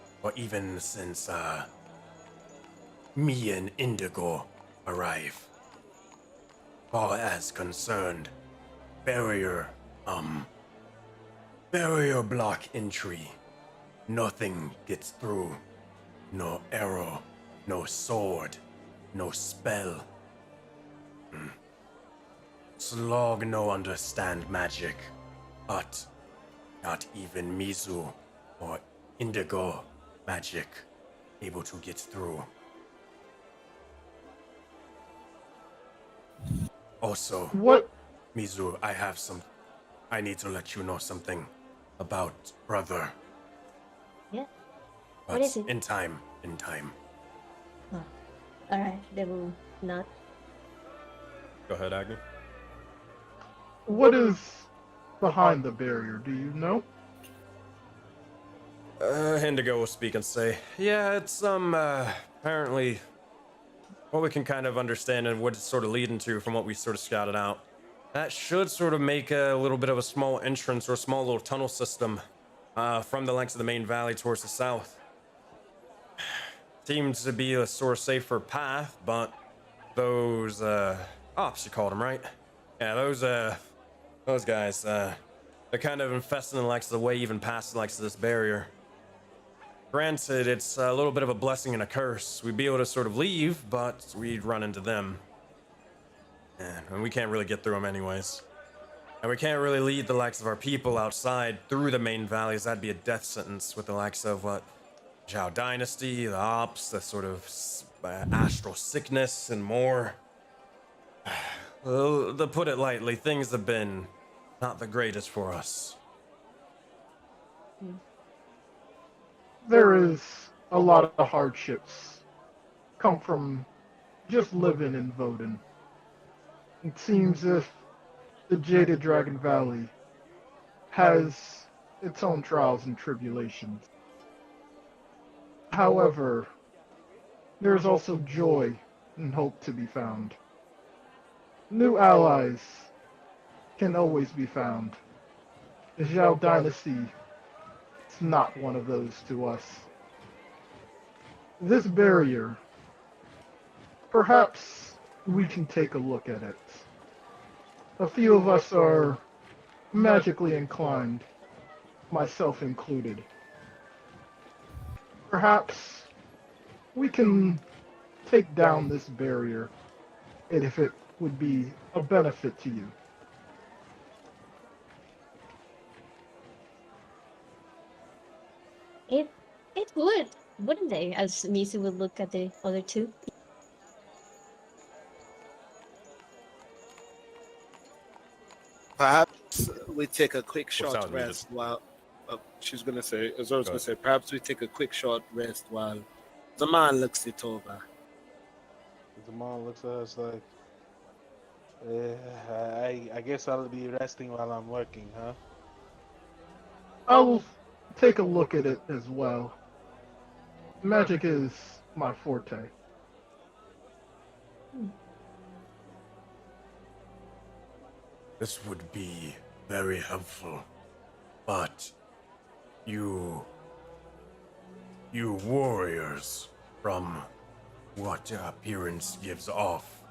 me and Indigo arrive. Far as concerned, barrier block entry. Nothing gets through. No arrow, no sword, no spell. Slog no understand magic, but not even Mizu or Indigo magic able to get through. Also, What? Mizu, I need to let you know something about brother. Yeah. But What is it? in time. Oh. Alright, they will not. Go ahead, Agni. What is behind the barrier? Do you know? Indigo will speak and say, yeah, it's apparently what we can kind of understand and what it's sort of leading to from what we sort of scouted out. That should sort of make a little bit of a small entrance or a small little tunnel system from the lengths of the main valley towards the south. Seems to be a sort of safer path, but those ops, you called them, right? Yeah, those guys, they're kind of infesting the likes of the way, even past the likes of this barrier. Granted, it's a little bit of a blessing and a curse. We'd be able to sort of leave, but we'd run into them. And we can't really get through them anyways. And we can't really lead the likes of our people outside through the main valleys. That'd be a death sentence with the likes of what? Zhao Dynasty, the Ops, the sort of astral sickness and more. Well, to put it lightly, things have been not the greatest for us. There is a lot of hardships come from just living in Voden. It seems if the Jaded Dragon Valley has its own trials and tribulations. However, there's also joy and hope to be found. New allies can always be found. The Zhao Dynasty is not one of those to us. This barrier, perhaps we can take a look at it. A few of us are magically inclined, myself included. Perhaps we can take down this barrier, and if it would be a benefit to you. It would, wouldn't they? As Misu would look at the other two. Perhaps we take a quick sound short muted. rest while. She's gonna say, Azora's Go gonna ahead. say, perhaps we take a quick short rest while the man looks it over. The mom looks at us like, I guess I'll be resting while I'm working, huh? I'll take a look at it as well. Magic is my forte. This would be very helpful, but you warriors, from what appearance gives off,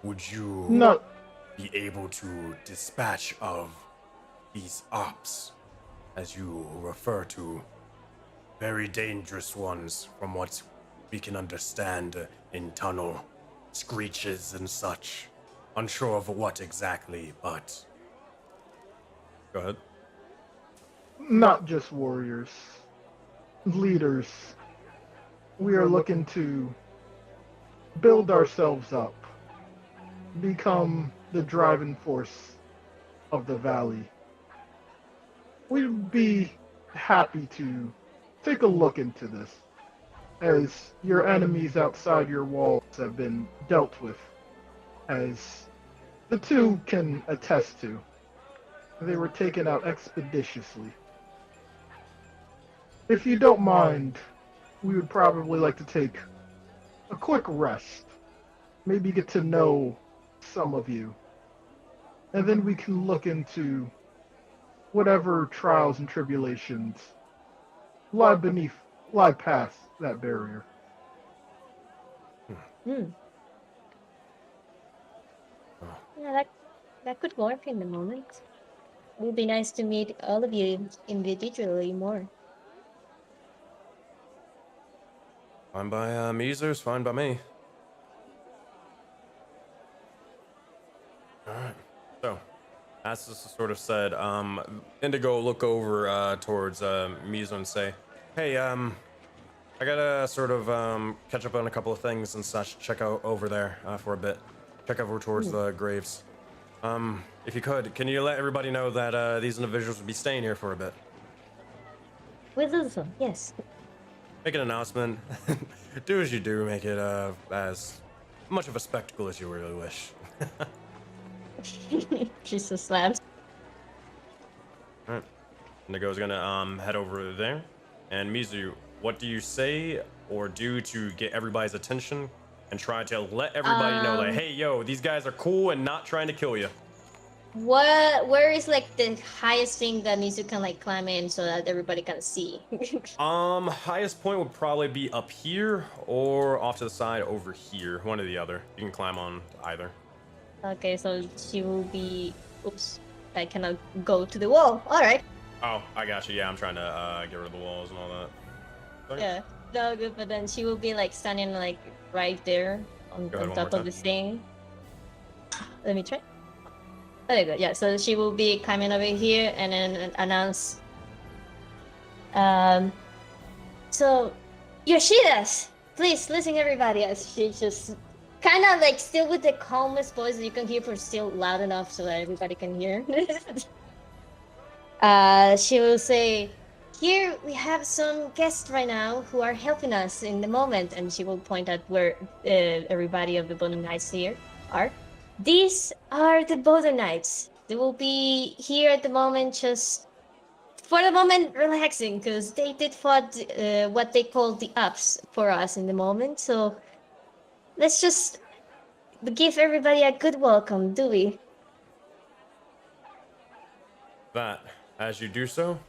would you Not be able to dispatch of these ops, as you refer to, very dangerous ones from what we can understand in tunnel screeches and such. Unsure of what exactly, but go ahead. not just warriors, leaders. We are looking to build ourselves up, become the driving force of the valley. We'd be happy to take a look into this, as your enemies outside your walls have been dealt with, as the two can attest to. They were taken out expeditiously. If you don't mind, we would probably like to take a quick rest. Maybe get to know some of you. And then we can look into whatever trials and tribulations lie past that barrier. Yeah, that could work in the moment. It would be nice to meet all of you individually more. Fine by Measers, fine by me. Alright. So, as this is sort of said, Indigo will look over towards Mizu and say, hey, I gotta sort of catch up on a couple of things and such. Check out over there for a bit. Check over towards the graves. If you could, can you let everybody know that these individuals will be staying here for a bit? We'll do so, yes. Make an announcement. Do as you do. Make it as much of a spectacle as you really wish. Jesus slams. Alright. Nigo's gonna head over there. And Mizu, what do you say or do to get everybody's attention and try to let everybody know that, hey, yo, these guys are cool and not trying to kill you? Where is like the highest thing that Mizu can like climb in so that everybody can see? Highest point would probably be up here or off to the side over here. One or the other. You can climb on either. Okay, so she will be. Oops, I cannot go to the wall. All right. Oh, I got you. Yeah, I'm trying to get rid of the walls and all that. Sorry. Yeah, no good. But then she will be like standing like right there on top of the thing. Let me try. Very good. Yeah, so she will be coming over here and then announce. So, Yoshidas, please listen, everybody. As she just kind of like still with the calmest voice that you can hear, but still loud enough so that everybody can hear. She will say, "Here we have some guests right now who are helping us in the moment," and she will point at where everybody of the Voden Knights here are. These are the Voden Knights. They will be here at the moment, just for the moment relaxing, because they did fought what they call the ups for us in the moment. So let's just give everybody a good welcome, do we? That, as you do so,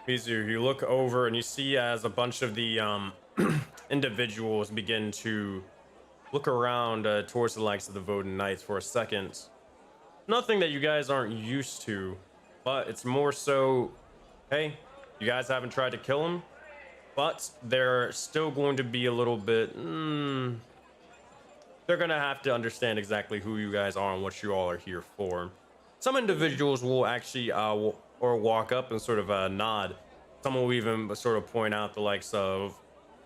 Mizu, you look over and you see as a bunch of the individuals begin to look around towards the likes of the Voden Knights for a second. Nothing that you guys aren't used to, but it's more so, hey, you guys haven't tried to kill him, but they're still going to be a little bit, they're gonna have to understand exactly who you guys are and what you all are here for. Some individuals will actually or walk up and sort of nod. Some will even sort of point out the likes of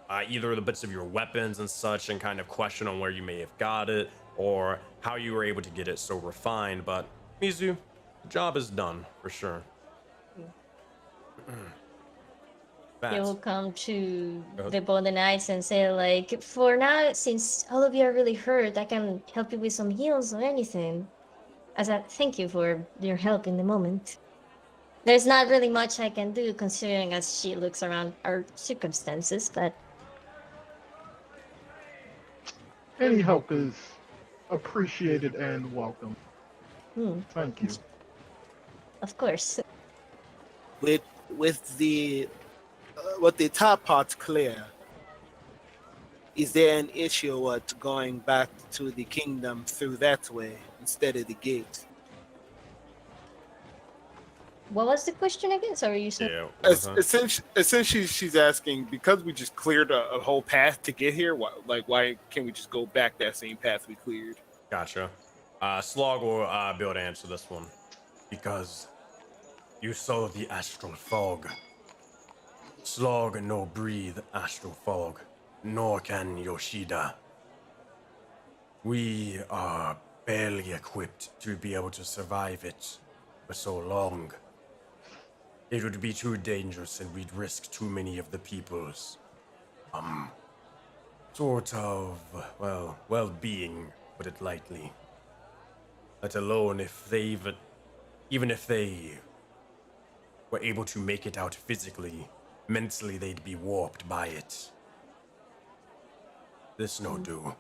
either the bits of your weapons and such and kind of question on where you may have got it or how you were able to get it so refined. But Mizu, the job is done for sure. They will come to the Voden Knights and say like, for now, since all of you are really hurt, I can help you with some heals or anything. As a thank you for your help in the moment. There's not really much I can do considering as she looks around our circumstances, but any help is appreciated and welcome. Thank you. Of course. With the top part clear, is there an issue with going back to the kingdom through that way instead of the gate? What was the question again? Sorry, you said. Yeah. Essentially, she's asking, because we just cleared a whole path to get here. Why can't we just go back that same path we cleared? Gotcha. Slog will be able to answer this one. Because you saw the astral fog. Slog no breathe astral fog, nor can Yoshida. We are barely equipped to be able to survive it for so long. It would be too dangerous and we'd risk too many of the people's, sort of, well-being, put it lightly. Let alone if even if they were able to make it out physically, mentally they'd be warped by it. This no do.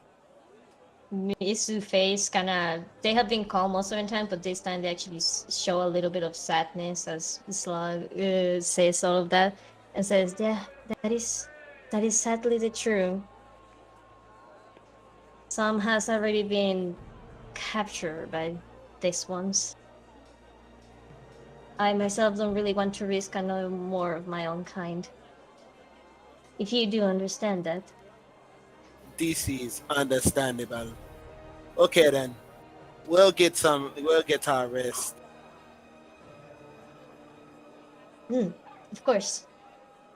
Mizu's face kinda, they have been calm most of the time, but this time they actually show a little bit of sadness as Slug says all of that and says, yeah, that is sadly the truth. Some has already been captured by these ones. I myself don't really want to risk another more of my own kind. If you do understand that. This is understandable. Okay then. We'll get our rest. Of course.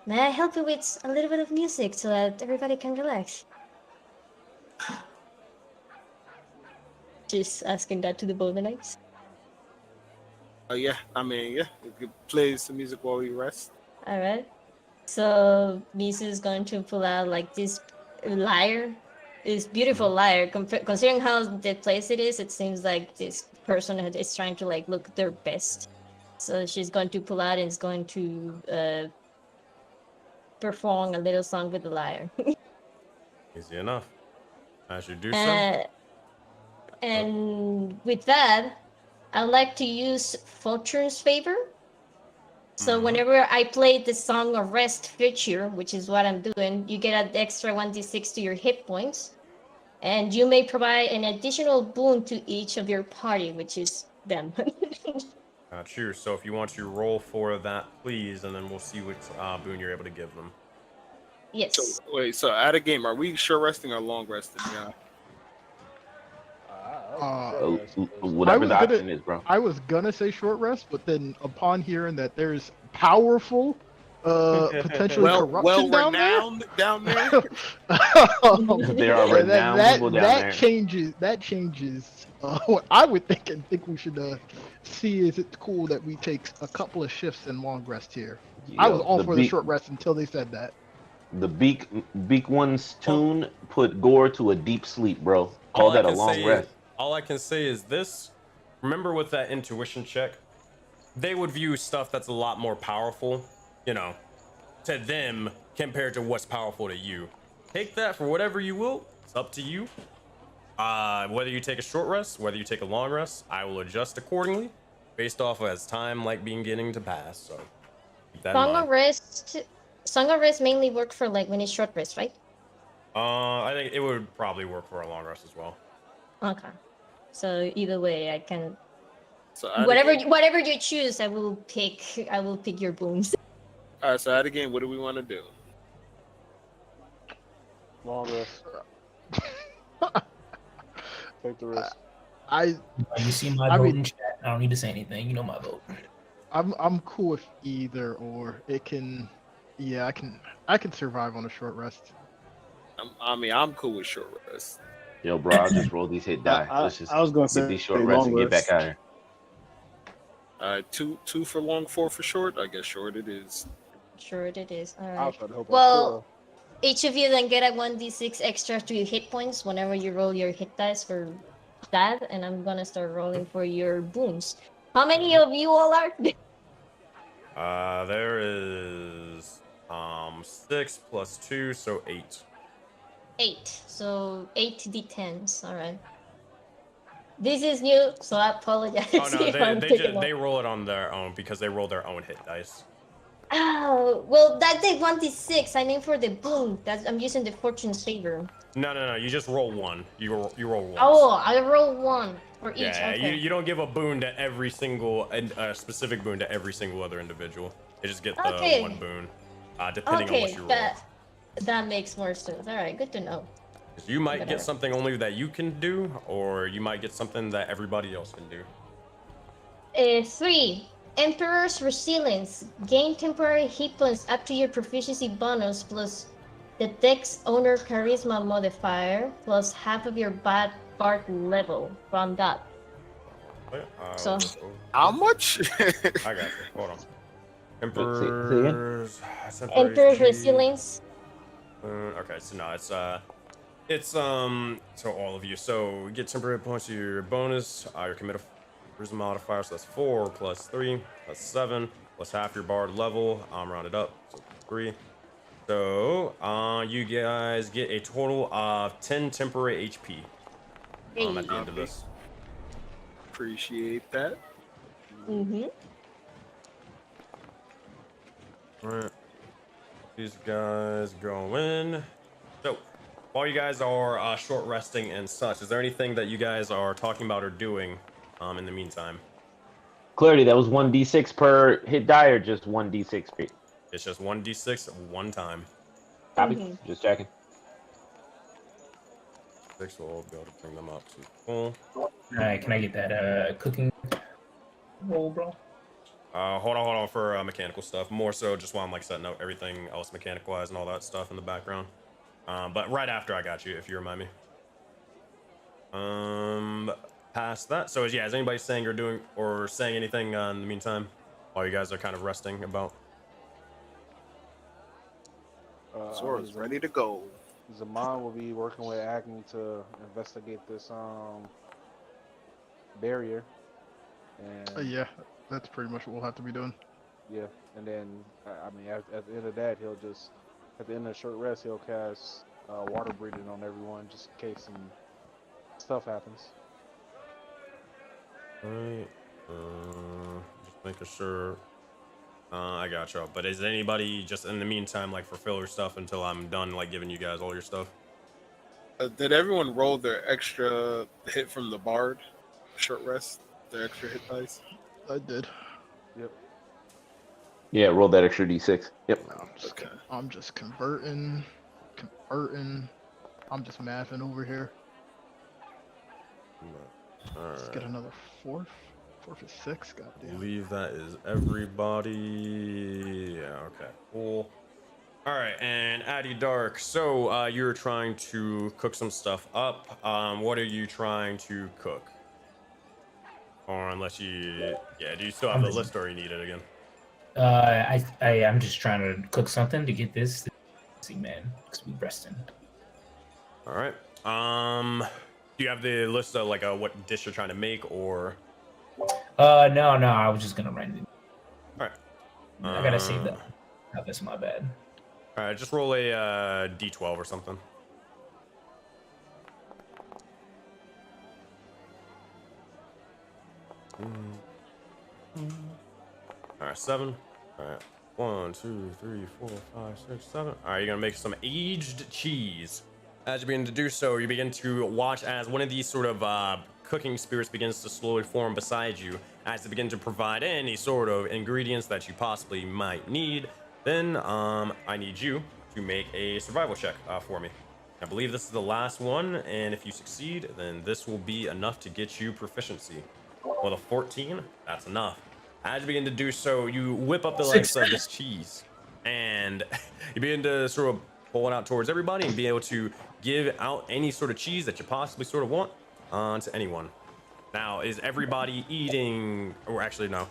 May I help you with a little bit of music so that everybody can relax? Just asking that to the Voden Knights. Yeah, I mean, yeah, we could play some music while we rest. All right. So Misu is going to pull out like this lyre, this beautiful lyre. Considering how the place it is, it seems like this person is trying to like look their best. So she's going to pull out and is going to perform a little song with the lyre. Easy enough. As you do so. And with that, I'd like to use Fortune's Favor. So whenever I play the Song of Rest feature, which is what I'm doing, you get an extra 1d6 to your hit points. And you may provide an additional boon to each of your party, which is them. Got you. So if you want to roll for that, please, and then we'll see what boon you're able to give them. Yes. So wait, so at a game, are we short resting or long resting? Yeah. Whatever the option is, bro. I was gonna say short rest, but then upon hearing that there's powerful, potentially corruption down there. There are renowned people down there. That changes what I would think, and think we should see is it cool that we take a couple of shifts in long rest here. I was all for the short rest until they said that. The beak one's tune put Gore to a deep sleep, bro. Call that a long rest. All I can say is this. Remember with that intuition check, they would view stuff that's a lot more powerful, you know, to them compared to what's powerful to you. Take that for whatever you will. It's up to you. Whether you take a short rest, whether you take a long rest, I will adjust accordingly based off of as time like beginning to pass. So keep that in mind. Song of Rest mainly work for like when it's short rest, right? I think it would probably work for a long rest as well. Okay. So either way, I can. So whatever you choose, I will pick your boons. All right. So at a game, what do we want to do? Long rest. Take the risk. You see my vote in chat. I don't need to say anything. You know my vote. I'm cool with either or. It can, yeah, I can survive on a short rest. I'm cool with short rest. Yo, bro, I'll just roll these hit die. Let's just I was gonna say these short rests and get back out here. Two for long, 4 for short. I guess short it is. Short it is. All I'll right. try to help Well, each of you then get a 1d6 extra to your hit points whenever you roll your hit dice for that, and I'm gonna start rolling for your boons. How many of you all are? There is 6 plus 2, so 8. 8. So 8 d10s. All right. This is new, so I apologize. Oh no, if I'm they roll it on their own because they roll their own hit dice. Oh, well, that did 1d6. I mean for the boon. I'm using the Fortune's Favor. No. You just roll one. You roll one. Oh, I roll 1 for each. Yeah, okay. you don't give a boon to every single specific boon to every single other individual. They just get the one boon, depending on what you roll. That makes more sense. All right, good to know. You might get something only that you can do, or you might get something that everybody else can do. 3. Emperor's Resilience. Gain temporary hit points up to your proficiency bonus plus the Dex Owner Charisma modifier plus half of your bard level from that. So how much? I got you. Hold on. Emperor's Resilience. Okay, so no, it's so all of you. So get temporary points to your bonus. Your committed charisma modifier, so that's 4 plus 3 plus 7 plus half your bard level. Round it up, so 3. So you guys get a total of 10 temporary HP at the end of this. Appreciate that. Mm-hmm. All right. These guys go in. So, while you guys are short resting and such, is there anything that you guys are talking about or doing in the meantime? Clarity, that was 1d6 per hit die or just 1d6 per? It's just 1d6 one time. Copy. Just checking. 6 will be able to bring them up to full. Alright, can I get that cooking roll, bro? Hold on for mechanical stuff. More so just while I'm like setting up everything else mechanical-wise and all that stuff in the background. But right after I got you, if you remind me. Past that. So yeah, is anybody saying or doing or saying anything in the meantime while you guys are kind of resting about? Zora's ready to go. Zaman will be working with Agni to investigate this barrier. And Yeah, that's pretty much what we'll have to be doing. yeah, and then I mean at the end of that he'll just at the end of the short rest he'll cast water breathing on everyone just in case some stuff happens. Alright. Just making sure. I got y'all. But is anybody just in the meantime like for filler stuff until I'm done like giving you guys all your stuff? Did everyone roll their extra hit from the bard? Short rest? Their extra hit dice? I did. Yep. Yeah, roll that extra d6. Yep. I'm just converting. I'm just mathing over here. Let's get another fourth. Fourth is 6. I Goddamn. believe that is everybody. Yeah, okay, cool. All right, and Addy Dark. So you're trying to cook some stuff up. What are you trying to cook? Or unless you, yeah, do you still have the list or you need it again? I'm just trying to cook something to get this man because we resting. All right. Do you have the list of like what dish you're trying to make or? No, I was just gonna write it. All right. I gotta save that. Oh, that's my bad. All right, just roll a d12 or something. All right, 7. All right, 1, 2, 3, 4, 5, 6, 7. All right, you're gonna make some aged cheese. As you begin to do so, you begin to watch as one of these sort of cooking spirits begins to slowly form beside you as they begin to provide any sort of ingredients that you possibly might need. Then I need you to make a survival check for me. I believe this is the last one, and if you succeed, then this will be enough to get you proficiency. With a 14, that's enough. As you begin to do so, you whip up the legs of this cheese, and you begin to sort of pull it out towards everybody and be able to give out any sort of cheese that you possibly sort of want to anyone. Now, is everybody eating, or actually no.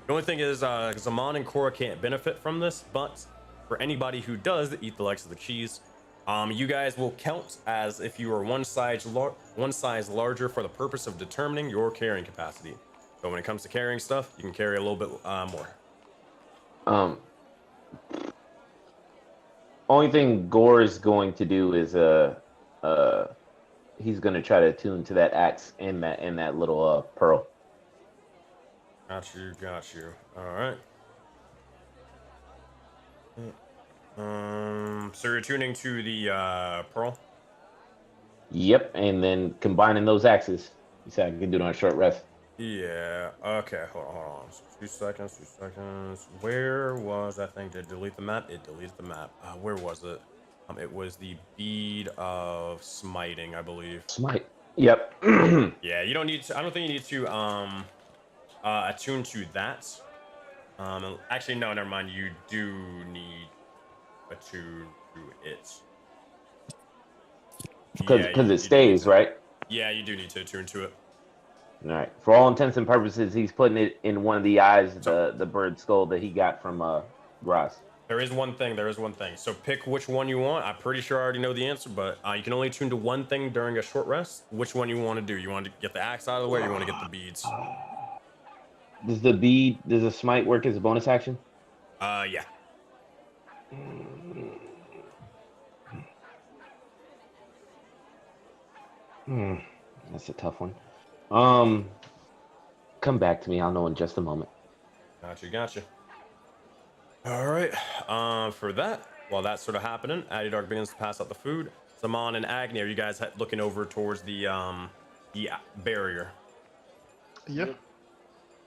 The only thing is Zaman and Korra can't benefit from this, but for anybody who does eat the legs of the cheese, you guys will count as if you are one size larger for the purpose of determining your carrying capacity. So when it comes to carrying stuff, you can carry a little bit more. Only thing Gore is going to do is he's going to try to attune to that axe and that little pearl. Got you. All right. So you're tuning to the pearl? Yep, and then combining those axes. You said I can do it on a short rest. Yeah. Okay. Hold on. 2 seconds. Where was that thing? Did it delete the map? It deleted the map. Where was it? It was the bead of smiting, I believe. Smite. Yep. Yeah. You don't need to. I don't think you need to attune to that. Actually, no. Never mind. You do need attune to it. Because it stays, right? Yeah, you do need to attune to it. All right. For all intents and purposes, he's putting it in one of the eyes, the bird skull that he got from Ross. There is one thing. So pick which one you want. I'm pretty sure I already know the answer, but you can only tune to one thing during a short rest. Which one you want to do? You want to get the axe out of the way, or you want to get the beads? Does the smite work as a bonus action? Yeah. That's a tough one. Come back to me. I'll know in just a moment. Gotcha. All right. For that, while that's sort of happening, Addy Dark begins to pass out the food. Zaman and Agni, are you guys looking over towards the barrier? Yeah.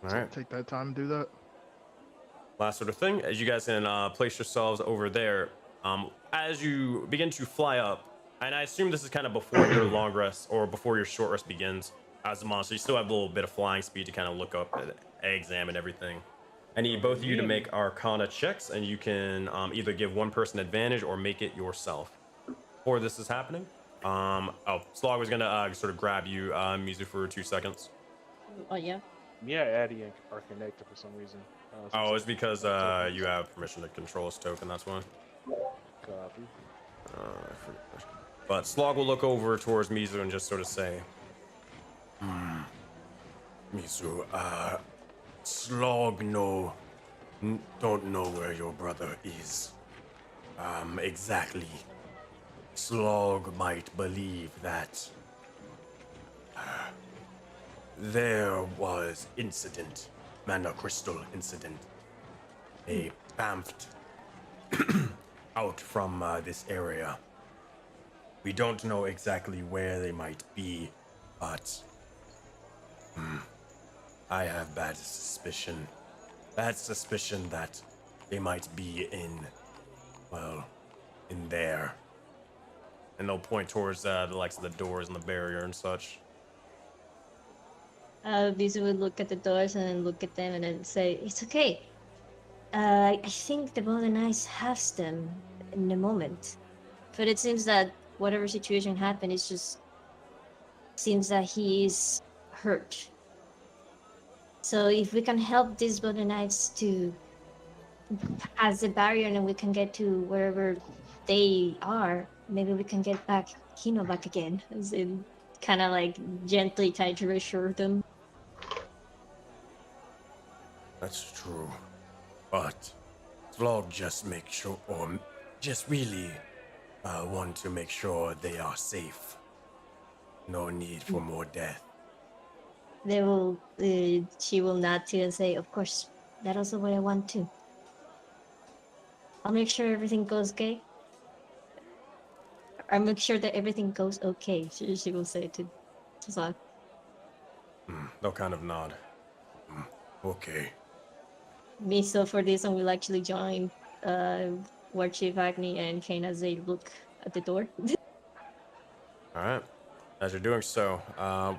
All right. Take that time to do that. Last sort of thing, as you guys can place yourselves over there, as you begin to fly up, and I assume this is kind of before your long rest or before your short rest begins as a monster. You still have a little bit of flying speed to kind of look up and examine everything. I need both of you to make Arcana checks, and you can either give one person advantage or make it yourself. Before this is happening, Slog was gonna sort of grab you, Mizu, for 2 seconds. Oh yeah. Yeah, Addy are connected for some reason. It's because you have permission to control his token. That's why. Copy. But Slog will look over towards Mizu and just sort of say, Mizu, Slog don't know where your brother is. Exactly. Slog might believe that there was incident, mana crystal incident. They bamfed out from this area. We don't know exactly where they might be, but I have bad suspicion that they might be in there. And they'll point towards the likes of the doors and the barrier and such. Visa would look at the doors and then look at them and then say, "It's okay. I think the Voden Knights has them in the moment, but it seems that whatever situation happened, it just seems that he is hurt. So if we can help these Voden Knights to pass the barrier and we can get to wherever they are, maybe we can get back Kino back again." As in, kind of like gently try to reassure them. That's true, but Slog just make sure, or just really want to make sure they are safe. No need for more death. They will. She will nod to and say, "Of course, that also what I want too. I'll make sure everything goes okay. I'll make sure that everything goes okay." She will say to Slog. They'll kind of nod. Okay. Miso for this one will actually join War Chief Agni and Kane as they look at the door. All right. As you're doing so,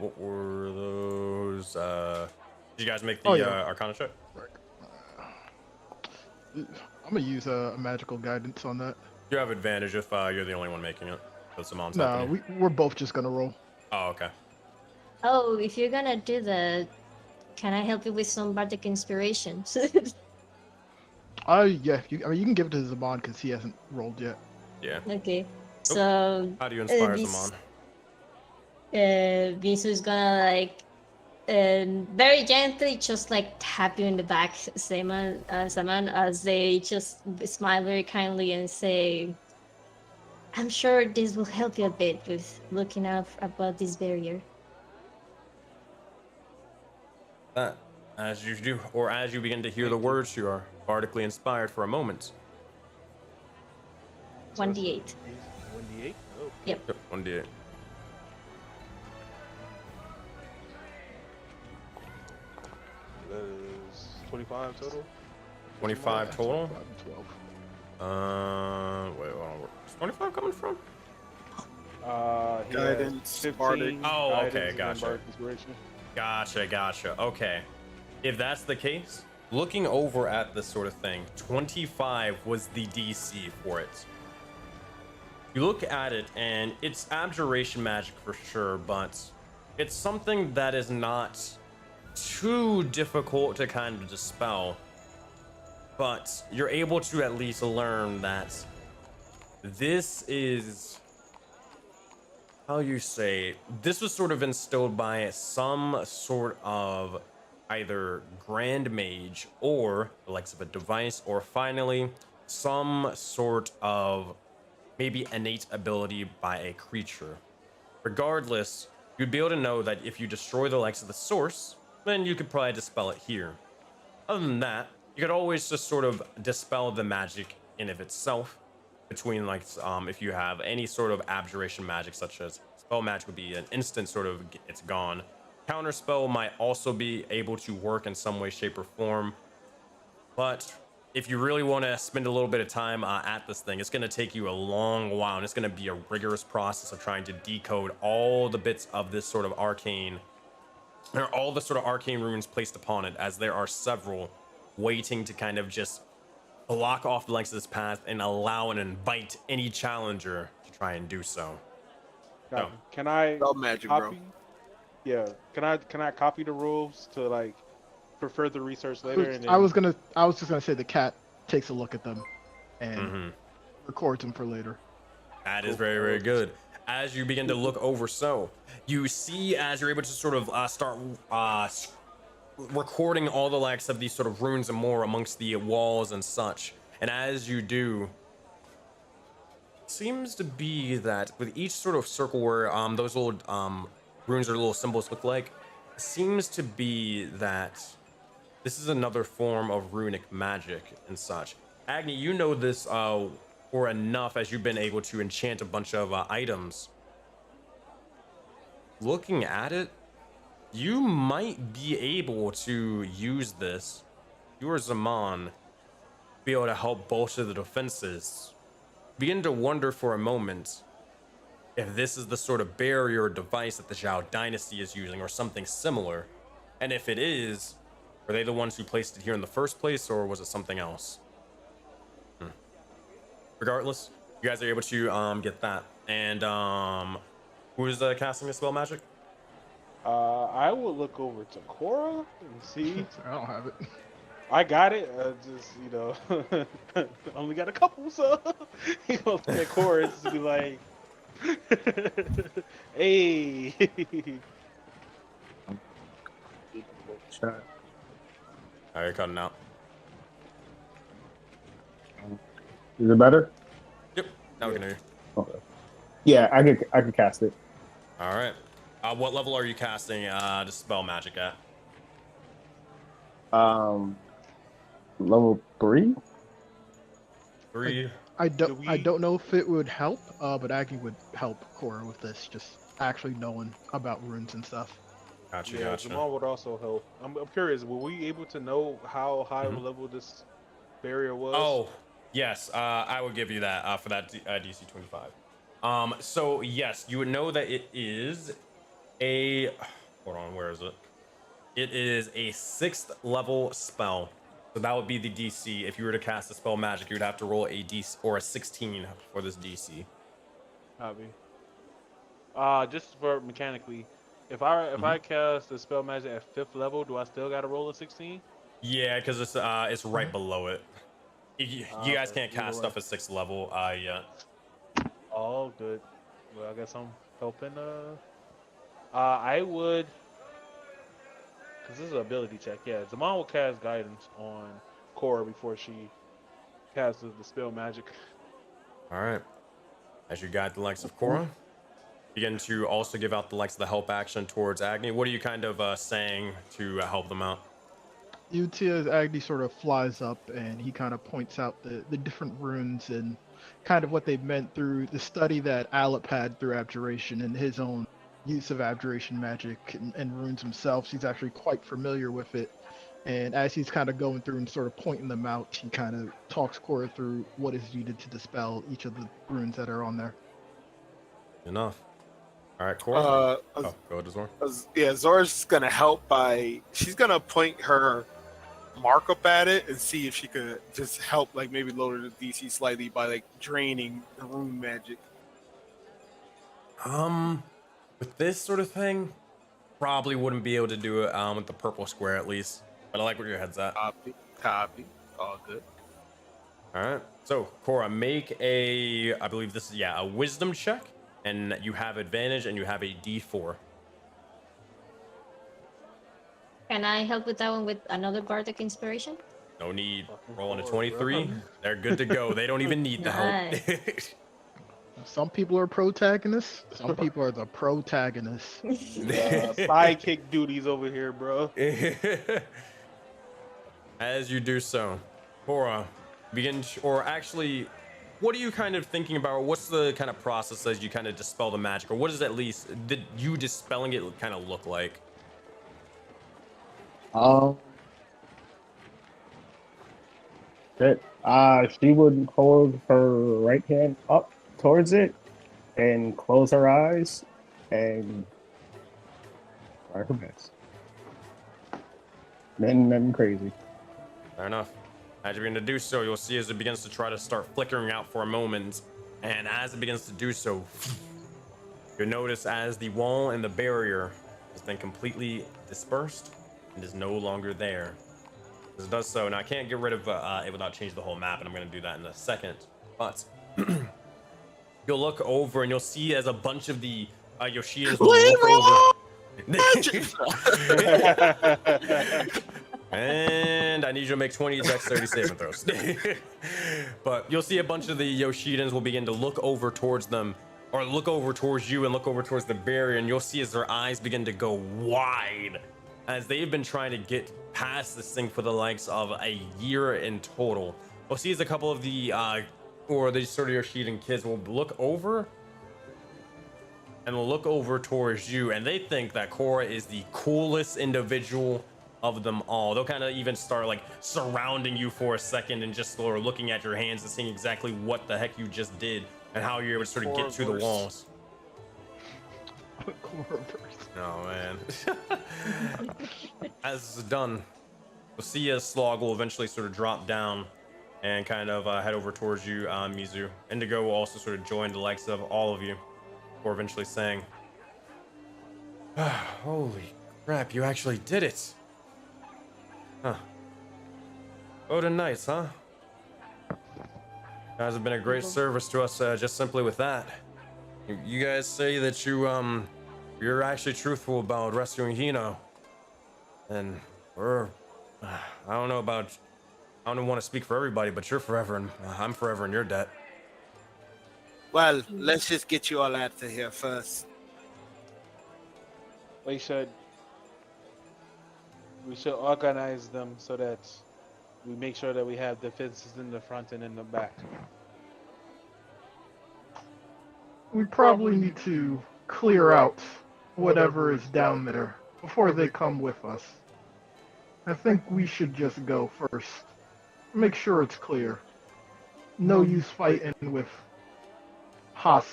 what were those? Did you guys make the Arcana check? I'm gonna use a magical guidance on that. You have advantage if you're the only one making it. So Simon's No, helping you. we're both just gonna roll. Oh, okay. Oh, if you're gonna do that, can I help you with some bardic inspiration? Yeah. You can give it to Zaman because he hasn't rolled yet. Yeah. Okay. So how do you inspire Zaman? Visu is gonna like very gently just like tap you in the back, Saman, as they just smile very kindly and say, "I'm sure this will help you a bit with looking out about this barrier." That, as you do, or as you begin to hear the words, you are bardically inspired for a moment. 1d8. 1d8? Oh. Yep. 1d8. That is 25 total? 25 total? 12. Wait, where's 25 coming from? Guidance, 15. Oh, guidance, okay, and gotcha. bardic inspiration. Gotcha. Okay. If that's the case, looking over at this sort of thing, 25 was the DC for it. You look at it, and it's abjuration magic for sure, but it's something that is not too difficult to kind of dispel. But you're able to at least learn that this is, how you say, this was sort of instilled by some sort of either grand mage or the likes of a device, or finally some sort of maybe innate ability by a creature. Regardless, you'd be able to know that if you destroy the likes of the source, then you could probably dispel it here. Other than that, you could always just sort of dispel the magic in of itself between like if you have any sort of abjuration magic, such as spell magic would be an instant sort of it's gone. Counter spell might also be able to work in some way, shape, or form. But if you really want to spend a little bit of time at this thing, it's going to take you a long while, and it's going to be a rigorous process of trying to decode all the bits of this sort of arcane, or all the sort of arcane runes placed upon it, as there are several. waiting to kind of just block off the lengths of this path and allow and invite any challenger to try and do so. Got me. Can I Spell magic, copy? bro. Yeah. Can I copy the rules to like for further research later? And then... I was just gonna say the cat takes a look at them and records them for later. That is very, very good. As you begin to look over, so you see as you're able to sort of start recording all the likes of these sort of runes and more amongst the walls and such. And as you do, it seems to be that with each sort of circle where those little runes or little symbols look like, it seems to be that this is another form of runic magic and such. Agni, you know this or enough as you've been able to enchant a bunch of items. Looking at it, you might be able to use this, you or Zaman, be able to help bolster the defenses. Begin to wonder for a moment if this is the sort of barrier or device that the Zhao dynasty is using or something similar. And if it is, were they the ones who placed it here in the first place, or was it something else? Regardless, you guys are able to get that. And who is casting the spell magic? I will look over to Cora and see. I don't have it. I got it. Just only got a couple, so he goes to Cora and just be like, "Hey." All right, cutting out. Is it better? Yep. Now we can hear you. Okay. Yeah, I could cast it. All right. What level are you casting dispel magic at? Level 3. 3. I don't know if it would help, but Aggie would help Cora with this, just actually knowing about runes and stuff. Gotcha, Yeah, gotcha. Jamal would also help. I'm curious, were we able to know how high of a level this barrier was? Oh, yes. I would give you that for that DC 25. So yes, you would know that it is a. Hold on, where is it? It is a 6th level spell. So that would be the DC. If you were to cast a spell magic, you would have to roll a DC or a 16 for this DC. Copy. Just for mechanically, if I cast a spell magic at 5th level, do I still got to roll a 16? Yeah, because it's right below it. You guys can't cast stuff at 6th level yet. Oh, good. Well, I guess I'm helping. I would, because this is an ability check. Yeah, Zaman will cast guidance on Cora before she casts the spell magic. All right. As you guide the likes of Cora, begin to also give out the likes of the help action towards Agni. What are you kind of saying to help them out? You see as Agni sort of flies up and he kind of points out the different runes and kind of what they meant through the study that Alep had through abjuration and his own use of abjuration magic and runes himself. He's actually quite familiar with it. And as he's kind of going through and sort of pointing them out, he kind of talks Cora through what is needed to dispel each of the runes that are on there. Enough. All right, Cora. Go ahead, Zora. Yeah, Zora's gonna help by she's gonna point her mark up at it and see if she could just help, like maybe lower the DC slightly by like draining the rune magic. With this sort of thing, probably wouldn't be able to do it with the purple square at least. But I like where your head's at. Copy. All good. All right. So Cora, make a, I believe this is a wisdom check, and you have advantage, and you have a D4. Can I help with that one with another bardic inspiration? No need. Rolling a 23. They're good to go. They don't even need the help. Some people are protagonists. Some people are the protagonists. Sidekick duties over here, bro. As you do so, Cora, or actually, what are you kind of thinking about? What's the kind of process as you kind of dispel the magic, or what does at least did you dispelling it kind of look like? She would hold her right hand up towards it and close her eyes and try her best. Nothing crazy. Fair enough. As you begin to do so, you'll see as it begins to try to start flickering out for a moment, and as it begins to do so, you'll notice as the wall and the barrier has been completely dispersed and is no longer there. As it does so, now I can't get rid of it without changing the whole map, and I'm going to do that in a second. But you'll look over and you'll see as a bunch of the Yoshidans will look over. And I need you to make 20 dexterity saving throws. But you'll see a bunch of the Yoshidans will begin to look over towards them, or look over towards you and look over towards the barrier, and you'll see as their eyes begin to go wide as they've been trying to get past this thing for the likes of a year in total. We'll see as a couple of the or these sort of Yoshidan kids will look over and will look over towards you, and they think that Korra is the coolest individual of them all. They'll kind of even start like surrounding you for a second and just sort of looking at your hands and seeing exactly what the heck you just did and how you're able to sort of get through the walls. Oh man. As this is done, we'll see as Slog will eventually sort of drop down and kind of head over towards you, Mizu. Indigo will also sort of join the likes of all of you before eventually saying, holy crap, you actually did it. Huh. Voden Knights, huh? You guys have been a great service to us just simply with that. You guys say that you're actually truthful about rescuing Hino. And I don't know about, I don't want to speak for everybody, but you're forever, and I'm forever in your debt. Well, let's just get you all out of here first. We should organize them so that we make sure that we have defenses in the front and in the back. We probably need to clear out whatever is down there before they come with us. I think we should just go first. Make sure it's clear. No use fighting with not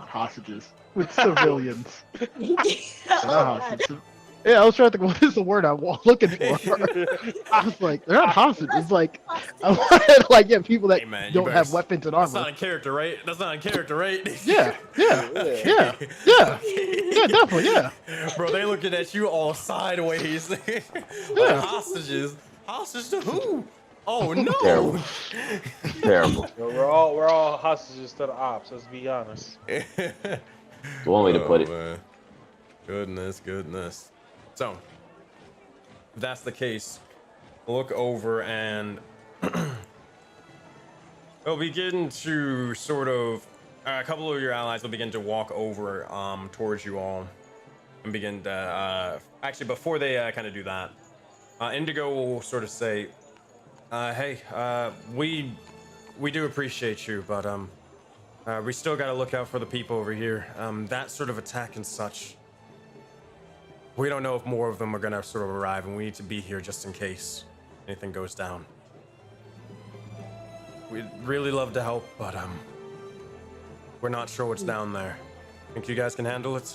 hostages, with civilians. Not hostages. Yeah, I was trying to think, what is the word I'm looking for? I was like, they're not hostages. It's like, I wanted, like, yeah, people that don't have weapons and armor. That's not in character, right? That's not in character, right? Yeah, definitely, yeah. Bro, they looking at you all sideways. Like hostages. Hostage to who? Oh no! Terrible. Terrible. We're all hostages to the ops. Let's be honest. The one way to put it. Man. Goodness. So, if that's the case, look over and we'll begin to sort of a couple of your allies will begin to walk over towards you all and begin to actually before they kind of do that, Indigo will sort of say, hey, we do appreciate you, but we still got to look out for the people over here. That sort of attack and such, we don't know if more of them are gonna sort of arrive, and we need to be here just in case anything goes down. We'd really love to help, but we're not sure what's down there. Think you guys can handle it?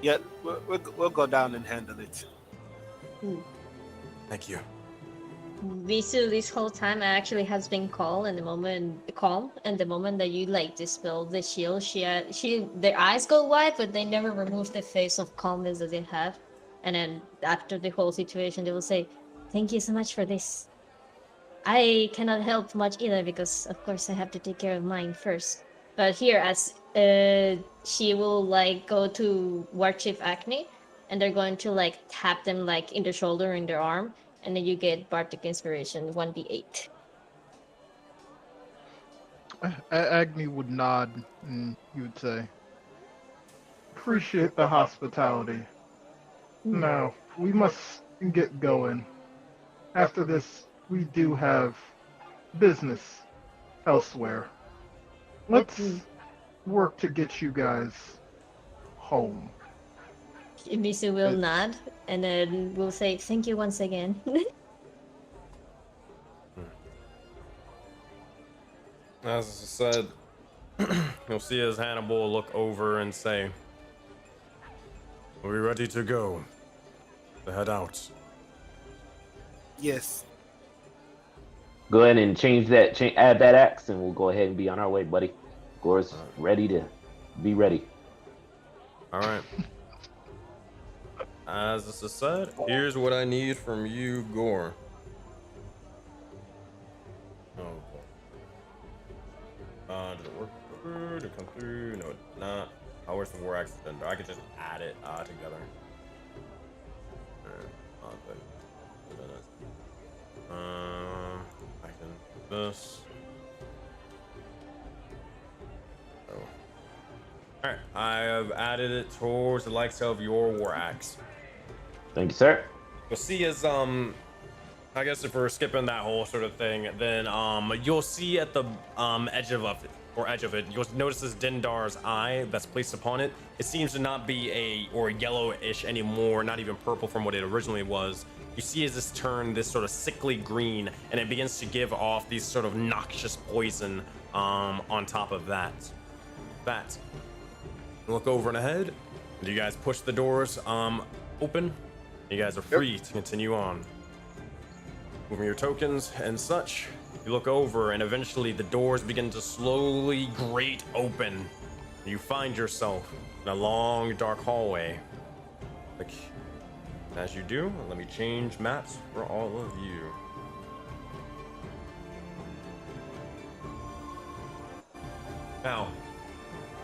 Yeah, we'll go down and handle it. Thank you. Misu, this whole time actually has been calm, and the moment that you like dispel the shield, their eyes go wide, but they never remove the face of calmness that they have. And then after the whole situation, they will say, "Thank you so much for this. I cannot help much either because, of course, I have to take care of mine first." But here, as she will like go to War Chief Acne, and they're going to like tap them like in the shoulder, in their arm. And then you get Bardic Inspiration, 1d8. Agni would nod, and he would say, "Appreciate the hospitality. Now, we must get going. After this, we do have business elsewhere. Let's work to get you guys home." Misu will nod, and then we'll say, "Thank you once again." As I said, you'll see as Hannibal will look over and say, "Are we ready to go? To head out?" Yes. Go ahead and add that axe, and we'll go ahead and be on our way, buddy. Gore's ready to be ready. All right. As this is said, here's what I need from you, Gore. Oh boy. Did it work? Did it come through? No, it did not. Oh, where's the war axe? I could just add it together. I can do this. Oh. Alright, I have added it towards the likes of your war axe. Thank you, sir. You'll see as I guess if we're skipping that whole sort of thing, then you'll see at the edge of it, you'll notice this Dendar's eye that's placed upon it. It seems to not be yellowish anymore, not even purple from what it originally was. You see as this turn this sort of sickly green, and it begins to give off these sort of noxious poison on top of that. Look over and ahead. You guys push the doors open. You guys are free to continue on. Moving your tokens and such. You look over, and eventually the doors begin to slowly grate open. You find yourself in a long, dark hallway. As you do, let me change maps for all of you. Now,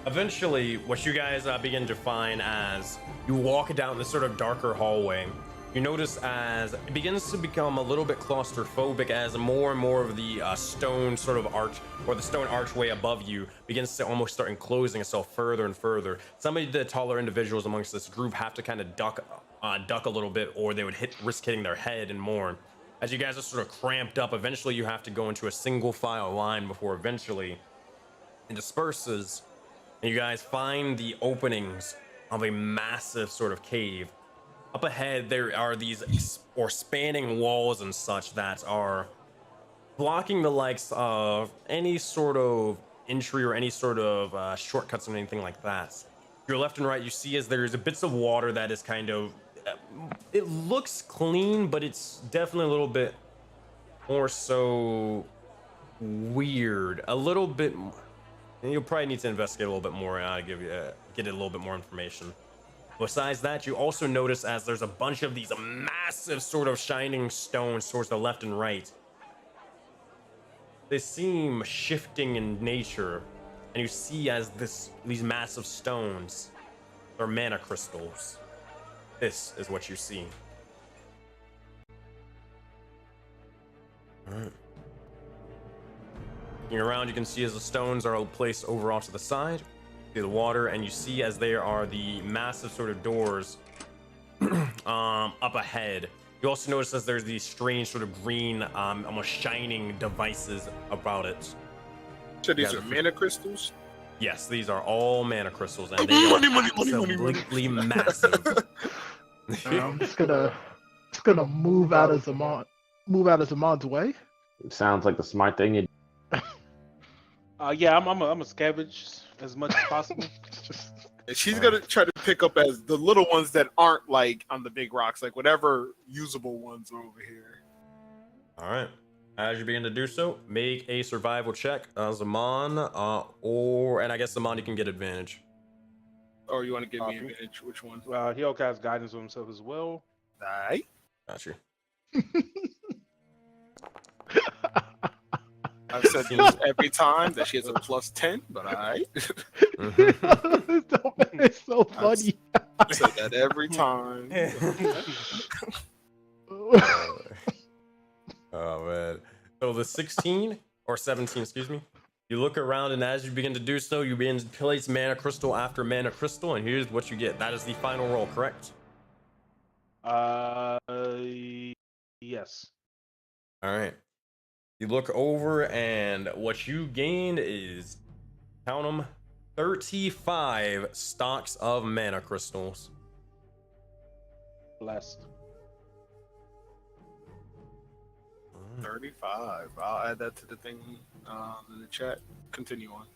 eventually, what you guys begin to find as you walk down this sort of darker hallway, you notice as it begins to become a little bit claustrophobic as more and more of the stone sort of arch, or the stone archway above you, begins to almost start enclosing itself further and further. Some of the taller individuals amongst this group have to kind of duck a little bit, or they would risk hitting their head and more. As you guys are sort of cramped up, eventually you have to go into a single file line before eventually it disperses, and you guys find the openings of a massive sort of cave. Up ahead, there are these spanning walls and such that are blocking the likes of any sort of entry or any sort of shortcuts or anything like that. To your left and right, you see as there's bits of water that is kind of, it looks clean, but it's definitely a little bit more so weird. A little bit, and you'll probably need to investigate a little bit more to get a little bit more information. Besides that, you also notice as there's a bunch of these massive sort of shining stones towards the left and right. They seem shifting in nature, and you see as these massive stones are mana crystals. This is what you see. All right. Looking around, you can see as the stones are placed over off to the side. The water, and you see as there are the massive sort of doors up ahead. You also notice as there's these strange sort of green almost shining devices about it. So these are mana crystals? Yes, these are all mana crystals, and they are absolutely massive. I'm just gonna move out of Zamon's way. Sounds like the smart thing. Yeah, I'm a scavenge as much as possible. She's gonna try to pick up as the little ones that aren't like on the big rocks, like whatever usable ones are over here. All right. As you begin to do so, make a survival check, Zaman, and I guess Zaman, you can get advantage. Or you want to give me advantage? Which one? He also has guidance with himself as well. Alright. Got you. I've said this every time that she has a +10, but alright. It's so funny. I said that every time. Oh man. So the 16 or 17, excuse me. You look around, and as you begin to do so, you begin to place mana crystal after mana crystal, and here's what you get. That is the final roll, correct? Yes. All right. You look over, and what you gained is, count them, 35 stocks of mana crystals. Blessed. 35. I'll add that to the thing in the chat. Continue on.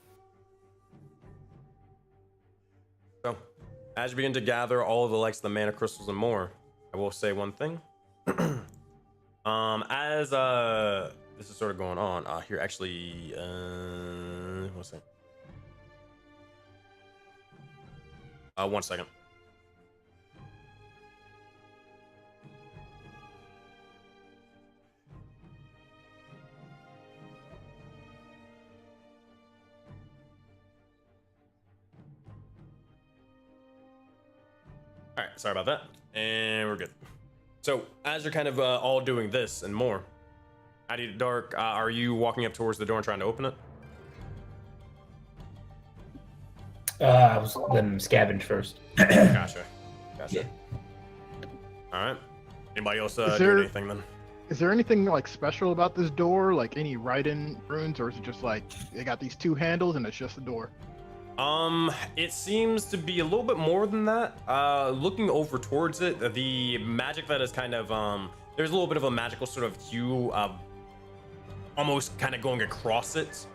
So, as you begin to gather all of the likes of the mana crystals and more, I will say one thing. As this is sort of going on. Here, actually, one second. 1 second. All right, sorry about that. And we're good. So as you're kind of all doing this and more, out of the dark, are you walking up towards the door and trying to open it? I was letting him scavenge first. Gotcha. Yeah. All right. Anybody else Is doing there- anything then? Is there anything like special about this door? Like any write-in runes, or is it just like they got these 2 handles and it's just a door? It seems to be a little bit more than that. Looking over towards it, the magic that is kind of there's a little bit of a magical sort of hue, almost kind of going across it.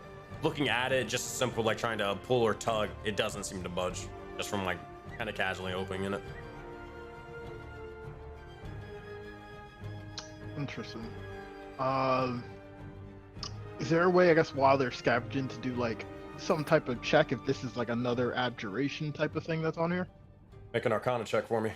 Looking at it, just as simple like trying to pull or tug, it doesn't seem to budge, just from like kind of casually opening it. Interesting. Is there a way, I guess, while they're scavenging to do like some type of check if this is like another abjuration type of thing that's on here? Make an Arcana check for me.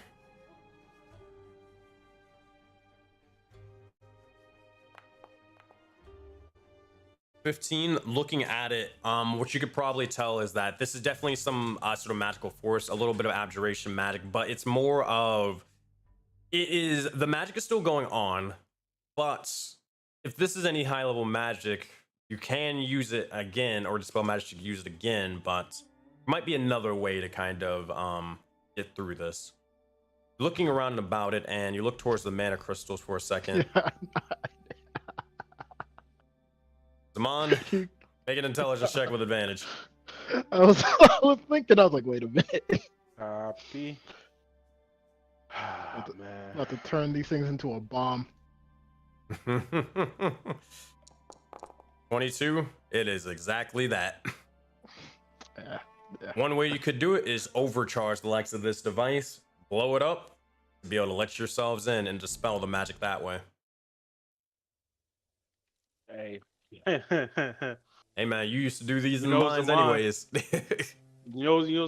$15. Looking at it, what you could probably tell is that this is definitely some sort of magical force, a little bit of abjuration magic, but it's more of the magic is still going on, but if this is any high level magic, you can use it again, or dispel magic, you can use it again, but there might be another way to kind of get through this. Looking around about it, and you look towards the mana crystals for a second. Zaman, make an intelligence check with advantage. I was thinking, I was like, wait a minute. Copy. Man. About to turn these things into a bomb. 22. It is exactly that. Yeah. One way you could do it is overcharge the likes of this device, blow it up, to be able to let yourselves in and dispel the magic that way. Hey. Hey man, you used to do these in You the know mines Zaman. anyways.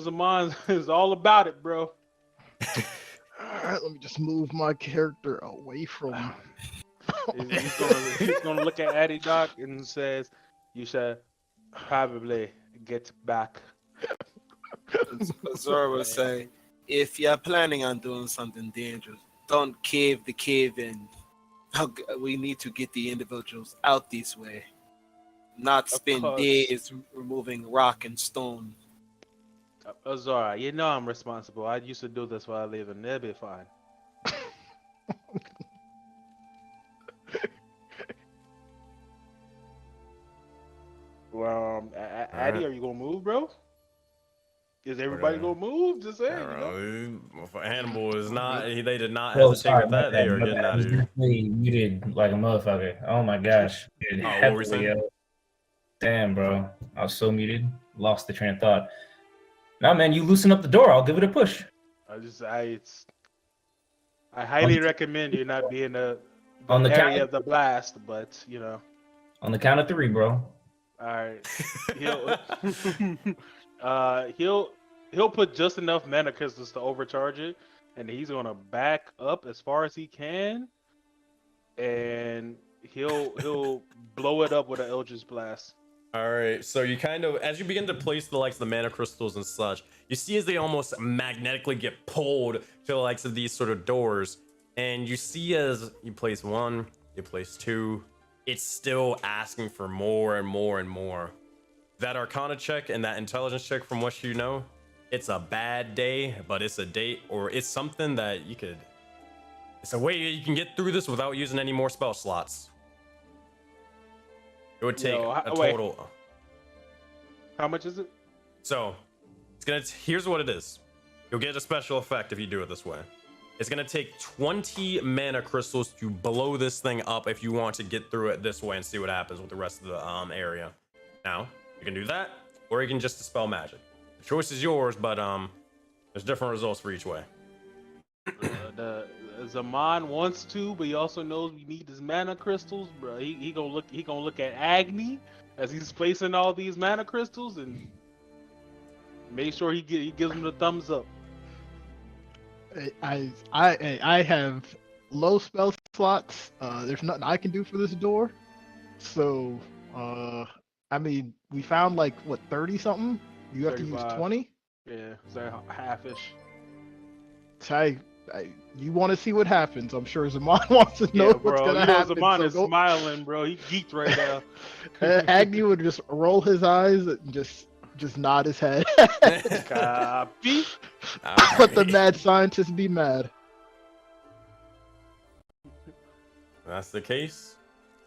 Zaman is all about it, bro. Alright, let me just move my character away from. He's gonna look at Addy Doc and says, "You should probably get back." Zora would say, if you're planning on doing something dangerous, don't cave the cave in. We need to get the individuals out this way, not spend course. days removing rock and stone. Zora, you know I'm responsible. I used to do this while I live, and they'll be fine. Well, Addy, are you gonna move, bro? Is everybody gonna move? Just saying. You know? Hannibal is not. They did not Oh, hesitate sorry, with that. They are my getting bad. out I was of here. definitely muted like a motherfucker. Oh my gosh. Muted Oh, what were you heavily, saying? yo. Damn, bro. I was so muted. Lost the train of thought. Nah, man, you loosen up the door. I'll give it a push. I highly recommend you not be in the On the area count- of the blast, but you know. On the count of 3, bro. All right. He'll put just enough mana crystals to overcharge it, and he's gonna back up as far as he can, and he'll blow it up with an Eldritch Blast. All right, so you kind of, as you begin to place the likes of the mana crystals and such, you see as they almost magnetically get pulled to the likes of these sort of doors, and you see as you place 1, you place 2, it's still asking for more and more and more. That Arcana check and that intelligence check, from what you know, it's a bad day, but it's a date, or it's something that you could, it's a way you can get through this without using any more spell slots. It would take a total. How much is it? So, here's what it is. You'll get a special effect if you do it this way. It's gonna take 20 mana crystals to blow this thing up if you want to get through it this way and see what happens with the rest of the area. Now, you can do that, or you can just dispel magic. The choice is yours, but there's different results for each way. Zaman wants to, but he also knows we need his mana crystals, bro. He gonna look at Agni as he's placing all these mana crystals and make sure he gives him the thumbs up. I have low spell slots. There's nothing I can do for this door. So, I mean, we found like what 30 something. You have to use 35. 20. Yeah, so half-ish. You want to see what happens? I'm sure Zaman wants to know what's gonna happen. Zaman is smiling, bro. He geeked right now. Agni would just roll his eyes and just nod his head. Copy. Let the mad scientist be mad. That's the case.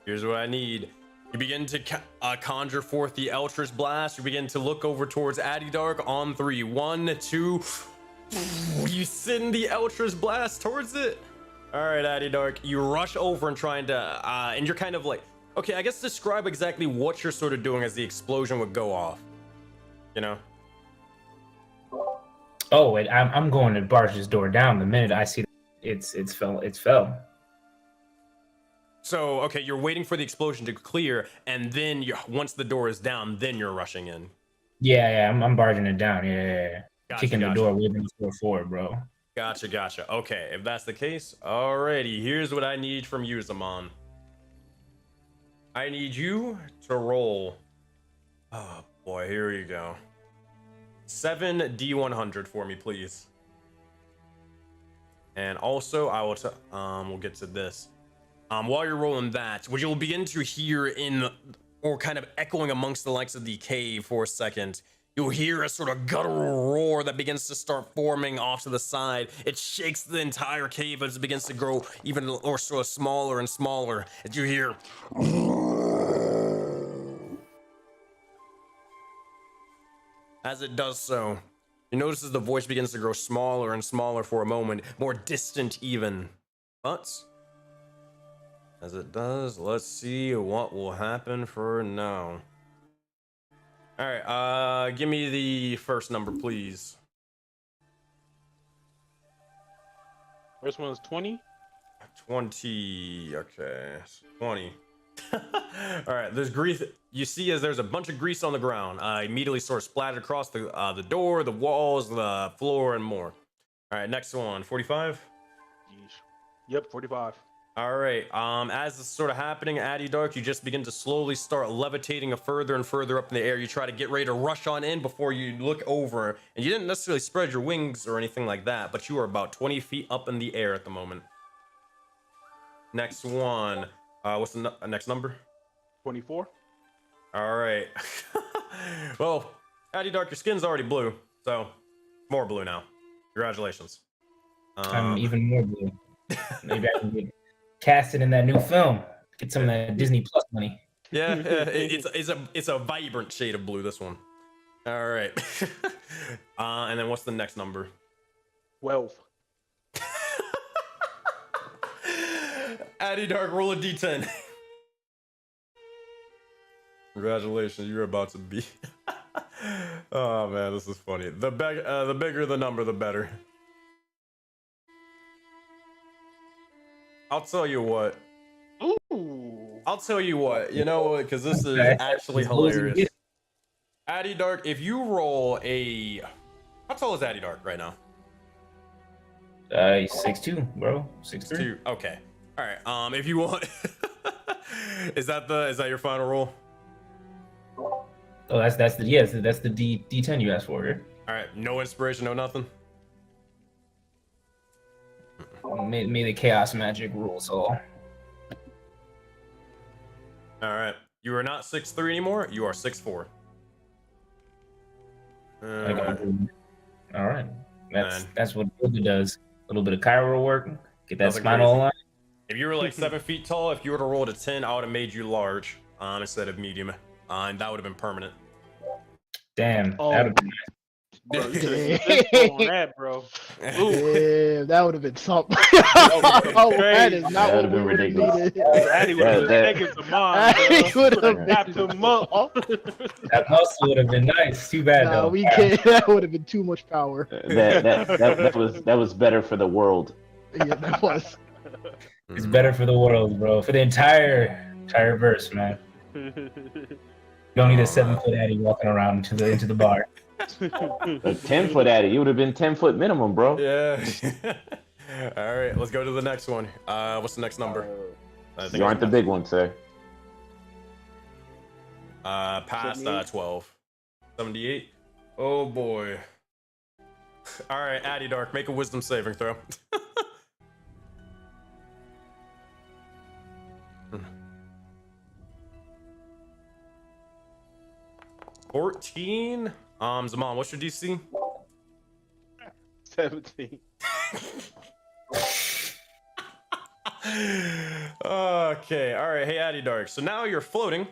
Here's what I need. You begin to conjure forth the Eldritch Blast. You begin to look over towards Addydark on 3. 1, 2. You send the Eldritch Blast towards it. All right, Addydark. You rush over and trying to, and you're kind of like, okay, I guess describe exactly what you're sort of doing as the explosion would go off. You know? Oh, wait, I'm going to barge this door down the minute I see it's fell. So, okay, you're waiting for the explosion to clear, and then once the door is down, then you're rushing in. Yeah, I'm barging it down. Yeah. Gotcha, Kicking the door, waving the door forward, bro. Gotcha. Okay, if that's the case, alrighty, here's what I need from you, Zaman. I need you to roll. Oh boy, here you go. 7 D100 for me, please. And also, I will. We'll get to this. While you're rolling that, what you'll begin to hear or kind of echoing amongst the likes of the cave for a second, you'll hear a sort of guttural roar that begins to start forming off to the side. It shakes the entire cave as it begins to grow even or sort of smaller and smaller. As you hear. As it does so, you notice as the voice begins to grow smaller and smaller for a moment, more distant even. But as it does, let's see what will happen for now. All right, give me the first number, please. First one is 20. 20. Okay, 20. All right, there's grease. You see, as there's a bunch of grease on the ground, immediately sort of splattered across the door, the walls, the floor, and more. All right, next one, 45. Yep, 45. All right. As this is sort of happening, Addydark, you just begin to slowly start levitating further and further up in the air. You try to get ready to rush on in before you look over, and you didn't necessarily spread your wings or anything like that, but you are about 20 feet up in the air at the moment. Next one. What's the next number? 24. All right. Well, Addydark, your skin's already blue, so more blue now. Congratulations. I'm even more blue. Maybe I can get casted in that new film. Get some of that Disney Plus money. Yeah, it's a vibrant shade of blue, this one. All right. And then what's the next number? 12. Addydark, roll a d10. Congratulations, you're about to be. Oh man, this is funny. The bigger the number, the better. I'll tell you what. Ooh. I'll tell you what. You know what? Because this is actually hilarious. Addydark, if you roll a, how tall is Addydark right now? He's 6'2", bro. 6'3". Okay. All right. If you want, is that your final roll? Oh, that's the D10 you asked for, right? All right. No inspiration, no nothing. May the chaos magic rules all. All right. You are not 6'3" anymore. You are 6'4". All right. That's what Voden does. A little bit of Cairo work. Get that spinal line. If you were like 7 feet tall, if you were to roll to 10, I would have made you large instead of medium, and that would have been permanent. Damn. Oh. That would be nice. Bro, you on that, bro. Yeah, that would have been something. That is not what we would have needed. Addy would have taken some mom. That muscle would have been nice. Too bad though. We can't. That would have been too much power. That was better for the world. Yeah, that was. It's better for the world, bro. For the entire verse, man. You don't need a 7-foot Addy walking around into the bar. A 10-foot Addy. You would have been 10-foot minimum, bro. Yeah. All right, let's go to the next one. What's the next number? I think You aren't the big one, sir. Past 12. 78. Oh boy. All right, Addy Dark, make a wisdom saving throw. 14. Zaman, what's your DC? 17. Okay, all right. Hey, Addy Dark. So now you're floating,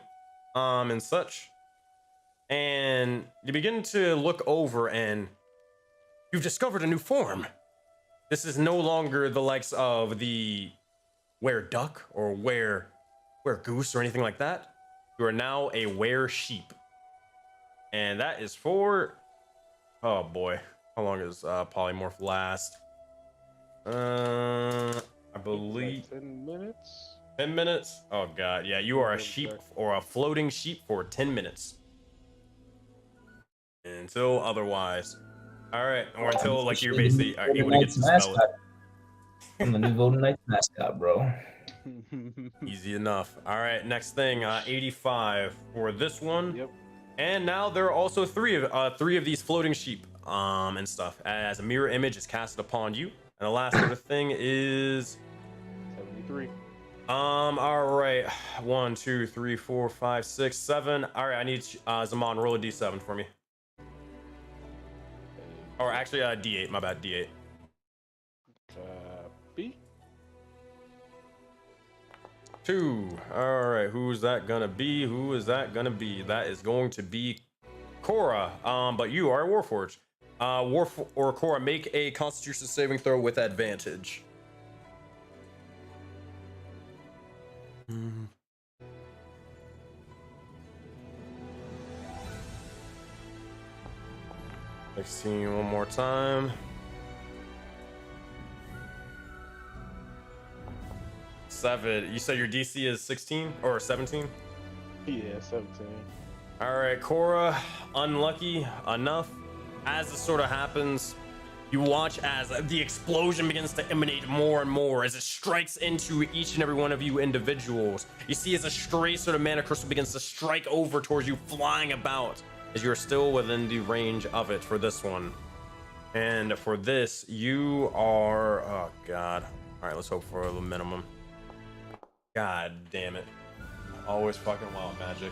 and such, and you begin to look over, and you've discovered a new form. This is no longer the likes of the were duck or were goose or anything like that. You are now a were sheep, and that is for. Oh boy, how long does polymorph last? I believe 10 minutes. 10 minutes? Oh god, yeah, you are a sheep or a floating sheep for 10 minutes. Until otherwise. Alright, or until like you're basically able to get to spell it. I'm the new Voden Knights mascot, bro. Easy enough. Alright, next thing, 85 for this one. Yep. And now there are also three of these floating sheep and stuff. As a mirror image is casted upon you. And the last sort of thing is 73. All right. 1, 2, 3, 4, 5, 6, 7. All right, I need Zaman, roll a d7 for me. Or actually, d8. My bad, d8. B. 2. All right, who's that gonna be? Who is that gonna be? That is going to be Cora. But you are a Warforged. Or Cora, make a Constitution saving throw with advantage. Let's see one more time. 7. You said your DC is 16 or 17? Yeah, 17. All right, Cora, unlucky enough. As this sort of happens, you watch as the explosion begins to emanate more and more as it strikes into each and every one of you individuals. You see as a stray sort of mana crystal begins to strike over towards you, flying about, as you're still within the range of it for this one. And for this, you are, oh god. All right, let's hope for the minimum. God damn it. Always fucking wild magic.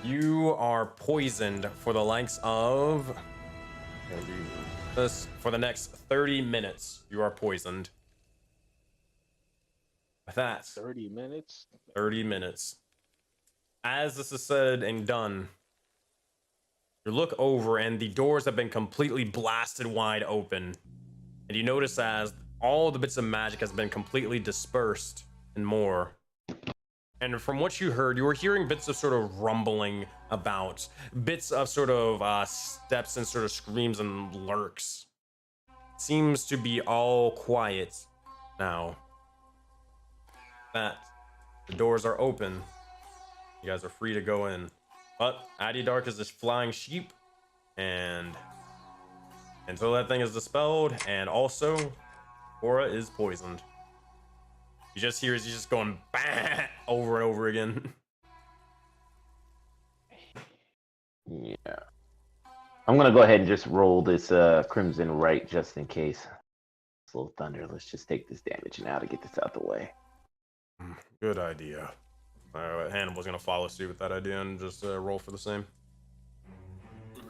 You are poisoned for the likes of... This for the next 30 minutes. You are poisoned. With that, 30 minutes. 30 minutes. As this is said and done, you look over and the doors have been completely blasted wide open, and you notice as all the bits of magic has been completely dispersed and more. And from what you heard, you were hearing bits of sort of rumbling about, bits of sort of steps and sort of screams and lurks. Seems to be all quiet now. That the doors are open. You guys are free to go in. But Addy Dark is this flying sheep, and until that thing is dispelled, and also Aura is poisoned. You just hear he's just going bah! Over and over again. Yeah. I'm gonna go ahead and just roll this Crimson right just in case. It's a little thunder. Let's just take this damage now to get this out the way. Good idea. Alright, Hannibal's gonna follow suit with that idea and just roll for the same.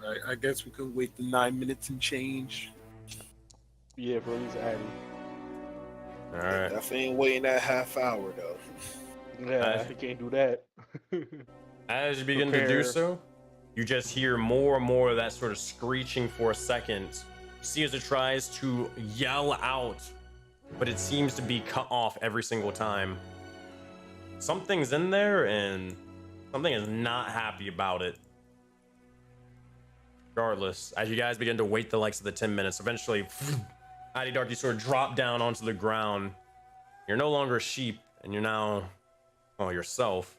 Right, I guess we could wait the 9 minutes and change. Yeah, bro, he's Addy. Alright. Definitely ain't waiting that half hour though. Yeah, you can't do that. As you begin to do so, you just hear more and more of that sort of screeching for a second. You see as it tries to yell out, but it seems to be cut off every single time. Something's in there and something is not happy about it. Regardless, as you guys begin to wait the likes of the 10 minutes, eventually Addy Dark, you sort of drop down onto the ground. You're no longer a sheep, and you're now, well, yourself.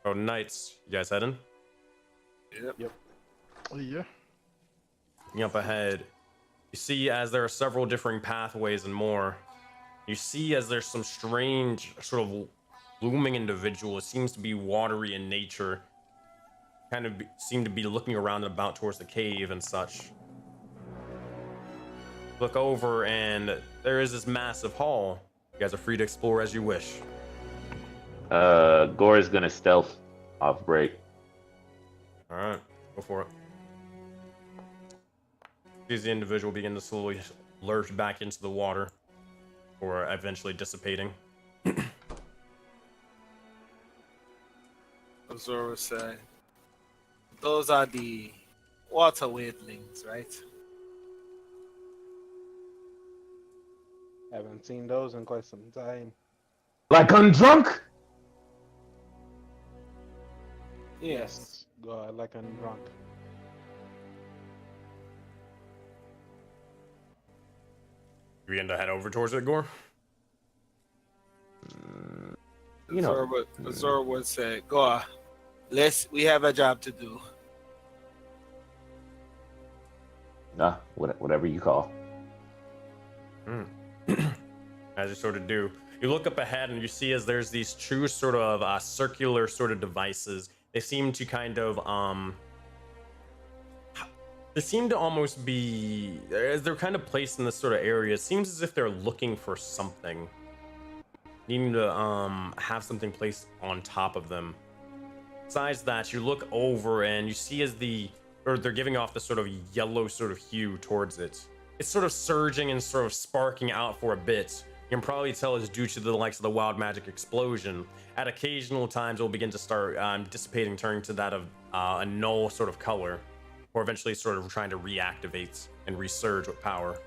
Voden Knights, you guys heading? Yep. Oh, yeah. Looking up ahead, you see as there are several differing pathways and more. You see as there's some strange sort of blooming individual. It seems to be watery in nature. Kind of seem to be looking around and about towards the cave and such. Look over and there is this massive hall. You guys are free to explore as you wish. Gore is gonna stealth off break. All right, go for it. Sees the individual begin to slowly lurch back into the water, or eventually dissipating. Azor will say, those are the water wavlings, right? Haven't seen those in quite some time. Like I'm drunk. Yes. Go like I'm drunk. You begin to head over towards it, Gore? You know, Azor would say, go, we have a job to do. Whatever you call. As you sort of do, you look up ahead and you see as there's these two sort of circular sort of devices. They seem to kind of they seem to almost be, as they're kind of placed in this sort of area. It seems as if they're looking for something, needing to have something placed on top of them. Besides that, you look over and you see as they're giving off this sort of yellow sort of hue towards it. It's sort of surging and sort of sparking out for a bit. You can probably tell it's due to the likes of the wild magic explosion. At occasional times, it will begin to start dissipating, turning to that of a null sort of color, or eventually sort of trying to reactivate and resurge with power.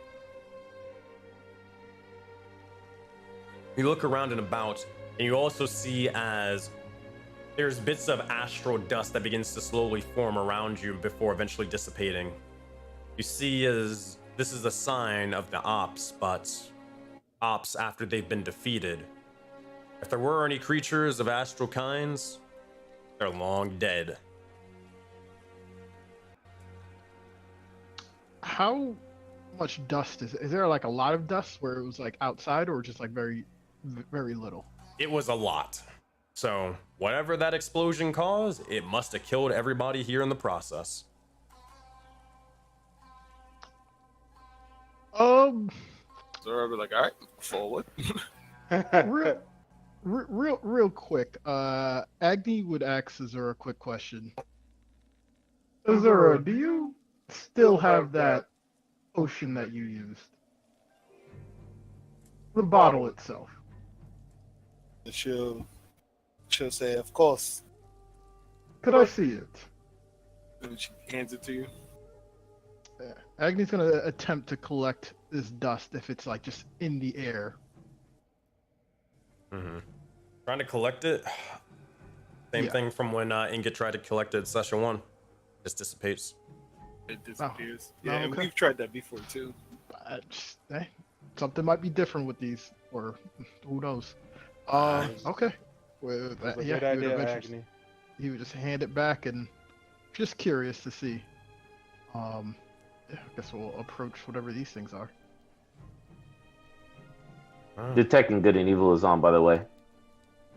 You look around and about, and you also see as there's bits of astral dust that begins to slowly form around you before eventually dissipating. You see as this is a sign of the ops, but ops after they've been defeated. If there were any creatures of astral kinds, they're long dead. How much dust is there? Like a lot of dust where it was like outside, or just like very, very little? It was a lot. So whatever that explosion caused, it must have killed everybody here in the process. So I'll be like, all right, forward. real quick. Agni would ask Azura a quick question. Azura, do you still have that potion that you used? The bottle itself. She'll say, of course. Could I see it? And she hands it to you. Yeah. Agni's gonna attempt to collect this dust if it's like just in the air. Trying to collect it. Same thing from when Ingot tried to collect it at session 1. Just dissipates. It disappears. Oh, And okay. we've tried that before too. Something might be different with these, or who knows? Okay. Well, That's a yeah, good idea, Agni. he would just hand it back, and just curious to see. Yeah, I guess we'll approach whatever these things are. Detecting good and evil is on, by the way.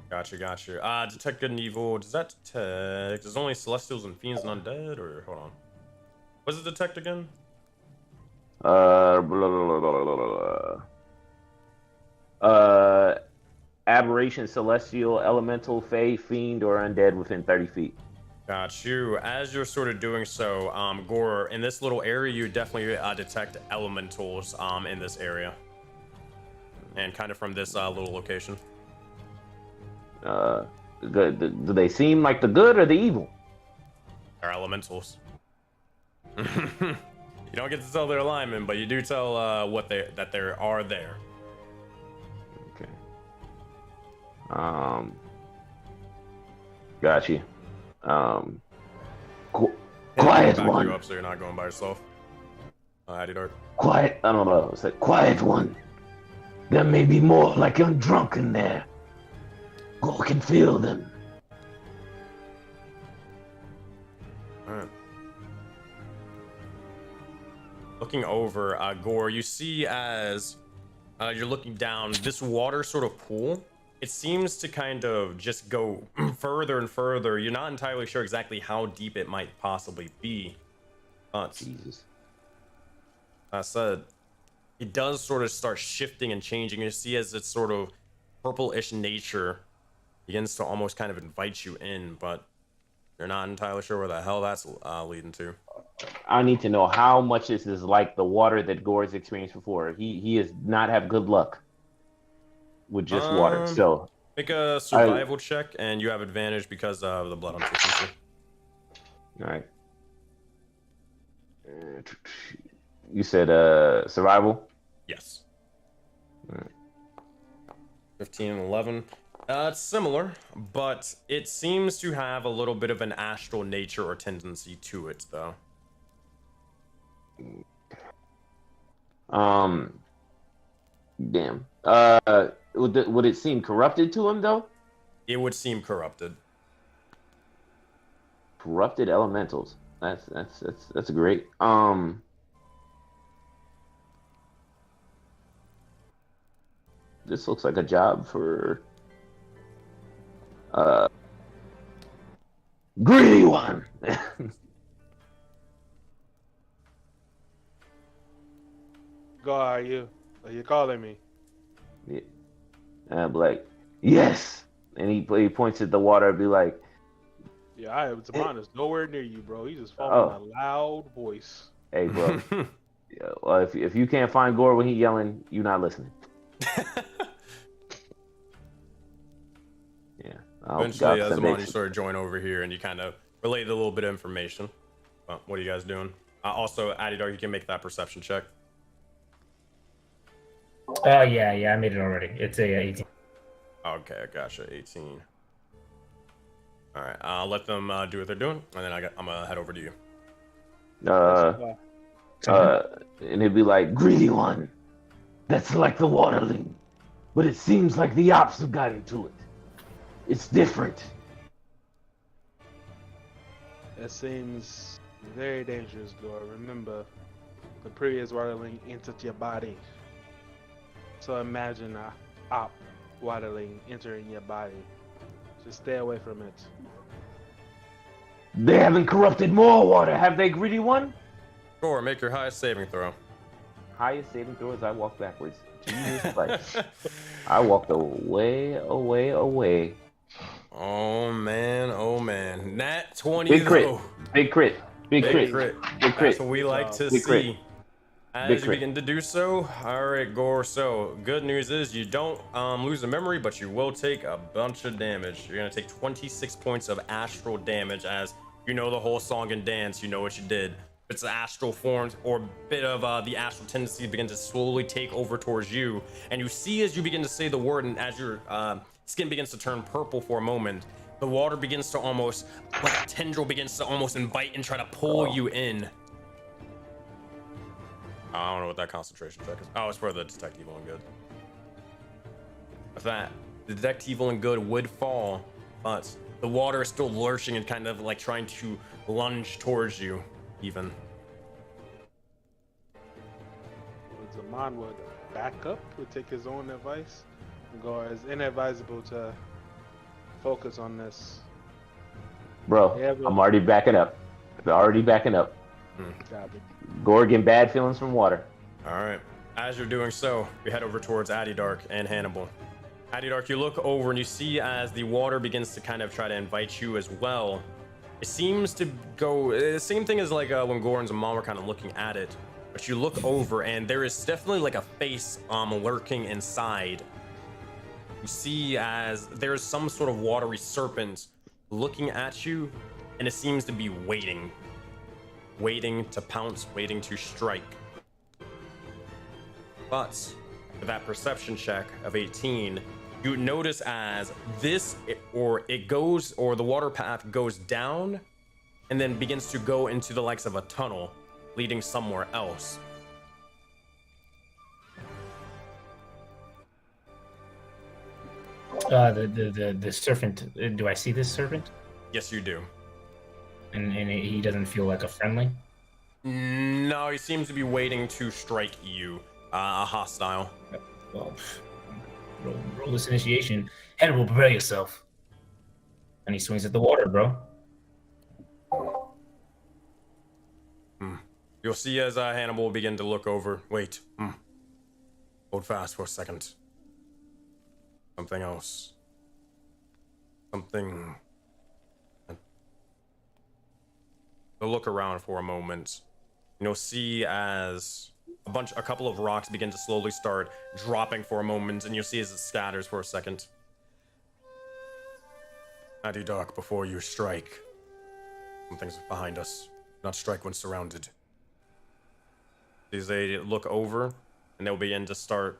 Gotcha. Detect good and evil. Does that detect? Is it only celestials and fiends and undead? Or hold on. What does it detect again? Aberration, celestial, elemental, fey, fiend, or undead within 30 feet. Got you. As you're sort of doing so, Gore, in this little area, you definitely detect elementals in this area. And kind of from this little location. Good. Do they seem like the good or the evil? They're elementals. You don't get to tell their alignment, but you do tell that they are there. Okay. Got you. Quiet Back one. you up so you're not going by yourself. Addy Dark. Quiet. I don't know. It's like quiet one. There may be more like I'm drunk in there. Gore can feel them. Alright. Looking over, Gore, you see as you're looking down, this water sort of pool, it seems to kind of just go further and further. You're not entirely sure exactly how deep it might possibly be. But Jesus. that said, it does sort of start shifting and changing. You see as its sort of purple-ish nature begins to almost kind of invite you in, but you're not entirely sure where the hell that's leading to. I need to know how much this is like the water that Gore's experienced before. He has not have good luck with just water. So make a survival check, and you have advantage because of the blood uncertainty. All right. You said survival? Yes. All right. 15 and 11. It's similar, but it seems to have a little bit of an astral nature or tendency to it, though. Damn. Would it seem corrupted to him though? It would seem corrupted. Corrupted elementals. That's great. This looks like a job for greedy one. Go, are you calling me? Yeah. I'm like, yes. And he points at the water and be like, Yeah, I was honest. Nowhere near you, bro. He just following a loud voice. hey, bro. Yeah, well, if you can't find Gore when he's yelling, you're not listening. Yeah. Eventually, Zaman, you sort of join over here and you kind of relate a little bit of information. What are you guys doing? Also, Adidar, you can make that perception check. Yeah, I made it already. It's a 18. Okay, I gotcha. 18. All right, I'll let them do what they're doing, and then I'm gonna head over to you. And it'd be like, greedy one. That's like the waterling, but it seems like the ops have got into it. It's different. It seems very dangerous, Gore. Remember, the previous waterling entered your body. So imagine a op waterling entering your body. Just stay away from it. They haven't corrupted more water, have they, greedy one? Gore, make your highest saving throw. Highest saving throw as I walk backwards. Jesus Christ. I walked away. Oh man. Nat 20 Big crit. though. Big crit. That's what we like to Big see. crit. As you begin to do so, all right, Gore. So, good news is you don't lose the memory, but you will take a bunch of damage. You're gonna take 26 points of astral damage. As you know the whole song and dance, you know what you did. It's the astral forms or bit of the astral tendency begin to slowly take over towards you, and you see as you begin to say the word, and as your skin begins to turn purple for a moment, the water begins to almost, like a tendril begins to almost invite and try to pull you in. I don't know what that concentration check is. Oh, it's for the detect evil and good. With that, the detect evil and good would fall, but the water is still lurching and kind of like trying to lunge towards you, even. Zaman would back up, would take his own advice, and go, it's inadvisable to focus on this. Bro, Yeah, but- I'm already backing up. Gore getting bad feelings from water. All right. As you're doing so, we head over towards Adidark and Hannibal. Adidark, you look over and you see as the water begins to kind of try to invite you as well. It seems to go the same thing as like when Gore and Zaman were kind of looking at it. But you look over and there is definitely like a face lurking inside. You see as there's some sort of watery serpent looking at you, and it seems to be waiting to pounce, waiting to strike. But with that perception check of 18, you notice as the water path goes down and then begins to go into the likes of a tunnel leading somewhere else. The serpent. Do I see this serpent? Yes, you do. And he doesn't feel like a friendly. No, he seems to be waiting to strike you. Hostile. Well, roll this initiation. Hannibal, prepare yourself. And he swings at the water, bro. You'll see as Hannibal will begin to look over. Wait. Hold fast for a second. Something else. Something. They'll look around for a moment. And you'll see as a couple of rocks begin to slowly start dropping for a moment, and you'll see as it scatters for a second. Mighty dark before you strike. Something's behind us. Not strike when surrounded. As they look over, and they'll begin to start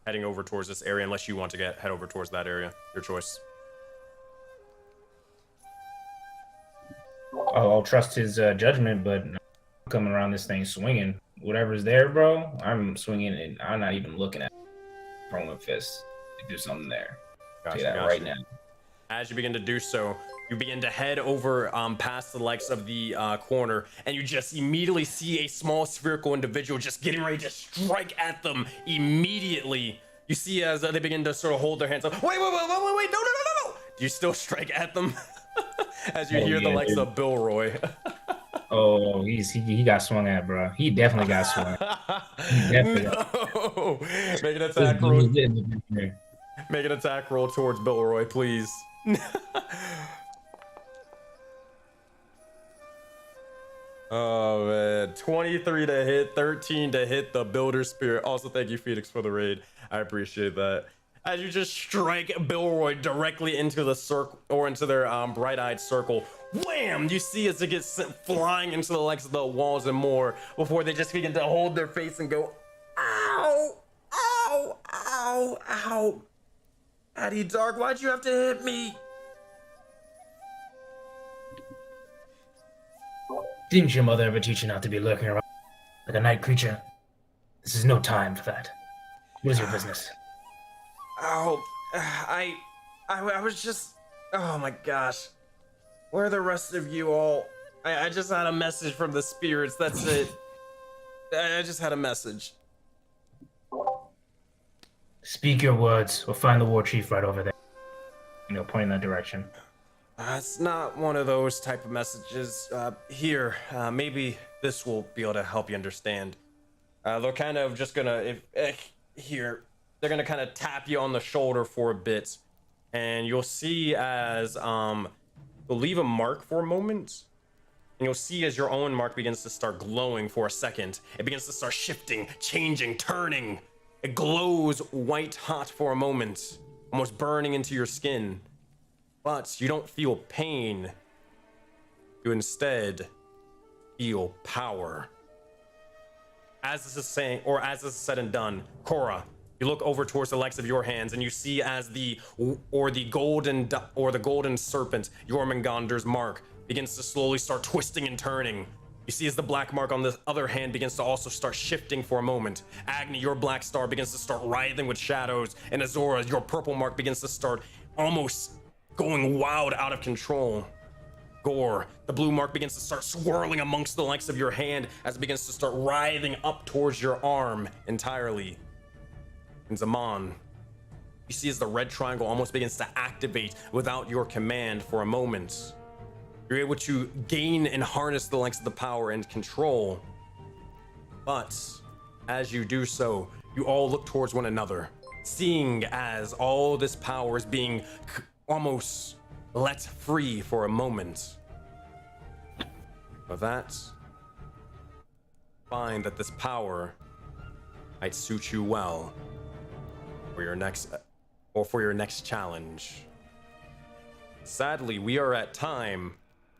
heading over towards this area, unless you want to head over towards that area. Your choice. I'll trust his judgment, but I'm coming around this thing swinging. Whatever's there, bro, I'm swinging and I'm not even looking at it. Throwing a fist. Do something there. Gotcha, Say that gotcha. right now. As you begin to do so, you begin to head over past the likes of the corner, and you just immediately see a small spherical individual just getting ready to strike at them immediately. You see as they begin to sort of hold their hands up. Wait, no. Do you still strike at them? As you hear the likes of Bill Roy. Oh, he got swung at, bro. He definitely got swung at. No. Make an attack roll. Make an attack roll towards Bill Roy, please. Oh man, 23 to hit, 13 to hit the Builder Spirit. Also, thank you, Phoenix, for the raid. I appreciate that. As you just strike Billroy directly into the circle, or into their bright-eyed circle, wham! You see as it gets sent flying into the likes of the walls and more, before they just begin to hold their face and go, ow, ow, ow, ow. Addy Dark, why'd you have to hit me? Didn't your mother ever teach you not to be lurking around like a night creature? This is no time for that. What is your business? Oh, I was just, oh my gosh. Where are the rest of you all? I just had a message from the spirits, that's it. I just had a message. Speak your words. We'll find the war chief right over there. Point in that direction. It's not one of those type of messages. Here, maybe this will be able to help you understand. They're kind of just gonna, here, they're gonna kind of tap you on the shoulder for a bit, and you'll see as they'll leave a mark for a moment, and you'll see as your own mark begins to start glowing for a second. It begins to start shifting, changing, turning. It glows white hot for a moment, almost burning into your skin. But you don't feel pain. You instead feel power. As this is saying, or as this is said and done, Korra, you look over towards the likes of your hands, and you see as the golden serpent, Jormungandr's mark, begins to slowly start twisting and turning. You see as the black mark on the other hand begins to also start shifting for a moment. Agni, your black star begins to start writhing with shadows, and Azora, your purple mark begins to start almost going wild, out of control. Gore, the blue mark begins to start swirling amongst the likes of your hand as it begins to start writhing up towards your arm entirely. And Zaman, you see as the red triangle almost begins to activate without your command for a moment. You're able to gain and harness the likes of the power and control. But as you do so, you all look towards one another, seeing as all this power is being almost let free for a moment. With that, find that this power might suit you well for your next challenge. Sadly, we are at time,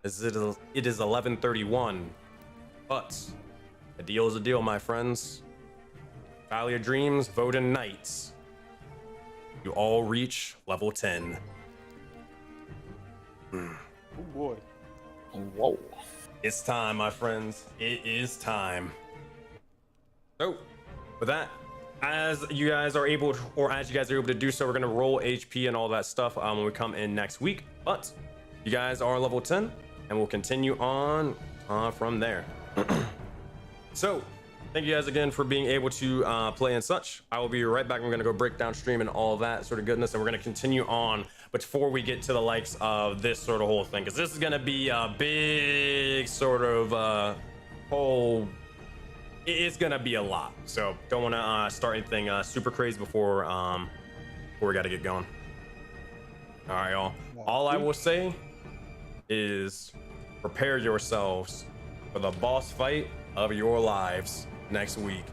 as it is 11:31, but a deal is a deal, my friends. Valley of Dreams, Voden Knights. You all reach level 10. Oh boy. Whoa. It's time, my friends. It is time. So, with that, as you guys are able to, or as you guys are able to do so, we're gonna roll HP and all that stuff when we come in next week. But you guys are level 10, and we'll continue on from there. So thank you guys again for being able to play and such. I will be right back. We're gonna go break down stream and all that sort of goodness, and we're gonna continue on before we get to the likes of this sort of whole thing, because this is gonna be a big sort of whole. It's gonna be a lot, so don't want to start anything super crazy before we got to get going. All right, y'all. All I will say is prepare yourselves for the boss fight of your lives next week.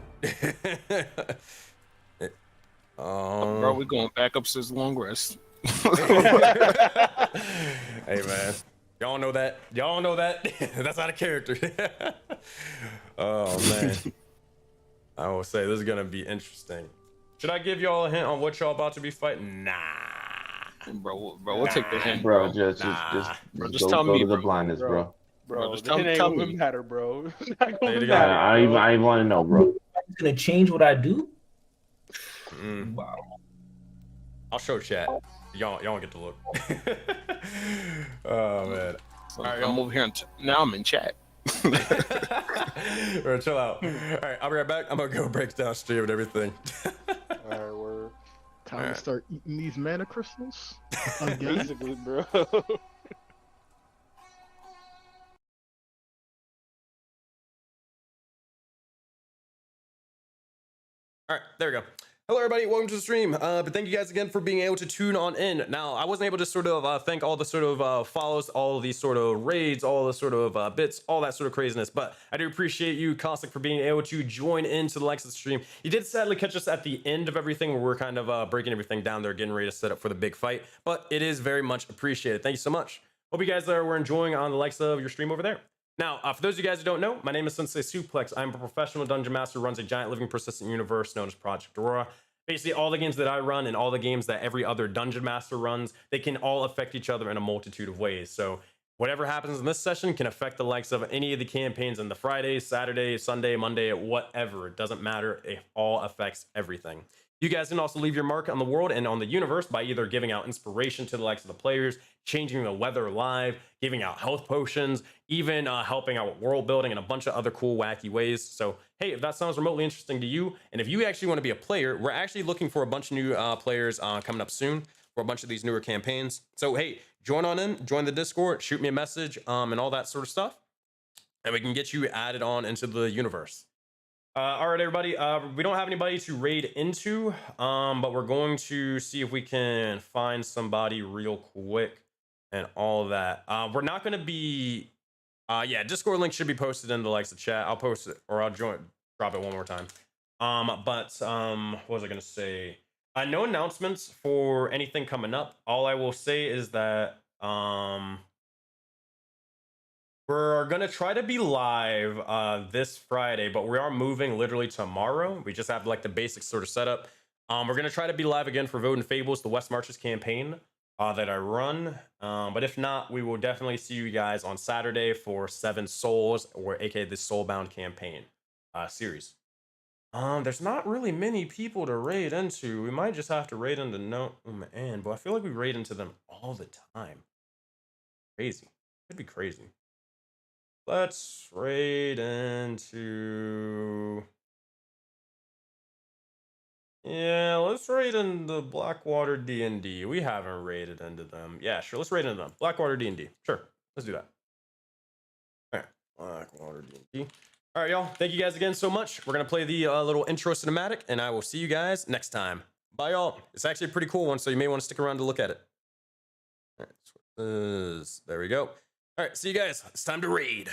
Bro, we're going back upstairs long rest. Hey man, y'all know that. Y'all know that. That's out of character. Oh man, I will say this is gonna be interesting. Should I give y'all a hint on what y'all about to be fighting? Nah, bro, we'll take the hint, bro. Just tell me, to the bro. blindness, bro. Bro, just it ain't tell gonna me. matter, bro. Not gonna again. matter, I even want to know, bro. It's gonna change what I do. Wow. I'll show chat. Y'all don't get to look. Oh man. So I'm over here. Now I'm in chat. Bro, chill out. All right, I'll be right back. I'm gonna go break down stream and everything. All right, we're Time to start eating these mana crystals again. basically, bro. All right, there we go. Hello, everybody. Welcome to the stream. But thank you guys again for being able to tune on in. Now, I wasn't able to sort of thank all the sort of follows, all these sort of raids, all the sort of bits, all that sort of craziness. But I do appreciate you, Caustic, for being able to join into the likes of the stream. You did sadly catch us at the end of everything where we're kind of breaking everything down there, getting ready to set up for the big fight. But it is very much appreciated. Thank you so much. Hope you guys were enjoying on the likes of your stream over there. Now, for those of you guys who don't know, my name is SenseiSuplex. I'm a professional dungeon master who runs a giant living persistent universe known as Project Aurora. Basically, all the games that I run and all the games that every other dungeon master runs, they can all affect each other in a multitude of ways. So whatever happens in this session can affect the likes of any of the campaigns in the Friday, Saturday, Sunday, Monday, whatever. It doesn't matter. It all affects everything. You guys can also leave your mark on the world and on the universe by either giving out inspiration to the likes of the players, changing the weather live, giving out health potions, even helping out with world building and a bunch of other cool, wacky ways. So, hey, if that sounds remotely interesting to you, and if you actually want to be a player, we're actually looking for a bunch of new players coming up soon for a bunch of these newer campaigns. So, hey, join on in, join the Discord, shoot me a message, and all that sort of stuff, and we can get you added on into the universe. All right, everybody. We don't have anybody to raid into, but we're going to see if we can find somebody real quick and all that. We're not going to be, yeah, Discord link should be posted in the likes of chat. I'll post it, or I'll drop it one more time. What was I going to say? No announcements for anything coming up. All I will say is that, we're gonna try to be live this Friday, but we are moving literally tomorrow. We just have like the basic sort of setup. We're gonna try to be live again for Voden Fables, the West Marches campaign that I run. But if not, we will definitely see you guys on Saturday for 7 Souls, or aka the Soulbound campaign series. There's not really many people to raid into. We might just have to raid into but I feel like we raid into them all the time. Crazy. Could be crazy. Let's raid into... Yeah, let's raid into Blackwater D&D. We haven't raided into them. Yeah, sure, let's raid into them. Blackwater D&D. Sure, let's do that. All right, Blackwater D&D. All right, y'all. Thank you guys again so much. We're going to play the little intro cinematic, and I will see you guys next time. Bye, y'all. It's actually a pretty cool one, so you may want to stick around to look at it. All right, there we go. All right, see you guys. It's time to raid.